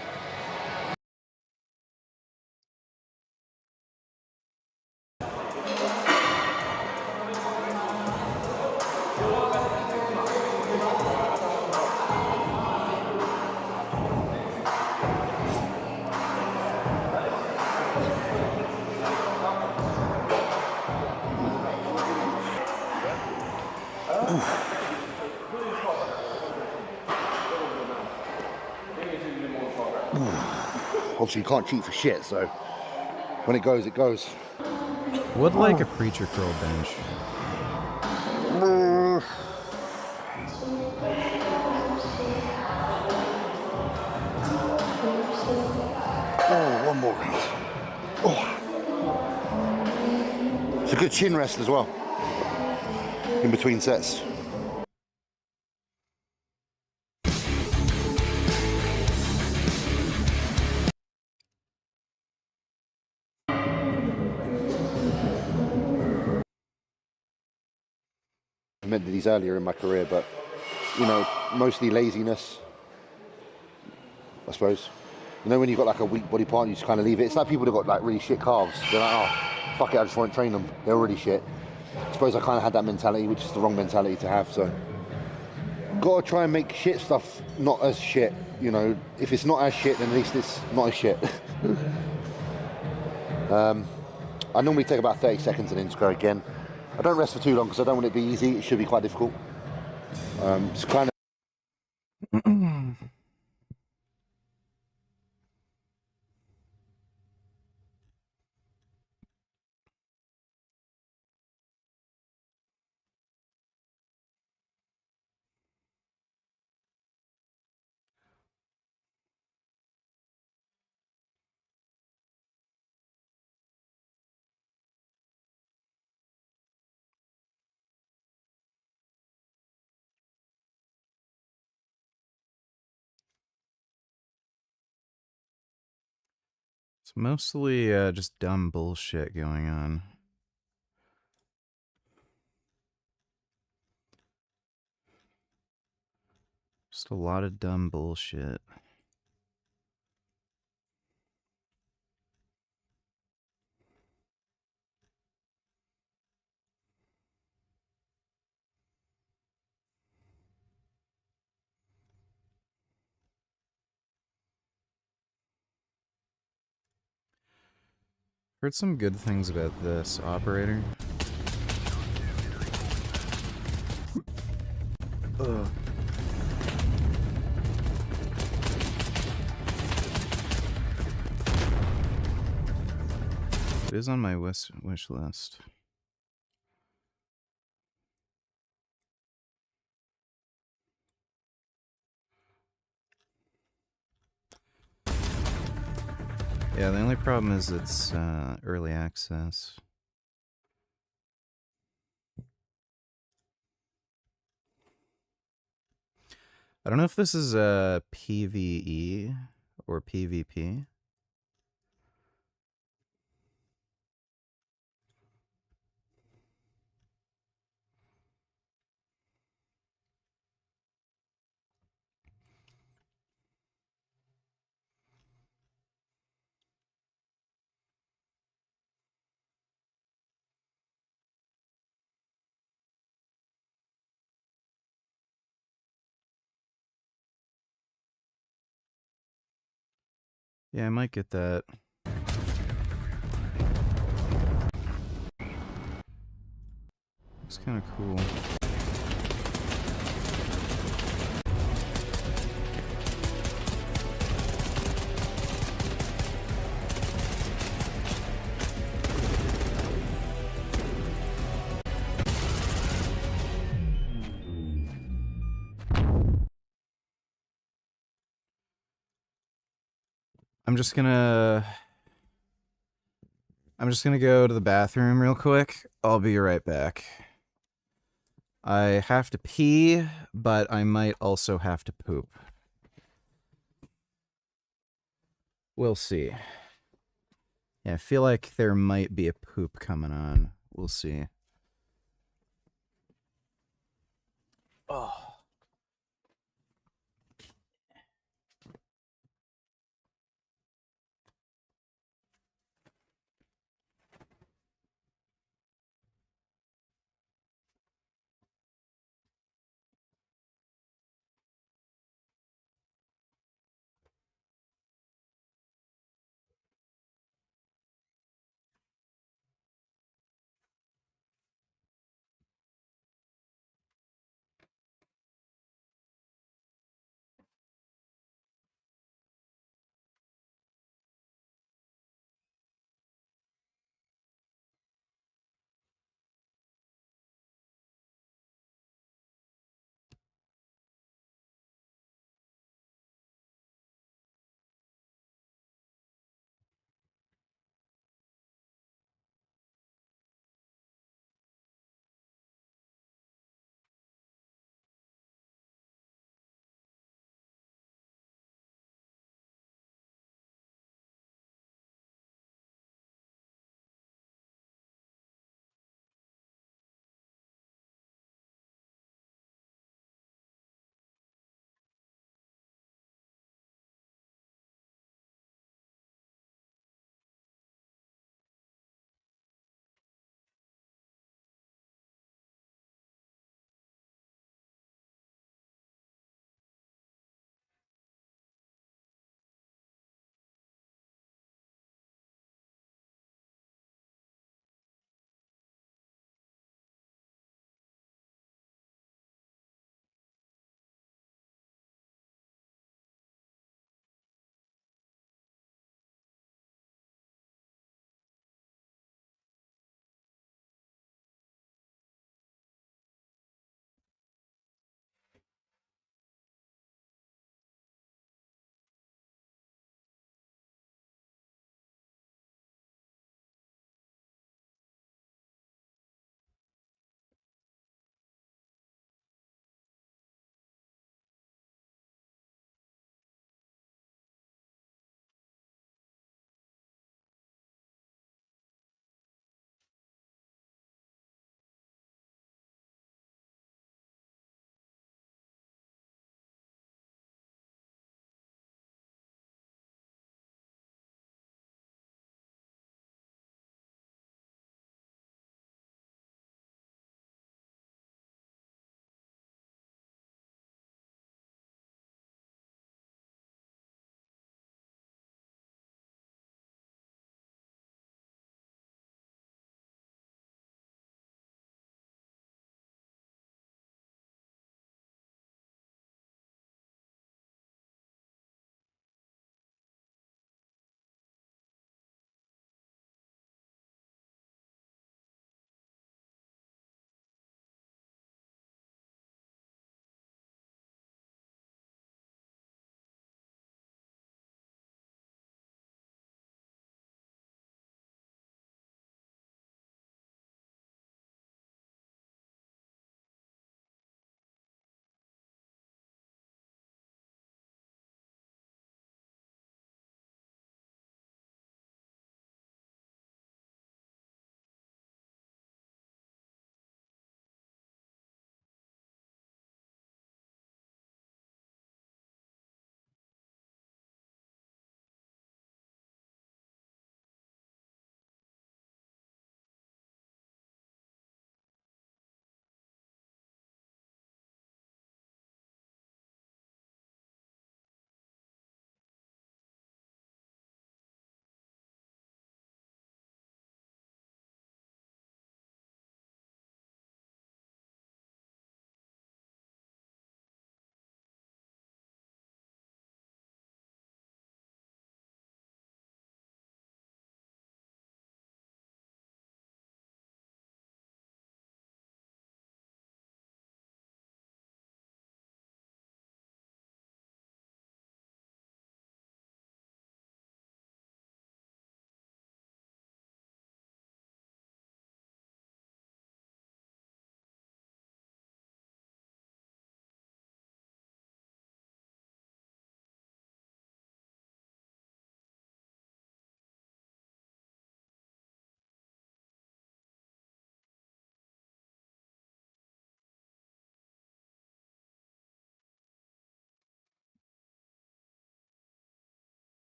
Obviously, you can't cheat for shit, so when it goes, it goes. Would like a preacher curl bench. Oh, one more round. Oh. It's a good chin rest as well, in between sets. I meant these earlier in my career, but you know, mostly laziness, I suppose. You know, when you've got like a weak body part, you just kind of leave it. It's like people that got like really shit calves. They're like, oh, fuck it, I just won't train them. They're already shit. I suppose I kind of had that mentality, which is the wrong mentality to have. So, gotta try and make shit stuff not as shit. You know, if it's not as shit, then at least it's not as shit. I normally take about 30 seconds and then just go again. I don't rest for too long because I don't want it to be easy. It should be quite difficult. It's kind of... It's mostly just dumb bullshit going on. Just a lot of dumb bullshit. Heard some good things about this operator. Ugh. is on my wish list. Yeah, the only problem is it's early access. I don't know if this is a PvE or PvP. Yeah, I might get that. Looks kind of cool. I'm just gonna go to the bathroom real quick. I'll be right back. I have to pee, but I might also have to poop. We'll see. Yeah, I feel like there might be a poop coming on. We'll see. Oh.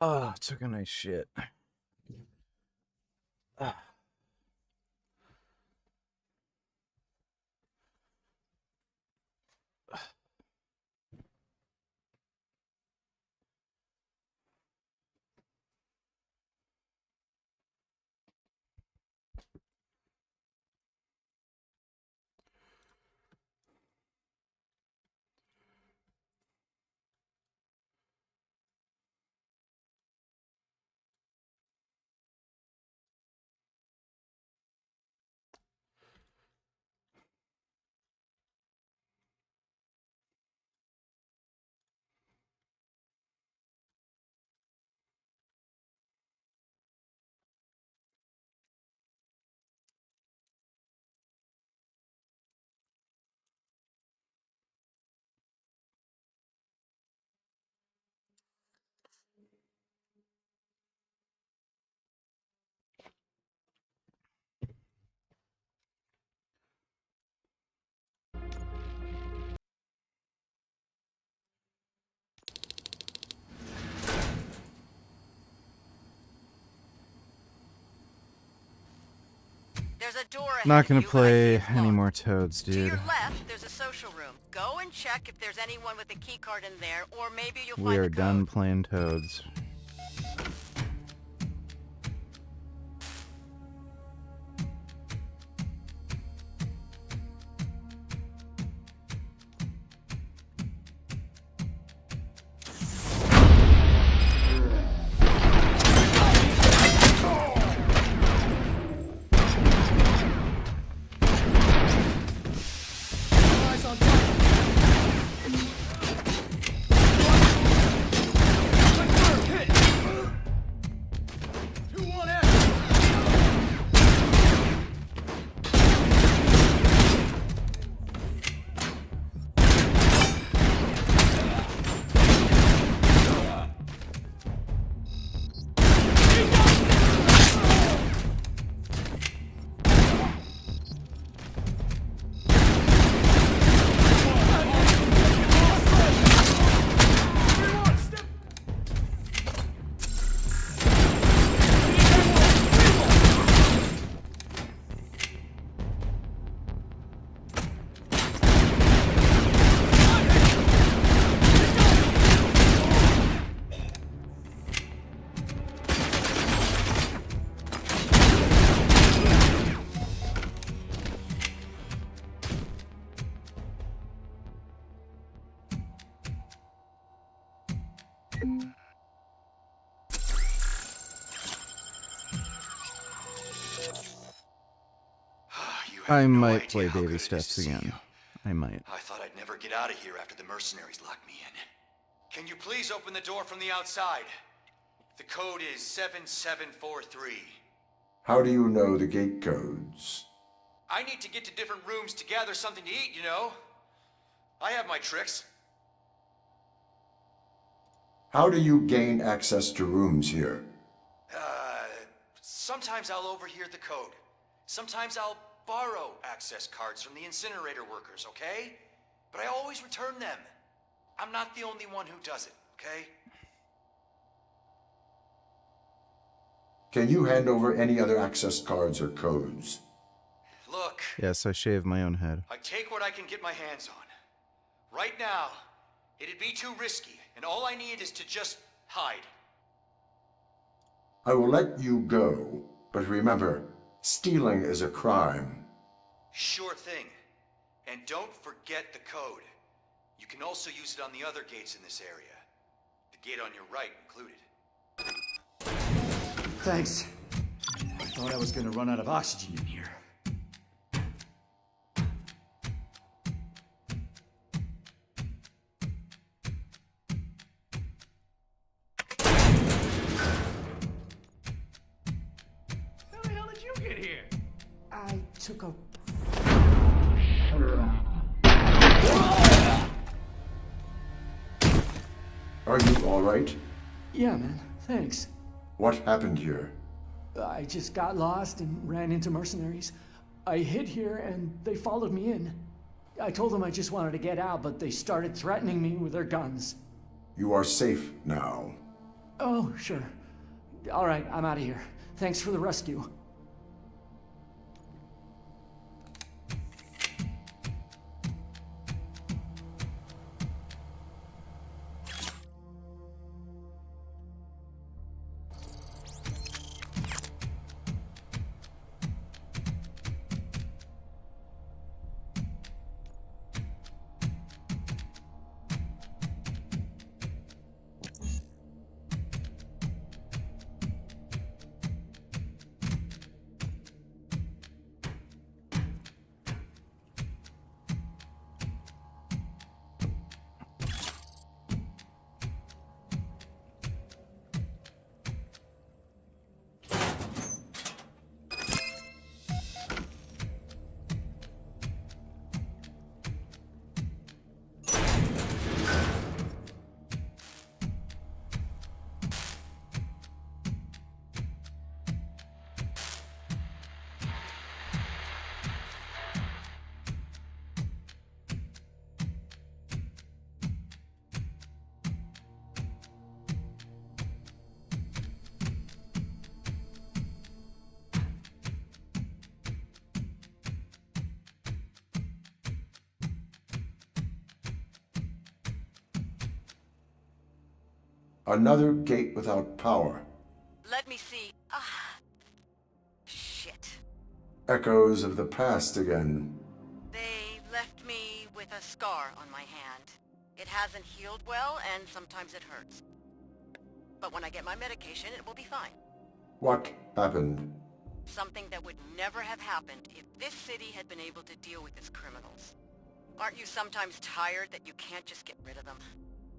Oh, took a nice shit. Ah. There's a door ahead Not gonna of you, but I see play it's any locked. more Toads, To dude. your left, there's a social room. Go and check if there's anyone with a key card in there, or maybe you'll We find are the done playing Toads. I might play Baby Steps again. I might. I thought I'd never get out of here after the mercenaries locked me in. Can you please open the door from the outside? The code is 7743. How do you know the gate codes? I need to get to different rooms to gather something to eat, you know? I have my tricks. How do you gain access to rooms here? Sometimes I'll overhear the code. Sometimes I'll borrow access cards from the incinerator workers, okay? But I always return them. I'm not the only one who does it, okay? Can you hand over any other access cards or codes? Look, Yes, I shave my own head. I take what I can get my hands on. Right now, it'd be too risky, and all I need is to just hide. I will let you go, but remember, stealing is a crime. Sure thing. And don't forget the code. You can also use it on the other gates in this area. The gate on your right included. Thanks. I thought I was gonna run out of oxygen in here. How the hell did you get here? I took a... Are you all right? Yeah, man. Thanks. What happened here? I just got lost and ran into mercenaries. I hid here and they followed me in. I told them I just wanted to get out, but they started threatening me with their guns. You are safe now. Oh, sure. All right, I'm out of here. Thanks for the rescue. Another gate without power. Let me see. Shit. Echoes of the past again. They left me with a scar on my hand. It hasn't healed well, and sometimes it hurts. But when I get my medication, it will be fine. What happened? Something that would never have happened if this city had been able to deal with its criminals. Aren't you sometimes tired that you can't just get rid of them?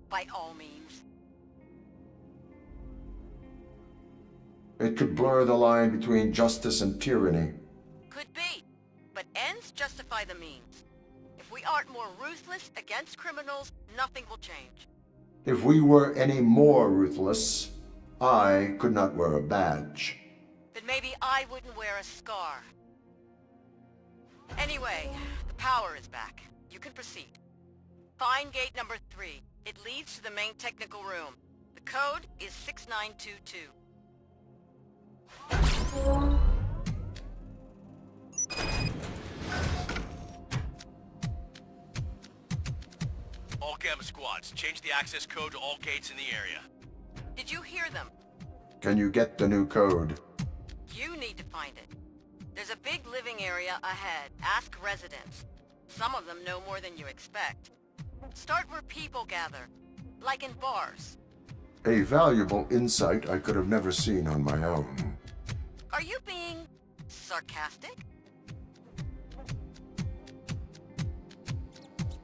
By all means. It could blur the line between justice and tyranny. Could be. But ends justify the means. If we aren't more ruthless against criminals, nothing will change. If we were any more ruthless, I could not wear a badge. Then maybe I wouldn't wear a scar. Anyway, the power is back. You can proceed. Find gate number 3. It leads to the main technical room. The code is 6922. All Gamma squads, change the access code to all gates in the area. Did you hear them? Can you get the new code? You need to find it. There's a big living area ahead. Ask residents. Some of them know more than you expect. Start where people gather, like in bars. A valuable insight I could have never seen on my own. Are you being sarcastic?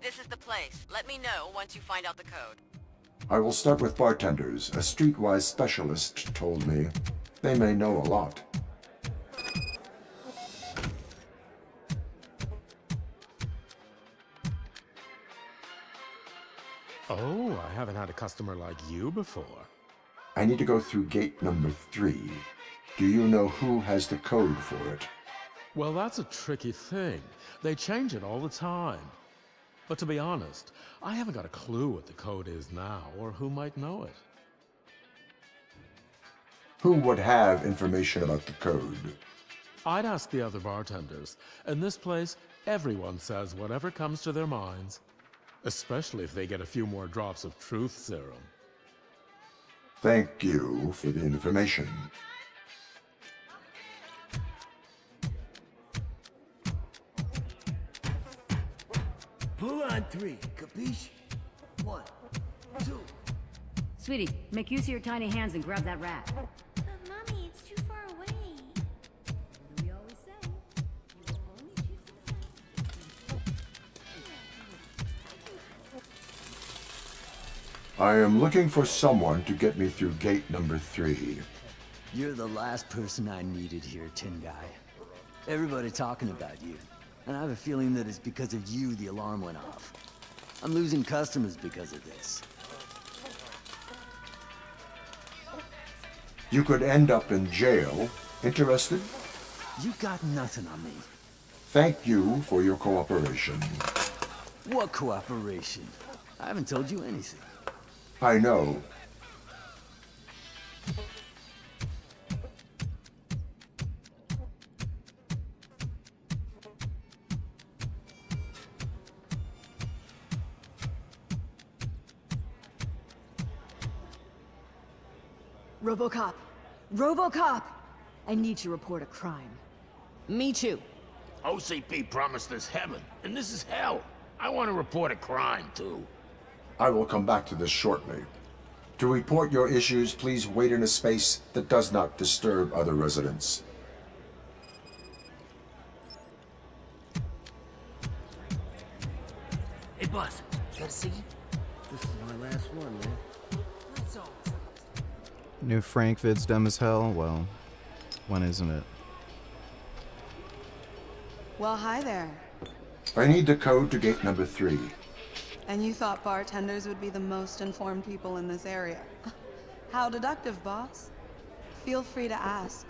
This is the place. Let me know once you find out the code. I will start with bartenders. A streetwise specialist told me. They may know a lot. Oh, I haven't had a customer like you before. I need to go through gate number 3. Do you know who has the code for it? Well, that's a tricky thing. They change it all the time. But to be honest, I haven't got a clue what the code is now, or who might know it. Who would have information about the code? I'd ask the other bartenders. In this place, everyone says whatever comes to their minds. Especially if they get a few more drops of truth serum. Thank you for the information. Pull on 3, capiche? 1, 2. Sweetie, make use of your tiny hands and grab that rat. But Mommy, it's too far away. What do we always say? You will only choose success. I am looking for someone to get me through gate number 3. You're the last person I needed here, Tin Guy. Everybody talking about you. And I have a feeling that it's because of you the alarm went off. I'm losing customers because of this. You could end up in jail. Interested? You got nothing on me. Thank you for your cooperation. What cooperation? I haven't told you anything. I know. RoboCop! RoboCop! I need to report a crime. Me too. OCP promised us heaven, and this is hell. I want to report a crime, too. I will come back to this shortly. To report your issues, please wait in a space that does not disturb other residents. Hey, boss. Got a ciggy? This is my last one, man. That's all. New Frank vid's dumb as hell? Well, when isn't it? Well, hi there. I need the code to gate number 3. And you thought bartenders would be the most informed people in this area. How deductive, boss. Feel free to ask.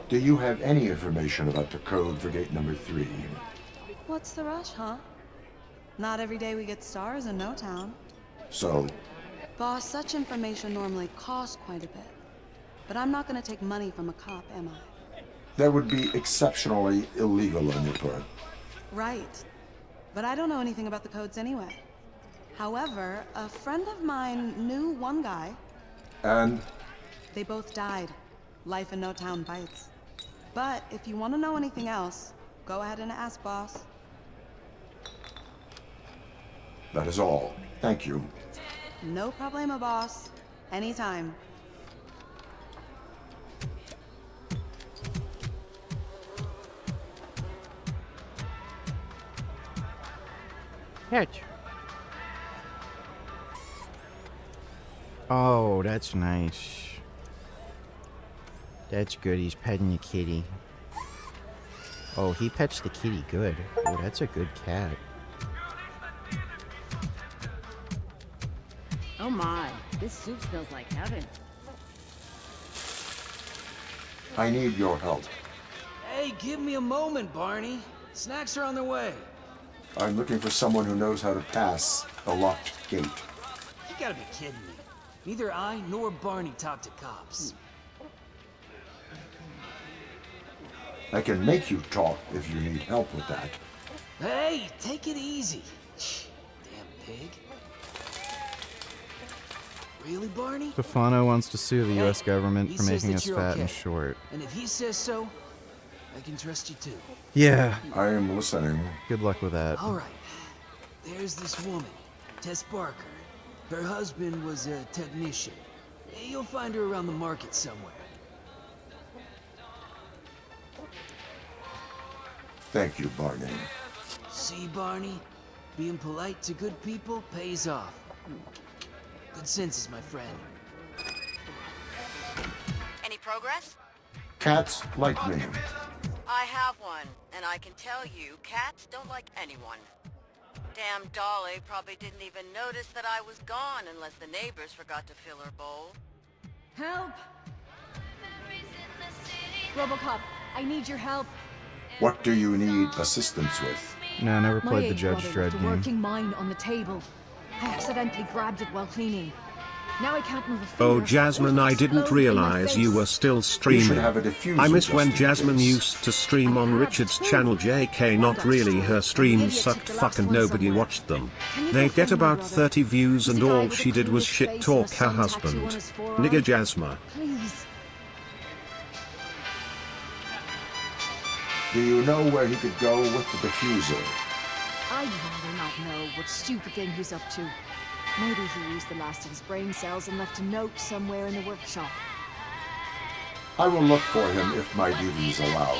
Do you have any information about the code for gate number 3? What's the rush, huh? Not every day we get stars in no town. So, Boss, such information normally costs quite a bit. But I'm not gonna take money from a cop, am I? that would be exceptionally illegal on your part. Right. But I don't know anything about the codes anyway. However, a friend of mine knew one guy. And? They both died. Life in no town bites. But if you want to know anything else, go ahead and ask, boss. That is all. Thank you. No problema, boss. Anytime. Catch. Oh, that's nice. That's good. He's petting the kitty. Oh, he pets the kitty good. Oh, that's a good cat. Oh my, this soup smells like heaven. I need your help. Hey, give me a moment, Barney. Snacks are on their way. I'm looking for someone who knows how to pass a locked gate. You gotta be kidding me. Neither I nor Barney talk to cops. I can make you talk if you need help with that. Hey, take it easy. Damn pig. Really, Barney? Stefano wants to sue the Hey, U.S. government he for says making that us you're fat okay. and short. And if he says so, I can trust you too. Yeah. I am listening. Good luck with that. All right. There's this woman, Tess Barker. Her husband was a technician. You'll find her around the market somewhere. Thank you, Barney. See, Barney? Being polite to good people pays off. Good senses, my friend. Any progress? Cats like me. I have one, and I can tell you, cats don't like anyone. Damn Dolly probably didn't even notice that I was gone unless the neighbors forgot to fill her bowl. Help! RoboCop, I need your help. What do you need assistance with? No, I never My played the age Judge brother Dredd left a game. working mine on the table. I accidentally grabbed it while cleaning. Now I can't move a finger. Oh Jasmine, I didn't realize you were still streaming. have a diffuser I miss when just in Jasmine case. used to stream on Richard's channel. JK, not really, her streams sucked fuck and nobody watched them. They'd get about 30 views and all she did was shit talk her husband. Nigga Jasmine. Please. Do you know where he could go with the diffuser? I'd rather not know what stupid thing he's up to. Maybe he used the last of his brain cells and left a note somewhere in the workshop. I will look for him if my duties allow.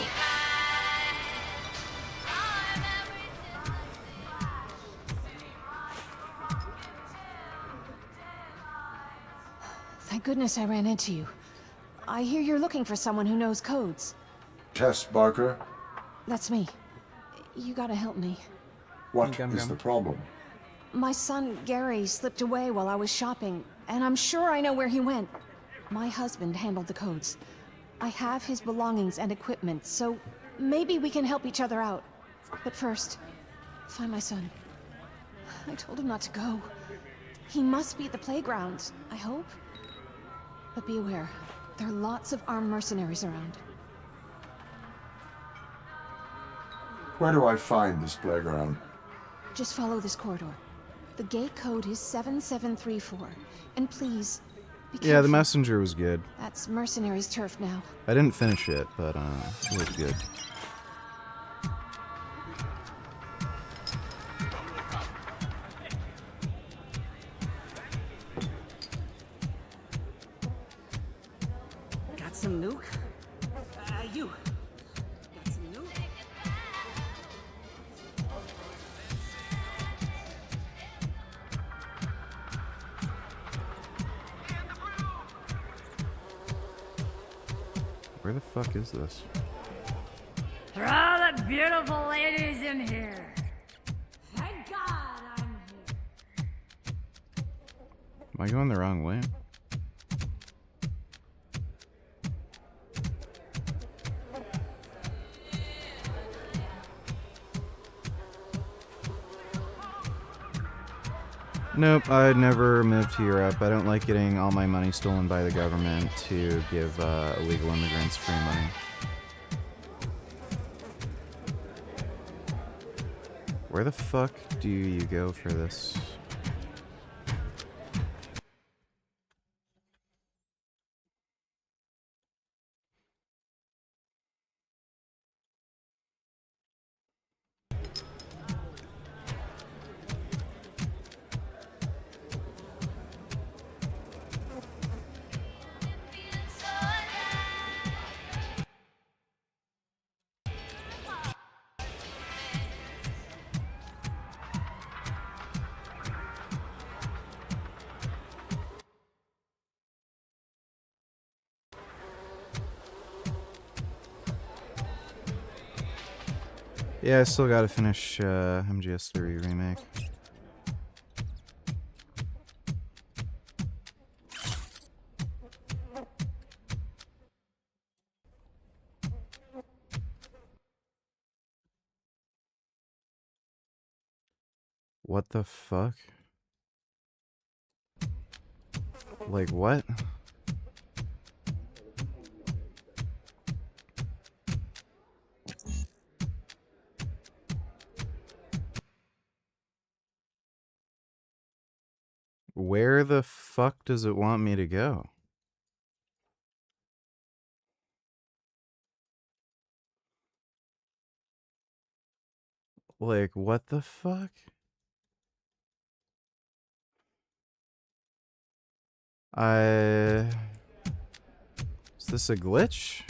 Thank goodness I ran into you. I hear you're looking for someone who knows codes. Tess Barker, That's me. You gotta help me. what is the problem? My son, Gary, slipped away while I was shopping, and I'm sure I know where he went. My husband handled the codes. I have his belongings and equipment, so maybe we can help each other out. But first, find my son. I told him not to go. He must be at the playground, I hope. But be aware, there are lots of armed mercenaries around. Where do I find this playground? Just follow this corridor. The gate code is 7734. And please, Be Yeah, the careful. messenger was good. That's mercenaries' turf now. I didn't finish it, but it was good. Got some nuke? You. Got some nuke? Where the fuck is this? For all the beautiful ladies in here. Thank God I'm here. Am I going the wrong way? Nope, I'd never move to Europe. I don't like getting all my money stolen by the government to give illegal immigrants free money. Where the fuck do you go for this? Yeah, I still gotta finish MGS3 Remake. What the fuck? Like what? Where the fuck does it want me to go? Like, what the fuck? Is this a glitch?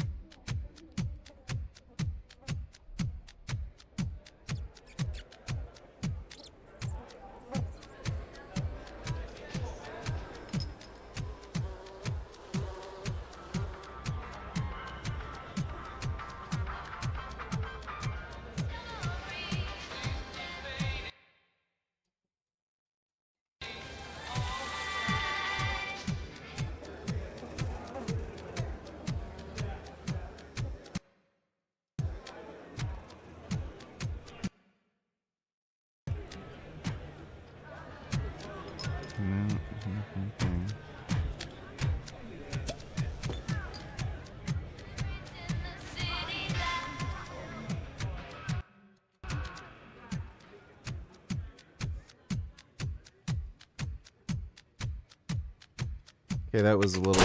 Okay, that was a little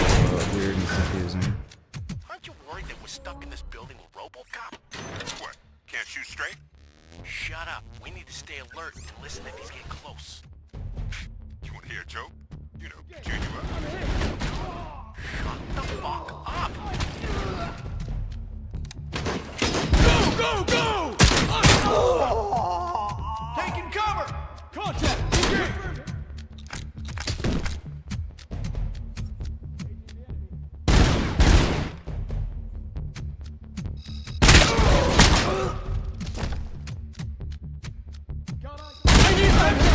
weird and confusing. Aren't you worried that we're stuck in this building with RoboCop? What? Can't shoot straight? Shut up. We need to stay alert and listen if he's getting close. You want to hear a joke? You know, cheer you up. Shut the fuck up! Go, go, go! Taking cover! Contact! Engage!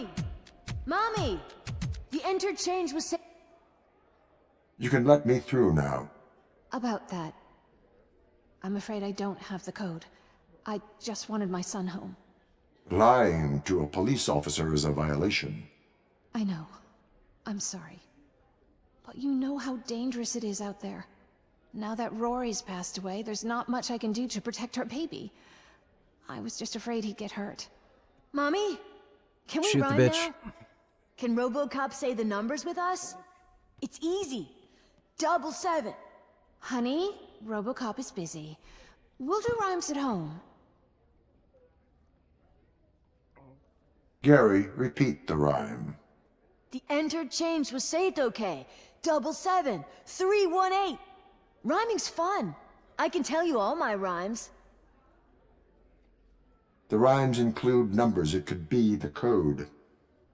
Mommy! Mommy! The interchange was You can let me through now. About that. I'm afraid I don't have the code. I just wanted my son home. Lying to a police officer is a violation. I know. I'm sorry. But you know how dangerous it is out there. Now that Rory's passed away, there's not much I can do to protect our baby. I was just afraid he'd get hurt. Mommy? Can we Shoot the rhyme bitch. now? Can RoboCop say the numbers with us? It's easy. 777. Honey, RoboCop is busy. We'll do rhymes at home. Gary, repeat the rhyme. The entered change was saved okay. 777 318. Rhyming's fun. I can tell you all my rhymes. The rhymes include numbers. It could be the code.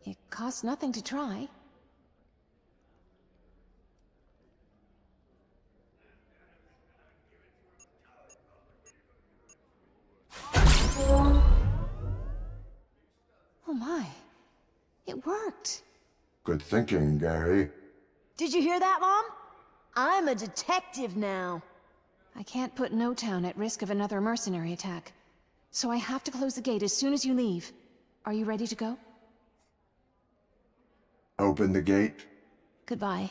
It costs nothing to try. Oh my. It worked. Good thinking, Gary. Did you hear that, Mom? I'm a detective now. I can't put No Town at risk of another mercenary attack. So I have to close the gate as soon as you leave. Are you ready to go? Open the gate. Goodbye.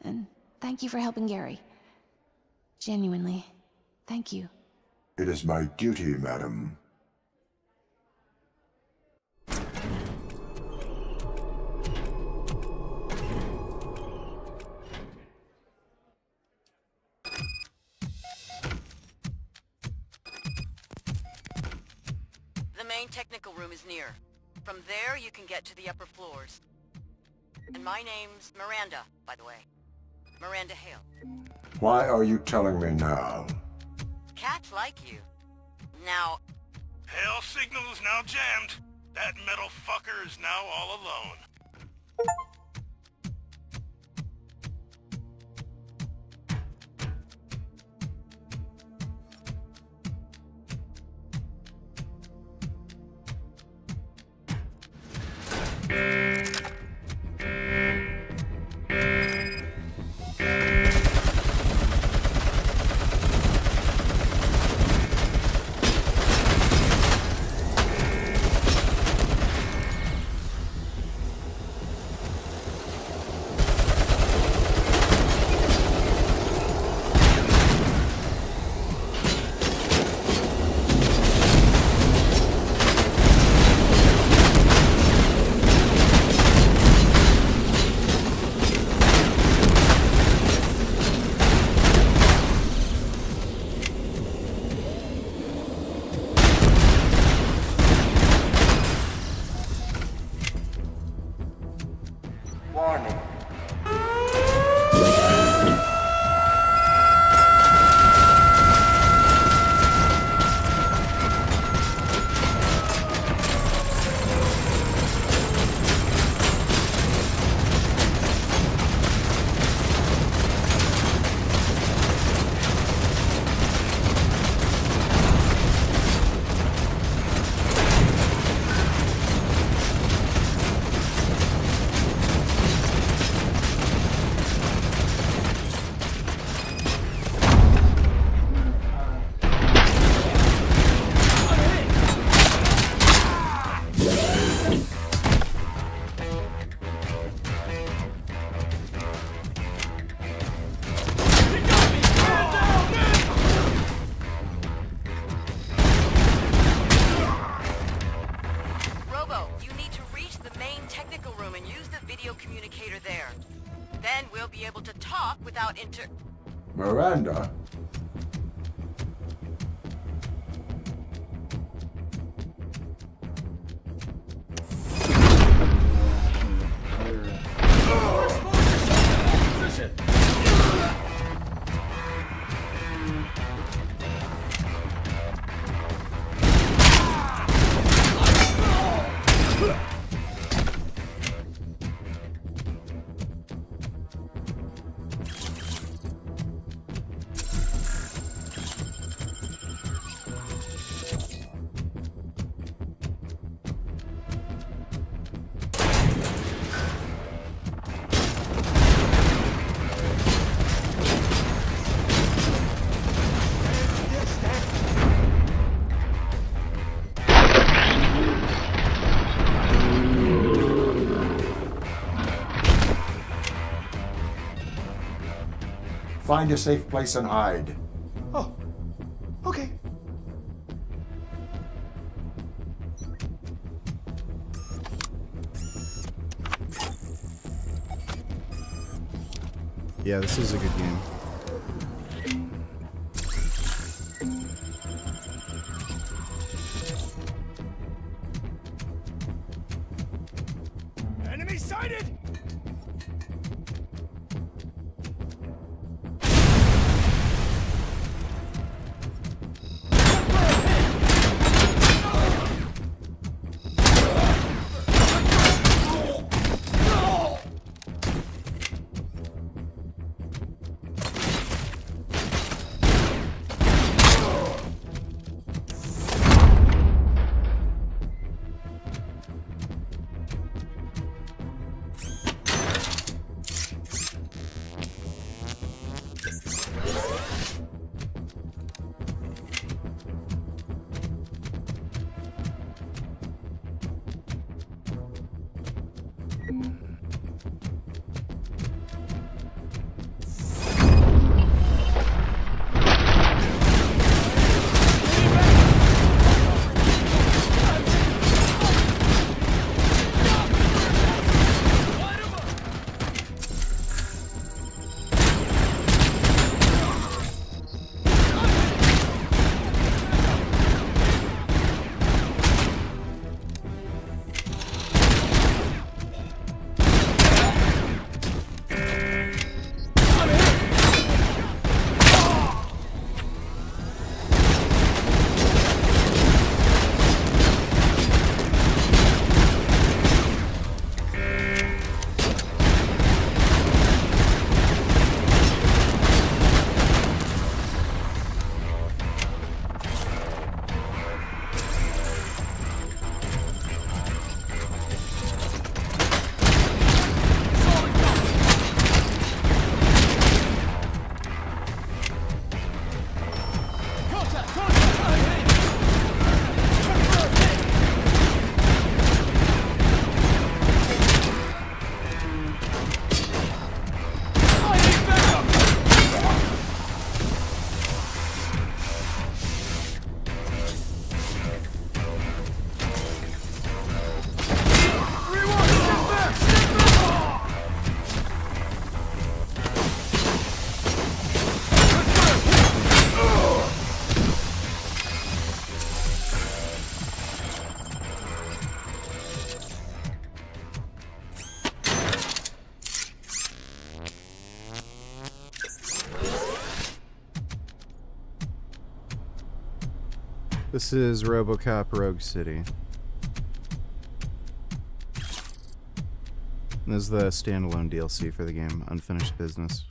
And thank you for helping Gary. Genuinely. Thank you. It is my duty, madam. The main technical room is near. From there, you can get to the upper floors. And my name's Miranda, by the way. Miranda Hale. Why are you telling me now? Cats like you. Now, Hell signal is now jammed. That metal fucker is now all alone. Warning. Robo, you need to reach the main technical room and use the video communicator there. Then we'll be able to talk without Miranda? Find a safe place and hide. Oh, okay. Yeah, this is a good game. Enemy sighted! This is RoboCop Rogue City. This is the standalone DLC for the game, Unfinished Business.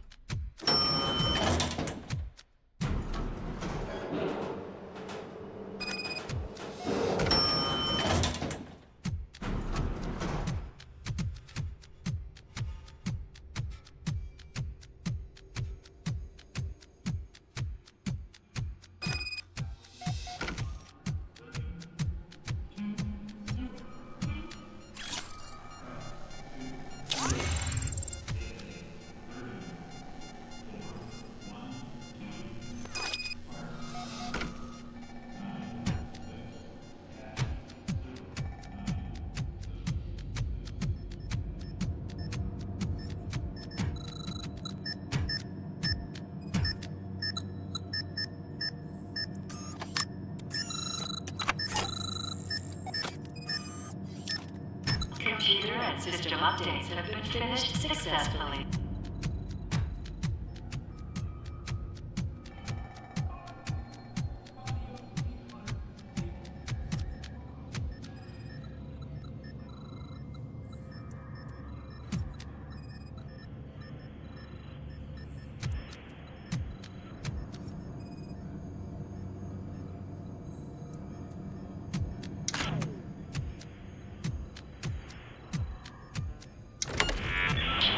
Computer and system updates have been finished successfully.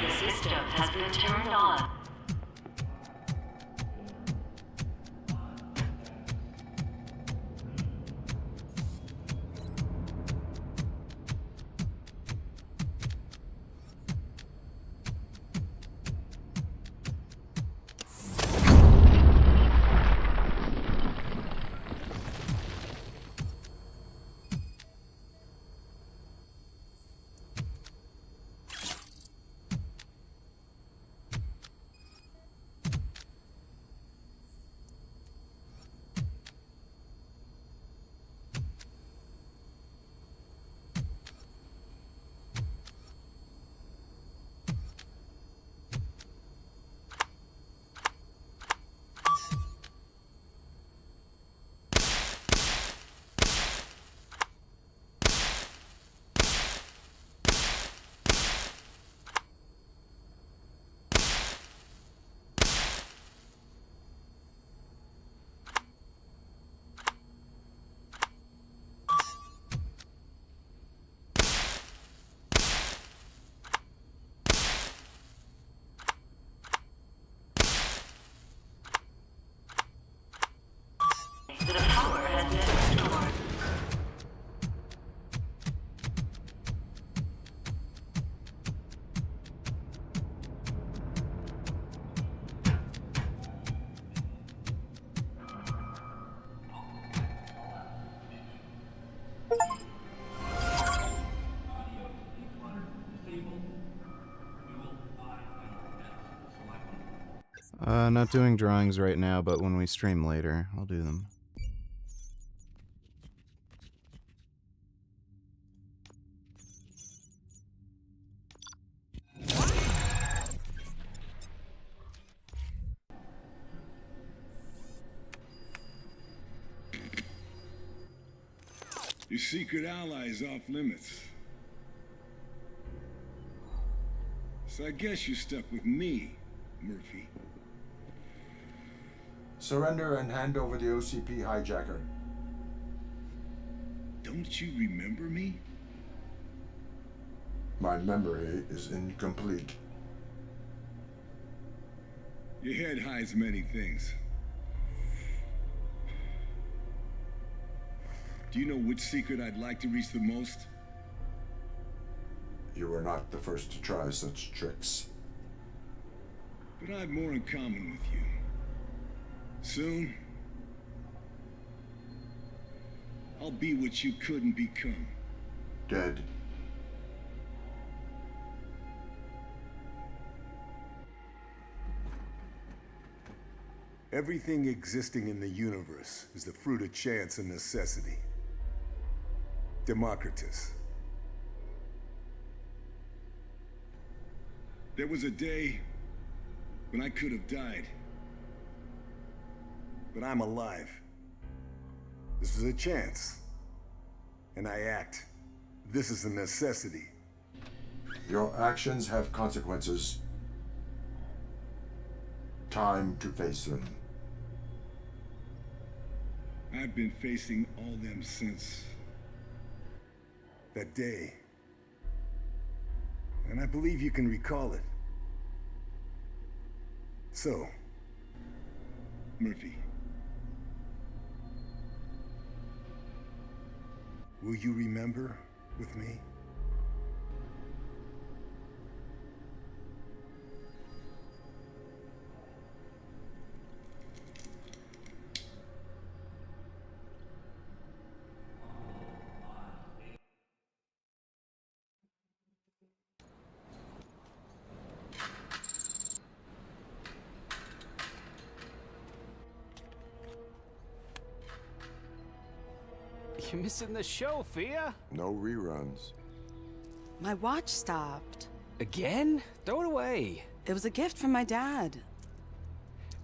The system has been turned on. not doing drawings right now, but when we stream later, I'll do them. Your secret ally is off limits. So I guess you're stuck with me, Murphy. Surrender and hand over the OCP hijacker. Don't you remember me? My memory is incomplete. Your head hides many things. Do you know which secret I'd like to reach the most? You were not the first to try such tricks. But I've more in common with you. Soon, I'll be what you couldn't become. Dead. Everything existing in the universe is the fruit of chance and necessity. Democritus. There was a day when I could have died. But I'm alive. This is a chance. And I act. This is a necessity. Your actions have consequences. Time to face them. I've been facing all them since that day. And I believe you can recall it. So, Murphy, will you remember with me? You're missing the show, Fia. No reruns. My watch stopped. Again? Throw it away. It was a gift from my dad.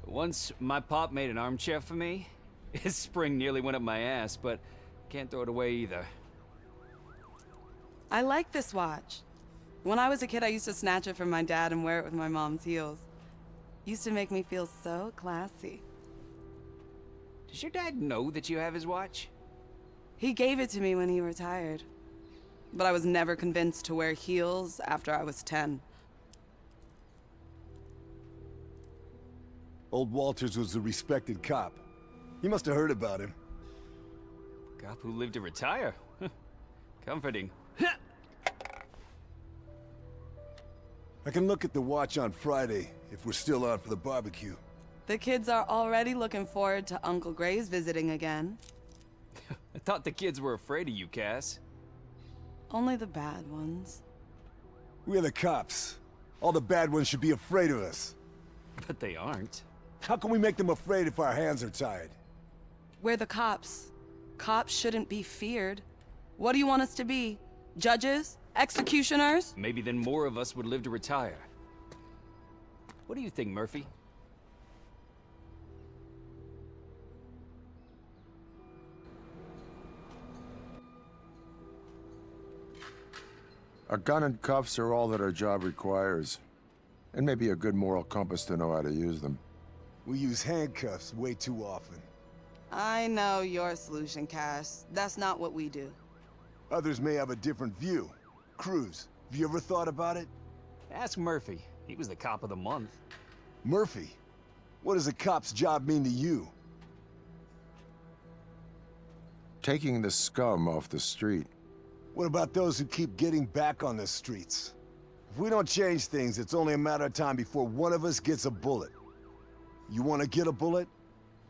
Once my pop made an armchair for me. His spring nearly went up my ass, but can't throw it away either. I like this watch. When I was a kid, I used to snatch it from my dad and wear it with my mom's heels. Used to make me feel so classy. Does your dad know that you have his watch? He gave it to me when he retired. But I was never convinced to wear heels after I was 10. Old Walters was a respected cop. You must have heard about him. Cop who lived to retire? Comforting. I can look at the watch on Friday, if we're still on for the barbecue. The kids are already looking forward to Uncle Gray's visiting again. I thought the kids were afraid of you, Cass. Only the bad ones. We're the cops. All the bad ones should be afraid of us. But they aren't. How can we make them afraid if our hands are tied? We're the cops. Cops shouldn't be feared. What do you want us to be? Judges? Executioners? Maybe then more of us would live to retire. What do you think, Murphy? A gun and cuffs are all that our job requires. And maybe a good moral compass to know how to use them. We use handcuffs way too often. I know your solution, Cass. That's not what we do. Others may have a different view. Cruz, have you ever thought about it? Ask Murphy. He was the cop of the month. Murphy? What does a cop's job mean to you? Taking the scum off the street. What about those who keep getting back on the streets? If we don't change things, it's only a matter of time before one of us gets a bullet. You want to get a bullet?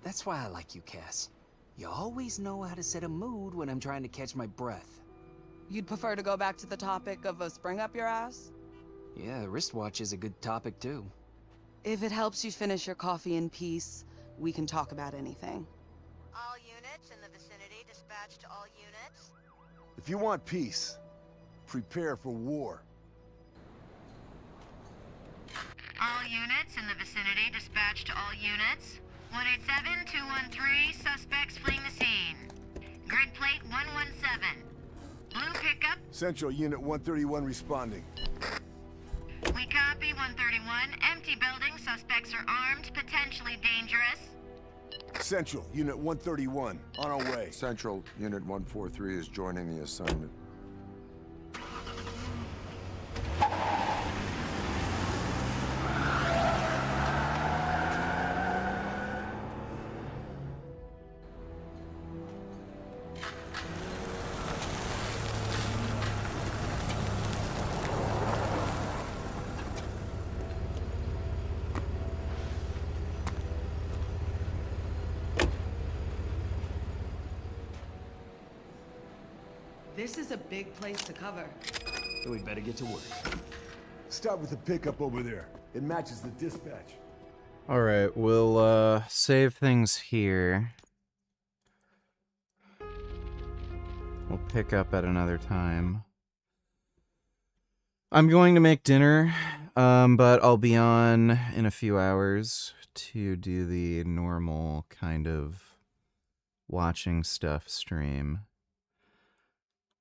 That's why I like you, Cass. You always know how to set a mood when I'm trying to catch my breath. You'd prefer to go back to the topic of a spring up your ass? Yeah, the wristwatch is a good topic, too. If it helps you finish your coffee in peace, we can talk about anything. All units in the vicinity dispatched to all units. If you want peace, prepare for war. All units in the vicinity dispatched to all units. 187-213, suspects fleeing the scene. Grid plate 117. Blue pickup. Central Unit 131 responding. We copy 131. Empty building, suspects are armed, potentially dangerous. Central Unit 131, on our way. Central Unit 143 is joining the assignment. This is a big place to cover. So we better get to work. Start with the pickup over there. It matches the dispatch. Alright, we'll save things here. We'll pick up at another time. I'm going to make dinner, but I'll be on in a few hours to do the normal kind of watching stuff stream.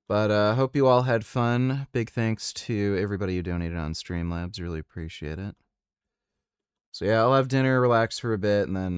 But hope you all had fun. Big thanks to everybody who donated on Streamlabs. Really appreciate it. So yeah, I'll have dinner, relax for a bit, and then